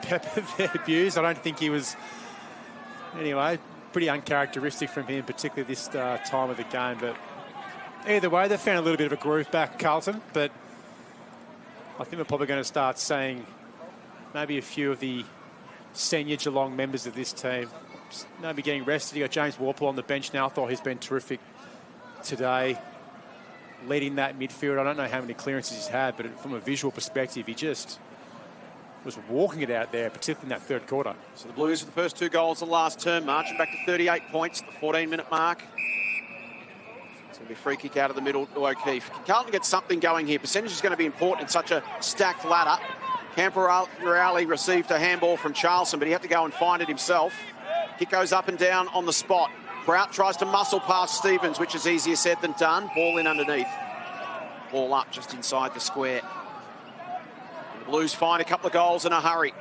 pepper there, Hughes. I don't think he was, anyway, pretty uncharacteristic from him, particularly this time of the game. But either way, they found a little bit of a groove back, Carlton. But I think we're probably going to start seeing maybe a few of the senior Geelong members of this team maybe getting rested. You got James Warple on the bench now. I thought he's been terrific today, leading that midfield. I don't know how many clearances he's had, but from a visual perspective, he just was walking it out there, particularly in that third quarter. So the Blues with the first 2 goals of the last term, marching back to 38 points at the 14-minute mark. It's going to be a free kick out of the middle to O'Keefe. Can Carlton get something going here? Percentage is going to be important in such a stacked ladder. Camperale received a handball from Charlson, but he had to go and find it himself. Kick goes up and down on the spot. Prout tries to muscle past Stevens, which is easier said than done. Ball in underneath. Ball up just inside the square. And the Blues find a couple of goals in a hurry.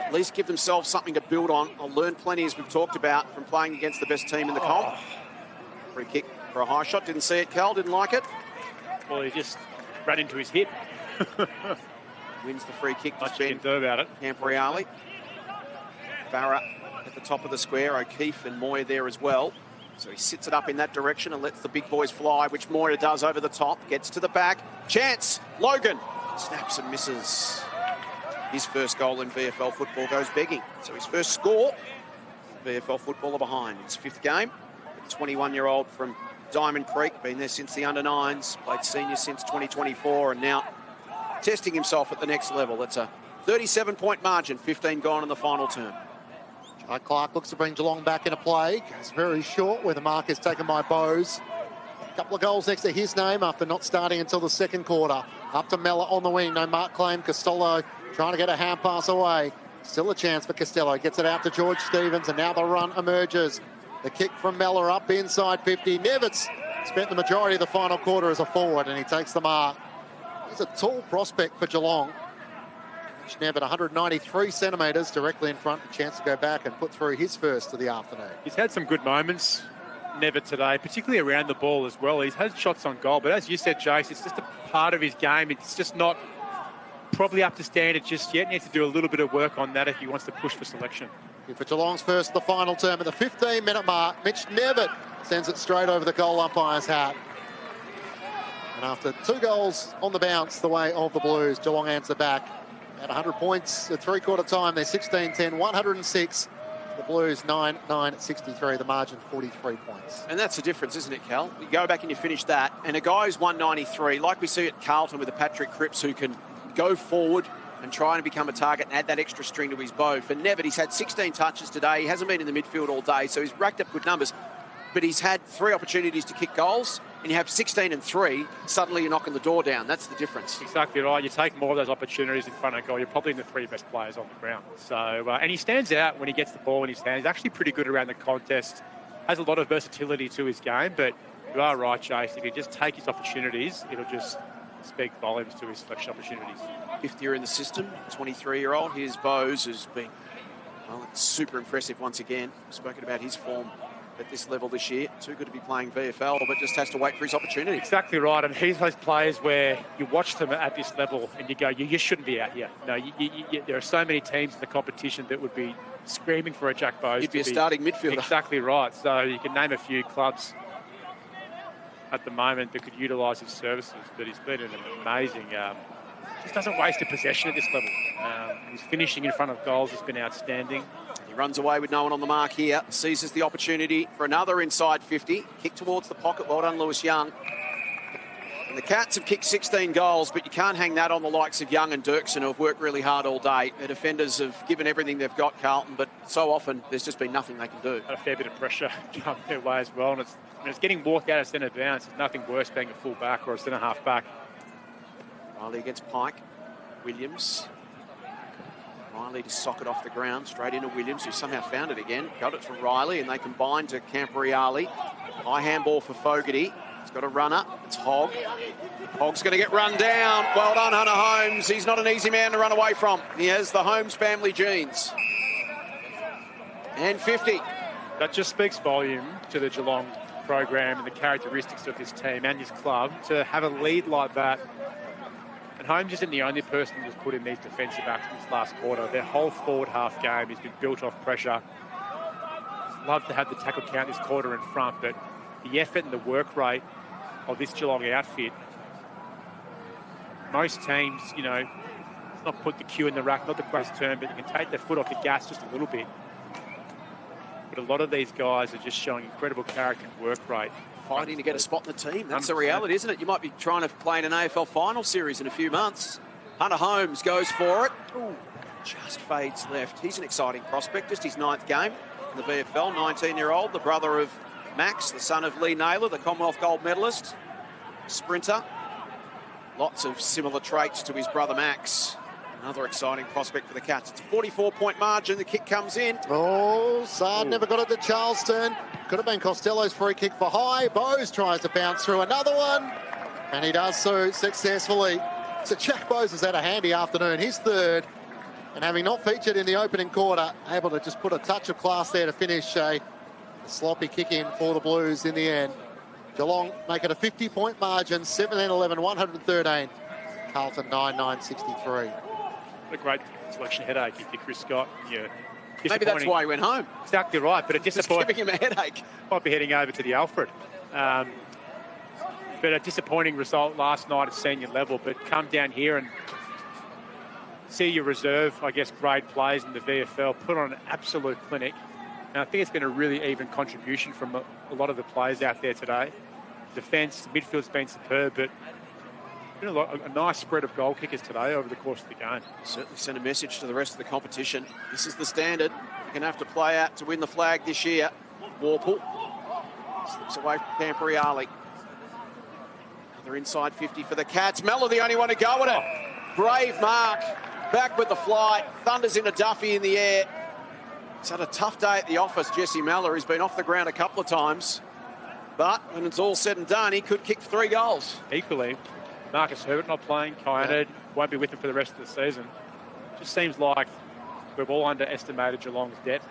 At least give themselves something to build on. I'll learn plenty, as we've talked about, from playing against the best team in the comp. Free kick for a high shot. Didn't see it, Cal. Didn't like it. Well, he just ran into his hip. Wins the free kick. Much you can do about it. Camperale. Farah at the top of the square. O'Keefe and Moyer there as well. So he sits it up in that direction and lets the big boys fly, which Moyer does over the top. Gets to the back. Chance. Logan snaps and misses. His first goal in VFL football goes begging. So his first score. VFL footballer behind. His 5th game. The 21-year-old from Diamond Creek. Been there since the under-9s. Played senior since 2024 and now testing himself at the next level. It's a 37-point margin. 15 gone in the final term. Clark looks to bring Geelong back into play. Goes very short where the mark is taken by Bowes. A couple of goals next to his name after not starting until the second quarter. Up to Mellor on the wing. No mark claim. Costello trying to get a hand pass away. Still a chance for Costello. Gets it out to George Stevens, and now the run emerges. The kick from Mellor up inside 50. Nevitz spent the majority of the final quarter as a forward, and he takes the mark. He's a tall prospect for Geelong. Nevitt, 193 centimetres directly in front. A chance to go back and put through his first of the afternoon. He's had some good moments, Nevitt, today, particularly around the ball as well. He's had shots on goal, but as you said, Jace, it's just a part of his game. It's just not probably up to standard just yet. Needs to do a little bit of work on that if he wants to push for selection. For Geelong's first of the final term at the 15-minute mark, Mitch Nevitt sends it straight over the goal umpire's hat. And after 2 goals on the bounce the way of the Blues, Geelong answer back. At 100 points at 3/4 time, they're 16-10, 106. The Blues 9-9-63, the margin 43 points. And that's the difference, isn't it, Cal? You go back and you finish that, and a guy who's 193, like we see at Carlton with a Patrick Cripps who can go forward, and trying to become a target and add that extra string to his bow. For Nevitt, he's had 16 touches today. He hasn't been in the midfield all day, so he's racked up good numbers. But he's had 3 opportunities to kick goals, and you have 16 and 3, suddenly you're knocking the door down. That's the difference. Exactly right. You take more of those opportunities in front of goal, you're probably in the 3 best players on the ground. So, and he stands out when he gets the ball in his hand. He's actually pretty good around the contest, has a lot of versatility to his game, but you are right, Chase. If he just take his opportunities, it'll just speak volumes to his selection opportunities. 5th year in the system, 23-year-old. Here's Bowes, who's been, well, super impressive once again. We've spoken about his form at this level this year. Too good to be playing VFL, but just has to wait for his opportunity. Exactly right. And he's those players where you watch them at this level and you go, you shouldn't be out here. No, there are so many teams in the competition that would be screaming for a Jack Bowes. He'd be a starting midfielder. Exactly right. So you can name a few clubs at the moment that could utilise his services, but he's been an amazing... just doesn't waste a possession at this level. His finishing in front of goals has been outstanding. He runs away with no one on the mark here, seizes the opportunity for another inside 50. Kick towards the pocket. Well done, Lewis Young. And the Cats have kicked 16 goals, but you can't hang that on the likes of Young and Dirksen, who have worked really hard all day. The defenders have given everything they've got, Carlton, but so often there's just been nothing they can do. A fair bit of pressure come their way as well, and it's getting walked out of centre bounce. There's nothing worse being a full back or a centre half back. Riley against Pike. Williams. Riley to sock it off the ground, straight into Williams, who somehow found it again. Got it to Riley, and they combine to Camporeale. High handball for Fogarty. He's got a runner. It's Hogg. Hogg's going to get run down. Well done, Hunter Holmes. He's not an easy man to run away from. He has the Holmes family genes. And 50. That just speaks volume to the Geelong program and the characteristics of this team and this club to have a lead like that. And Holmes isn't the only person who's put in these defensive acts this last quarter. Their whole forward half game has been built off pressure. Love to have the tackle count this quarter in front, but the effort and the work rate of this Geelong outfit, most teams, not put the cue in the rack, not the greatest term, but you can take their foot off the gas just a little bit. But a lot of these guys are just showing incredible character and work rate. Fighting to get a spot in the team. That's 100%. the reality, isn't it? You might be trying to play in an AFL final series in a few months. Hunter Holmes goes for it. Ooh, just fades left. He's an exciting prospect. Just his 9th game in the VFL. 19-year-old, the brother of Max, the son of Lee Naylor, the Commonwealth gold medalist. Sprinter. Lots of similar traits to his brother Max. Another exciting prospect for the Cats. It's a 44-point margin. The kick comes in. Oh, Sard never got it to Charleston. Could have been Costello's free kick for high. Bowes tries to bounce through another one, and he does so successfully. So Jack Bowes has had a handy afternoon. His 3rd, and having not featured in the opening quarter, able to just put a touch of class there to finish a sloppy kick in for the Blues in the end. Geelong make it a 50-point margin, 17-11, 113. Carlton 9-9-63. A great selection headache if you're Chris Scott. Yeah, maybe that's why he went home. Exactly right, but a disappointing. Just giving him a headache. Might be heading over to the Alfred. But a disappointing result last night at senior level, but come down here and see your reserve, I guess, grade players in the VFL put on an absolute clinic. And I think it's been a really even contribution from a lot of the players out there today. Defence, midfield's been superb, but been a nice spread of goal kickers today over the course of the game. Certainly send a message to the rest of the competition. This is the standard. You're going to have to play out to win the flag this year. Warple slips away from Camporeale. Another inside 50 for the Cats. Mellor the only one to go at it. Brave mark. Back with the flight. Thunders in a Duffy in the air. He's had a tough day at the office, Jesse Mellor. He's been off the ground a couple of times. But when it's all said and done, he could kick 3 goals. Equally, Marcus Herbert not playing, Kyaned won't be with him for the rest of the season. Just seems like we've all underestimated Geelong's depth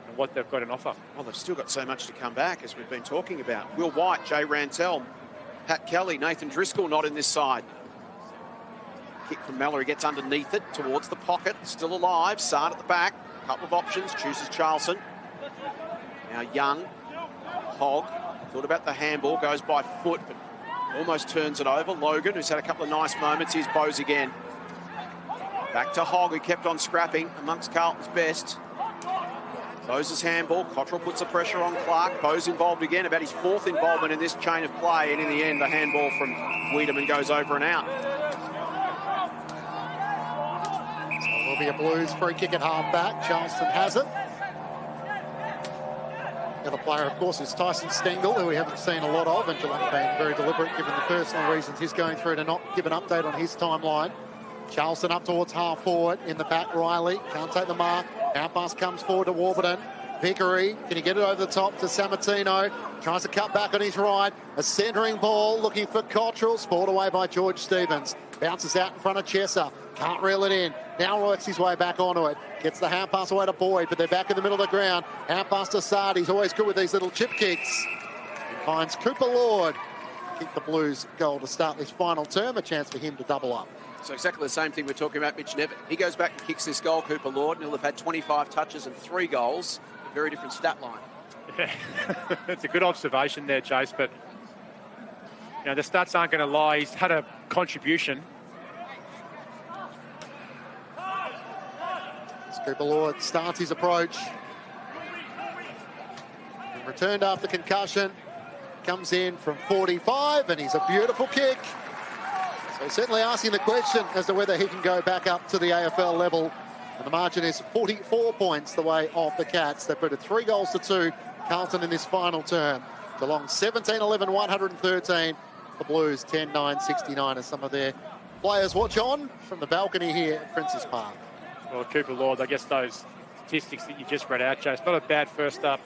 and what they've got in offer. Well, they've still got so much to come back, as we've been talking about. Will White, Jay Rantel, Pat Kelly, Nathan Driscoll not in this side. Kick from Mellor, he gets underneath it, towards the pocket, still alive. Sard at the back, couple of options, chooses Charleston. Now Young, Hogg, thought about the handball, goes by foot, but almost turns it over. Logan, who's had a couple of nice moments, here's Bowes again. Back to Hogg, who kept on scrapping amongst Carlton's best. Bowes' handball. Cottrell puts the pressure on Clark. Bowes involved again, about his 4th involvement in this chain of play. And in the end, the handball from Wiedemann goes over and out. be a Blues free kick at half-back. Charlton has it. The other player, of course, is Tyson Stengel, who we haven't seen a lot of, and Geelong being very deliberate given the personal reasons he's going through to not give an update on his timeline. Charlton up towards half-forward. In the back, Riley. Can't take the mark. Out pass comes forward to Warburton. Vickery, can he get it over the top to Sammartino? Tries to cut back on his right. A centering ball looking for Cottrell. Spoiled away by George Stevens. Bounces out in front of Chesser. Can't reel it in. Now works his way back onto it. Gets the hand pass away to Boyd, but they're back in the middle of the ground. Hand pass to Sard. He's always good with these little chip kicks. He finds Cooper Lord. Kick the Blues goal to start this final term. A chance for him to double up. So exactly the same thing we're talking about Mitch Nevitt. He goes back and kicks this goal, Cooper Lord, and he'll have had 25 touches and 3 goals. A very different stat line. Yeah. It's a good observation there, Chase, but you know, the stats aren't going to lie. He's had a contribution. Cooper Lord starts his approach. And returned after concussion. Comes in from 45, and he's a beautiful kick. So certainly asking the question as to whether he can go back up to the AFL level. And the margin is 44 points the way of the Cats. They've put it 3 goals to 2, Carlton in this final term. Geelong 17-11, 113. The Blues 10-9, 69 as some of their players watch on from the balcony here at Princes Park. Well, Cooper Lord, I guess those statistics that you just read out, Chase, not a bad first up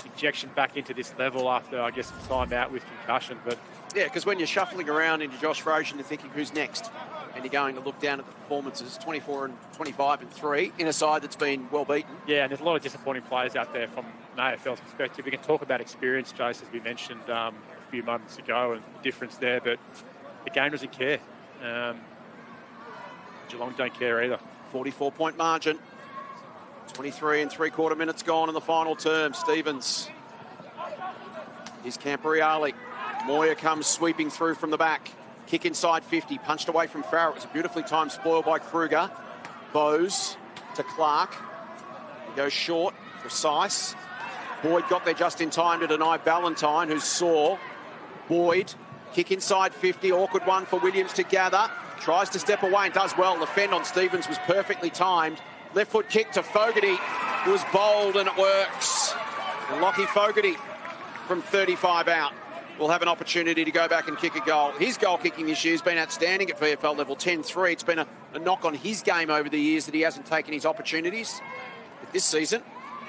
injection back into this level after, I guess, some time out with concussion. But yeah, because when you're shuffling around into Josh Rosen, you're thinking, who's next? And you're going to look down at the performances, 24 and 25 and 3, in a side that's been well beaten. Yeah, and there's a lot of disappointing players out there from an AFL's perspective. We can talk about experience, Chase, as we mentioned a few moments ago, and the difference there, but the game doesn't care. Geelong don't care either. 44-point margin. 23 and 3/4 minutes gone in the final term. Stevens. Here's Camporeale. Moyer comes sweeping through from the back. Kick inside 50. Punched away from Farrell. It was a beautifully timed spoil by Kruger. Bowes to Clark. He goes short. Precise. Boyd got there just in time to deny Ballantyne, who's sore. Boyd. Kick inside 50. Awkward one for Williams to gather. Tries to step away and does well. The fend on Stevens was perfectly timed. Left foot kick to Fogarty. It was bold and it works. And Lockie Fogarty from 35 out will have an opportunity to go back and kick a goal. His goal kicking this year has been outstanding at VFL level 10-3. It's been a knock on his game over the years that he hasn't taken his opportunities. But this season,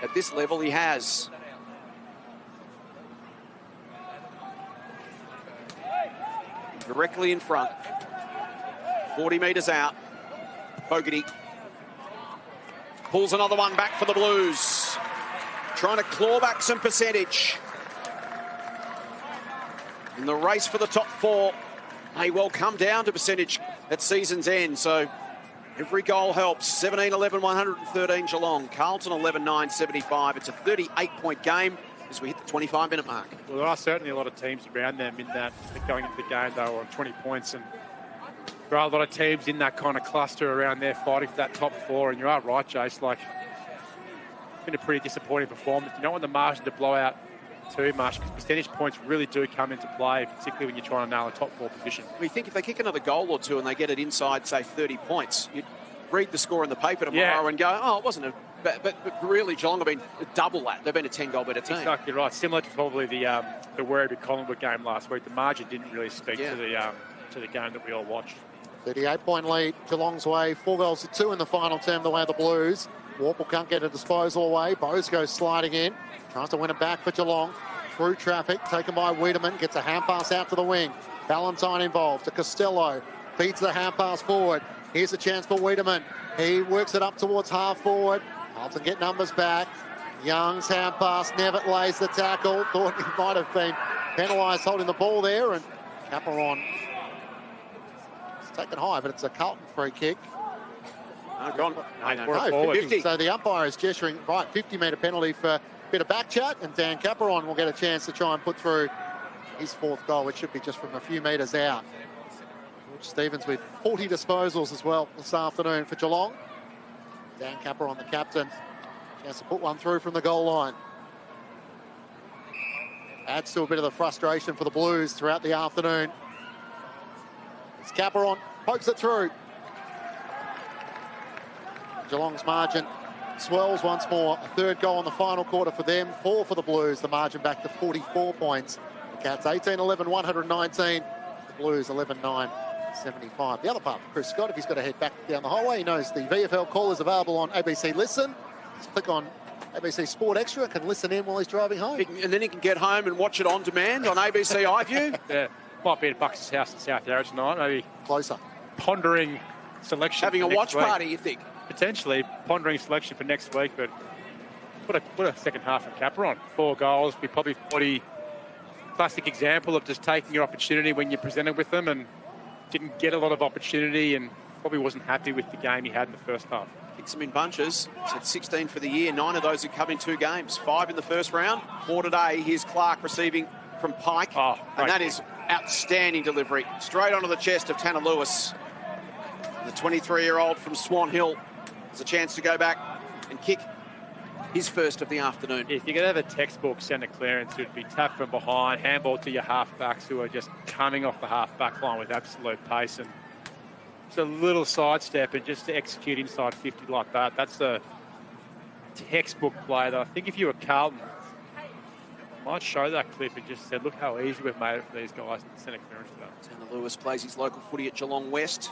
at this level, he has. Directly in front. 40 metres out. Fogarty pulls another one back for the Blues. Trying to claw back some percentage. In the race for the top 4 may well come down to percentage at season's end. So every goal helps. 17-11, 113 Geelong. Carlton 11-9, 75. It's a 38-point game as we hit the 25-minute mark. Well, there are certainly a lot of teams around them in that going into the game, though, on 20 points. And there are a lot of teams in that kind of cluster around there fighting for that top 4. And you are right, Jace, like, it's been a pretty disappointing performance. You don't want the margin to blow out too much because percentage points really do come into play, particularly when you're trying to nail a top 4 position. We think if they kick another goal or two and they get it inside, say, 30 points, you'd read the score in the paper tomorrow and go, oh, it wasn't a... But really, Geelong have been double that. They've been a 10-goal better team. Exactly right. Similar to probably the Werribee-Collingwood game last week. The margin didn't really speak to the game that we all watched. 38-point lead, Geelong's way. 4 goals to 2 in the final term, the way of the Blues. Warple can't get a disposal away. Bowes goes sliding in. Tries to win it back for Geelong. Through traffic, taken by Wiedemann. Gets a hand pass out to the wing. Ballantyne involved to Costello. Feeds the hand pass forward. Here's a chance for Wiedemann. He works it up towards half forward. Carlton get numbers back. Young's hand pass. Nevitt lays the tackle. Thought he might have been penalised holding the ball there. And Caperon it's taken high, but it's a Carlton free kick. Gone. No, 50. So the umpire is gesturing, right, 50-metre penalty for a bit of back chat, and Dan Caperon will get a chance to try and put through his 4th goal, which should be just from a few metres out. George Stevens with 40 disposals as well this afternoon for Geelong. Dan Caperon, the captain, chance to put one through from the goal line. Adds to a bit of the frustration for the Blues throughout the afternoon. It's Caperon, pokes it through. Geelong's margin swells once more. A third goal in the final quarter for them, 4 for the Blues. The margin back to 44 points. The Cats 18-11, 119. The Blues 11-9, 75. The other part for Chris Scott, if he's got to head back down the highway, he knows the VFL call is available on ABC Listen. Just click on ABC Sport Extra, can listen in while he's driving home. And then he can get home and watch it on demand on ABC iView. Yeah, might be at Bucks' house in South Yarra tonight, maybe Closer. pondering selection. Having a watch week. party, you think? Potentially pondering selection for next week, but what a second half from Capron. 4 goals, be probably 40. Classic example of just taking your opportunity when you're presented with them, and didn't get a lot of opportunity and probably wasn't happy with the game he had in the first half. Kicks them in bunches. He's had 16 for the year. 9 of those have come in 2 games. 5 in the first round. 4 today. Here's Clark receiving from Pike. Oh, and that is outstanding delivery. Straight onto the chest of Tanner Lewis. The 23-year-old from Swan Hill has a chance to go back and kick his first of the afternoon. If you could have a textbook centre clearance, it would be tap from behind, handball to your half-backs who are just coming off the half-back line with absolute pace, and just a little sidestep and just to execute inside 50 like that. That's a textbook play that I think if you were Carlton, might show that clip and just said, look how easy we've made it for these guys in centre clearance today. Tanner Lewis plays his local footy at Geelong West.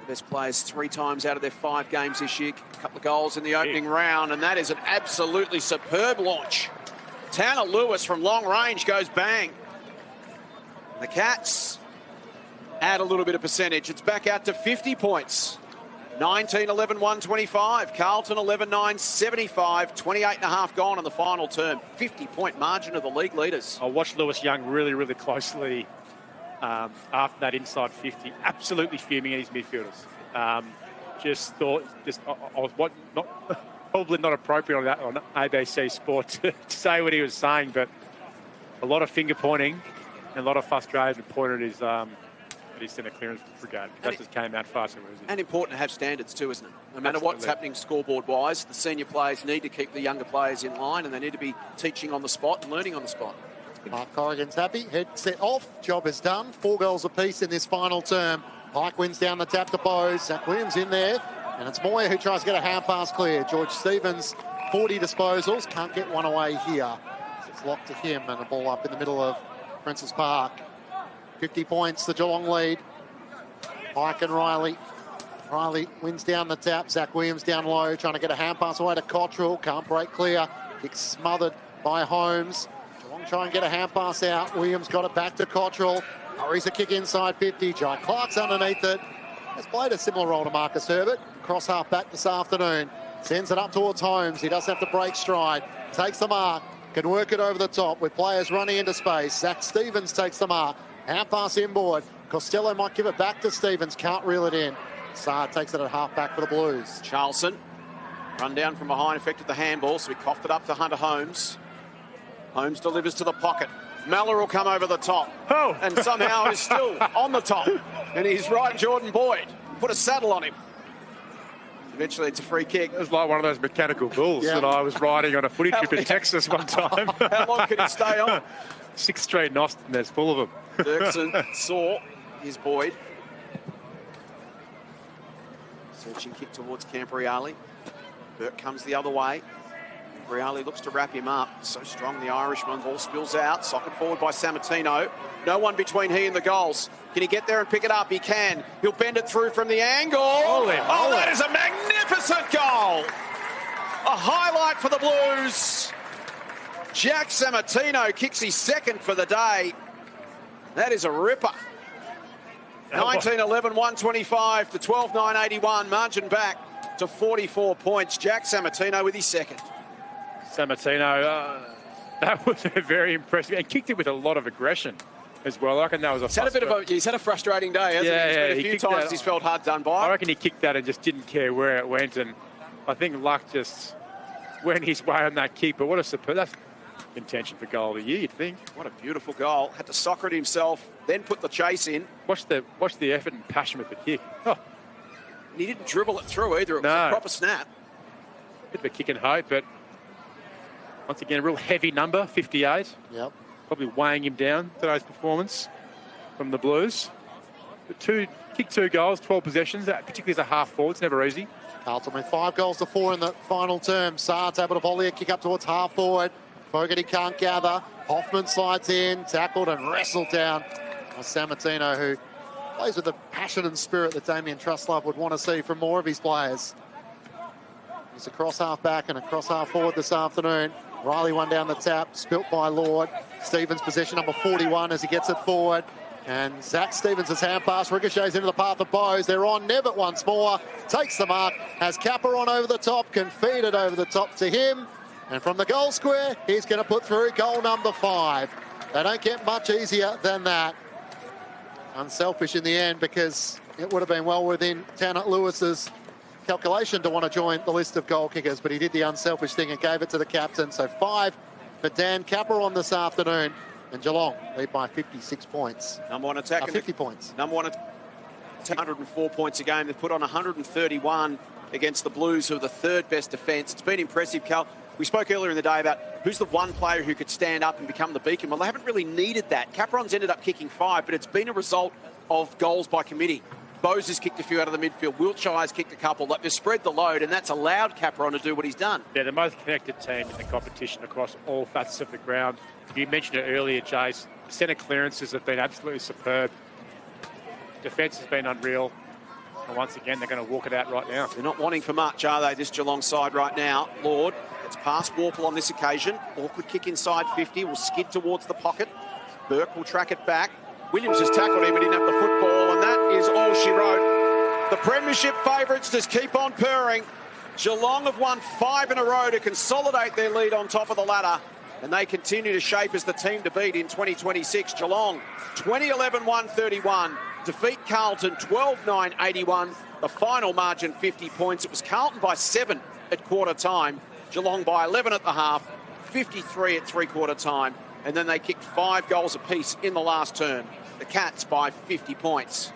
The best players 3 times out of their 5 games this year. A couple of goals in the opening round, and that is an absolutely superb launch. Tanner Lewis from long range goes bang. The Cats add a little bit of percentage. It's back out to 50 points. 19-11, 125. Carlton 11-9, 75. 28.5 gone in the final term. 50-point margin of the league leaders. I watched Lewis Young really, really closely after that inside 50. Absolutely fuming at his midfielders. I was probably not appropriate on that on ABC Sport to say what he was saying, but a lot of finger pointing and a lot of frustration pointed at his centre clearance brigade. That just came out far too easy. And important to have standards too, isn't it? No matter what's happening scoreboard-wise, the senior players need to keep the younger players in line, and they need to be teaching on the spot and learning on the spot. Mark Corrigan's happy. Head set off. Job is done. 4 goals apiece in this final term. Pike wins down the tap to Bowes. Zach Williams in there. And it's Moyer who tries to get a hand pass clear. George Stevens, 40 disposals. Can't get one away here. It's locked to him, and a ball up in the middle of Princes Park. 50 points, the Geelong lead. Pike and Riley. Riley wins down the tap. Zach Williams down low, trying to get a hand pass away to Cottrell. Can't break clear. Kick smothered by Holmes. Geelong try and get a hand pass out. Williams got it back to Cottrell. Hurries a kick inside 50. Jai Clark's underneath it. Has played a similar role to Marcus Herbert. Cross half back this afternoon. Sends it up towards Holmes. He doesn't have to break stride. Takes the mark. Can work it over the top with players running into space. Zach Stevens takes the mark. Hand pass inboard. Costello might give it back to Stevens. Can't reel it in. Saar takes it at half back for the Blues. Charlson, run down from behind, affected the handball, so he coughed it up to Hunter Holmes. Holmes delivers to the pocket. Mallor will come over the top. Oh. And somehow is still on the top. And he's right, Jordan Boyd. Put a saddle on him. Eventually it's a free kick. It was like one of those mechanical bulls that I was riding on a footy trip in Texas one time. How long can he stay on? 6th Street in Austin, there's full of them. Dirksen saw his Boyd. Searching kick towards Campriali. Burke comes the other way. Campriali looks to wrap him up. So strong, the Irishman. Ball spills out. Socket forward by Sammartino. No one between he and the goals. Can he get there and pick it up? He can. He'll bend it through from the angle. That is a magnificent goal. A highlight for the Blues. Jack Sammartino kicks his 2nd for the day. That is a ripper. 19-11, 125 to 12-9, 81. Margin back to 44 points. Jack Sammartino with his 2nd. Sammartino, that was very impressive. And kicked it with a lot of aggression as well. I reckon that was He's had a frustrating day, hasn't he? There's been a few times he's felt hard done by. I reckon he kicked that and just didn't care where it went. And I think luck just went his way on that kick. But what a superb... That's intention for goal of the year, you'd think. What a beautiful goal. Had to soccer it himself, then put the chase in. Watch the effort and passion with the kick. Oh. And he didn't dribble it through either. It was a proper snap. Bit of a kick and hope, but once again, a real heavy number, 58. Yep. Probably weighing him down, today's performance from the Blues. Kicked 2 goals, 12 possessions, particularly as a half forward. It's never easy. Carlton with 5 goals to 4 in the final term. Saad's able to volley a kick up towards half forward. Fogarty can't gather. Hoffman slides in, tackled and wrestled down by Sammartino, who plays with the passion and spirit that Damien Trustlove would want to see from more of his players. He's a cross half back and a cross half forward this afternoon. Riley one down the tap, spilt by Lord. Stevens possession number 41 as he gets it forward. And Zach Stevens' hand pass ricochets into the path of Bowes. They're on Nevitt once more. Takes the mark, has Kappa on over the top, can feed it over the top to him. And from the goal square, he's going to put through goal number 5. They don't get much easier than that. Unselfish in the end, because it would have been well within Tanner Lewis's calculation to want to join the list of goal kickers, but he did the unselfish thing and gave it to the captain. So 5 for Dan Kappa on this afternoon. And Geelong lead by 56 points. Number one attack. 50 points. Number one attack, 104 points a game. They've put on 131 against the Blues, who are the 3rd best defence. It's been impressive, Cal. We spoke earlier in the day about who's the one player who could stand up and become the beacon. Well, they haven't really needed that. Capron's ended up kicking 5, but it's been a result of goals by committee. Bowes has kicked a few out of the midfield. Wiltshire's kicked a couple. Like, they've spread the load, and that's allowed Capron to do what he's done. They're the most connected team in the competition across all facets of the ground. You mentioned it earlier, Jace. Centre clearances have been absolutely superb. Defence has been unreal. And once again, they're going to walk it out right now. They're not wanting for much, are they, this Geelong side right now? Lord, it's past Warple on this occasion. Awkward kick inside 50, will skid towards the pocket. Burke will track it back. Williams has tackled him, but didn't have the football, and that is all she wrote. The premiership favourites just keep on purring. Geelong have won 5 in a row to consolidate their lead on top of the ladder, and they continue to shape as the team to beat in 2026. Geelong, 2011-131. Defeat Carlton, 12-9-81. The final margin, 50 points. It was Carlton by 7 at quarter time. Geelong by 11 at the half, 53 at three-quarter time. And then they kicked 5 goals apiece in the last term. The Cats by 50 points.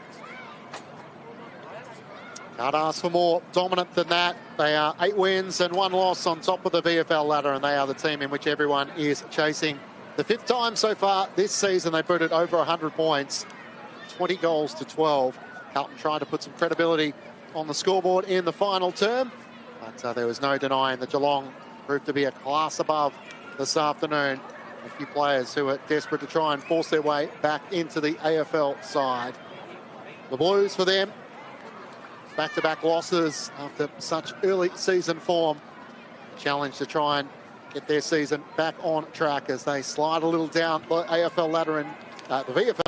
Can't ask for more dominant than that. They are 8 wins and 1 loss on top of the VFL ladder, and they are the team in which everyone is chasing. The 5th time so far this season they put it over 100 points, 20 goals to 12. Carlton trying to put some credibility on the scoreboard in the final term, but there was no denying that Geelong proved to be a class above this afternoon. A few players who are desperate to try and force their way back into the AFL side. The Blues, for them, back-to-back losses after such early season form. Challenge to try and get their season back on track as they slide a little down the AFL ladder and the VFL.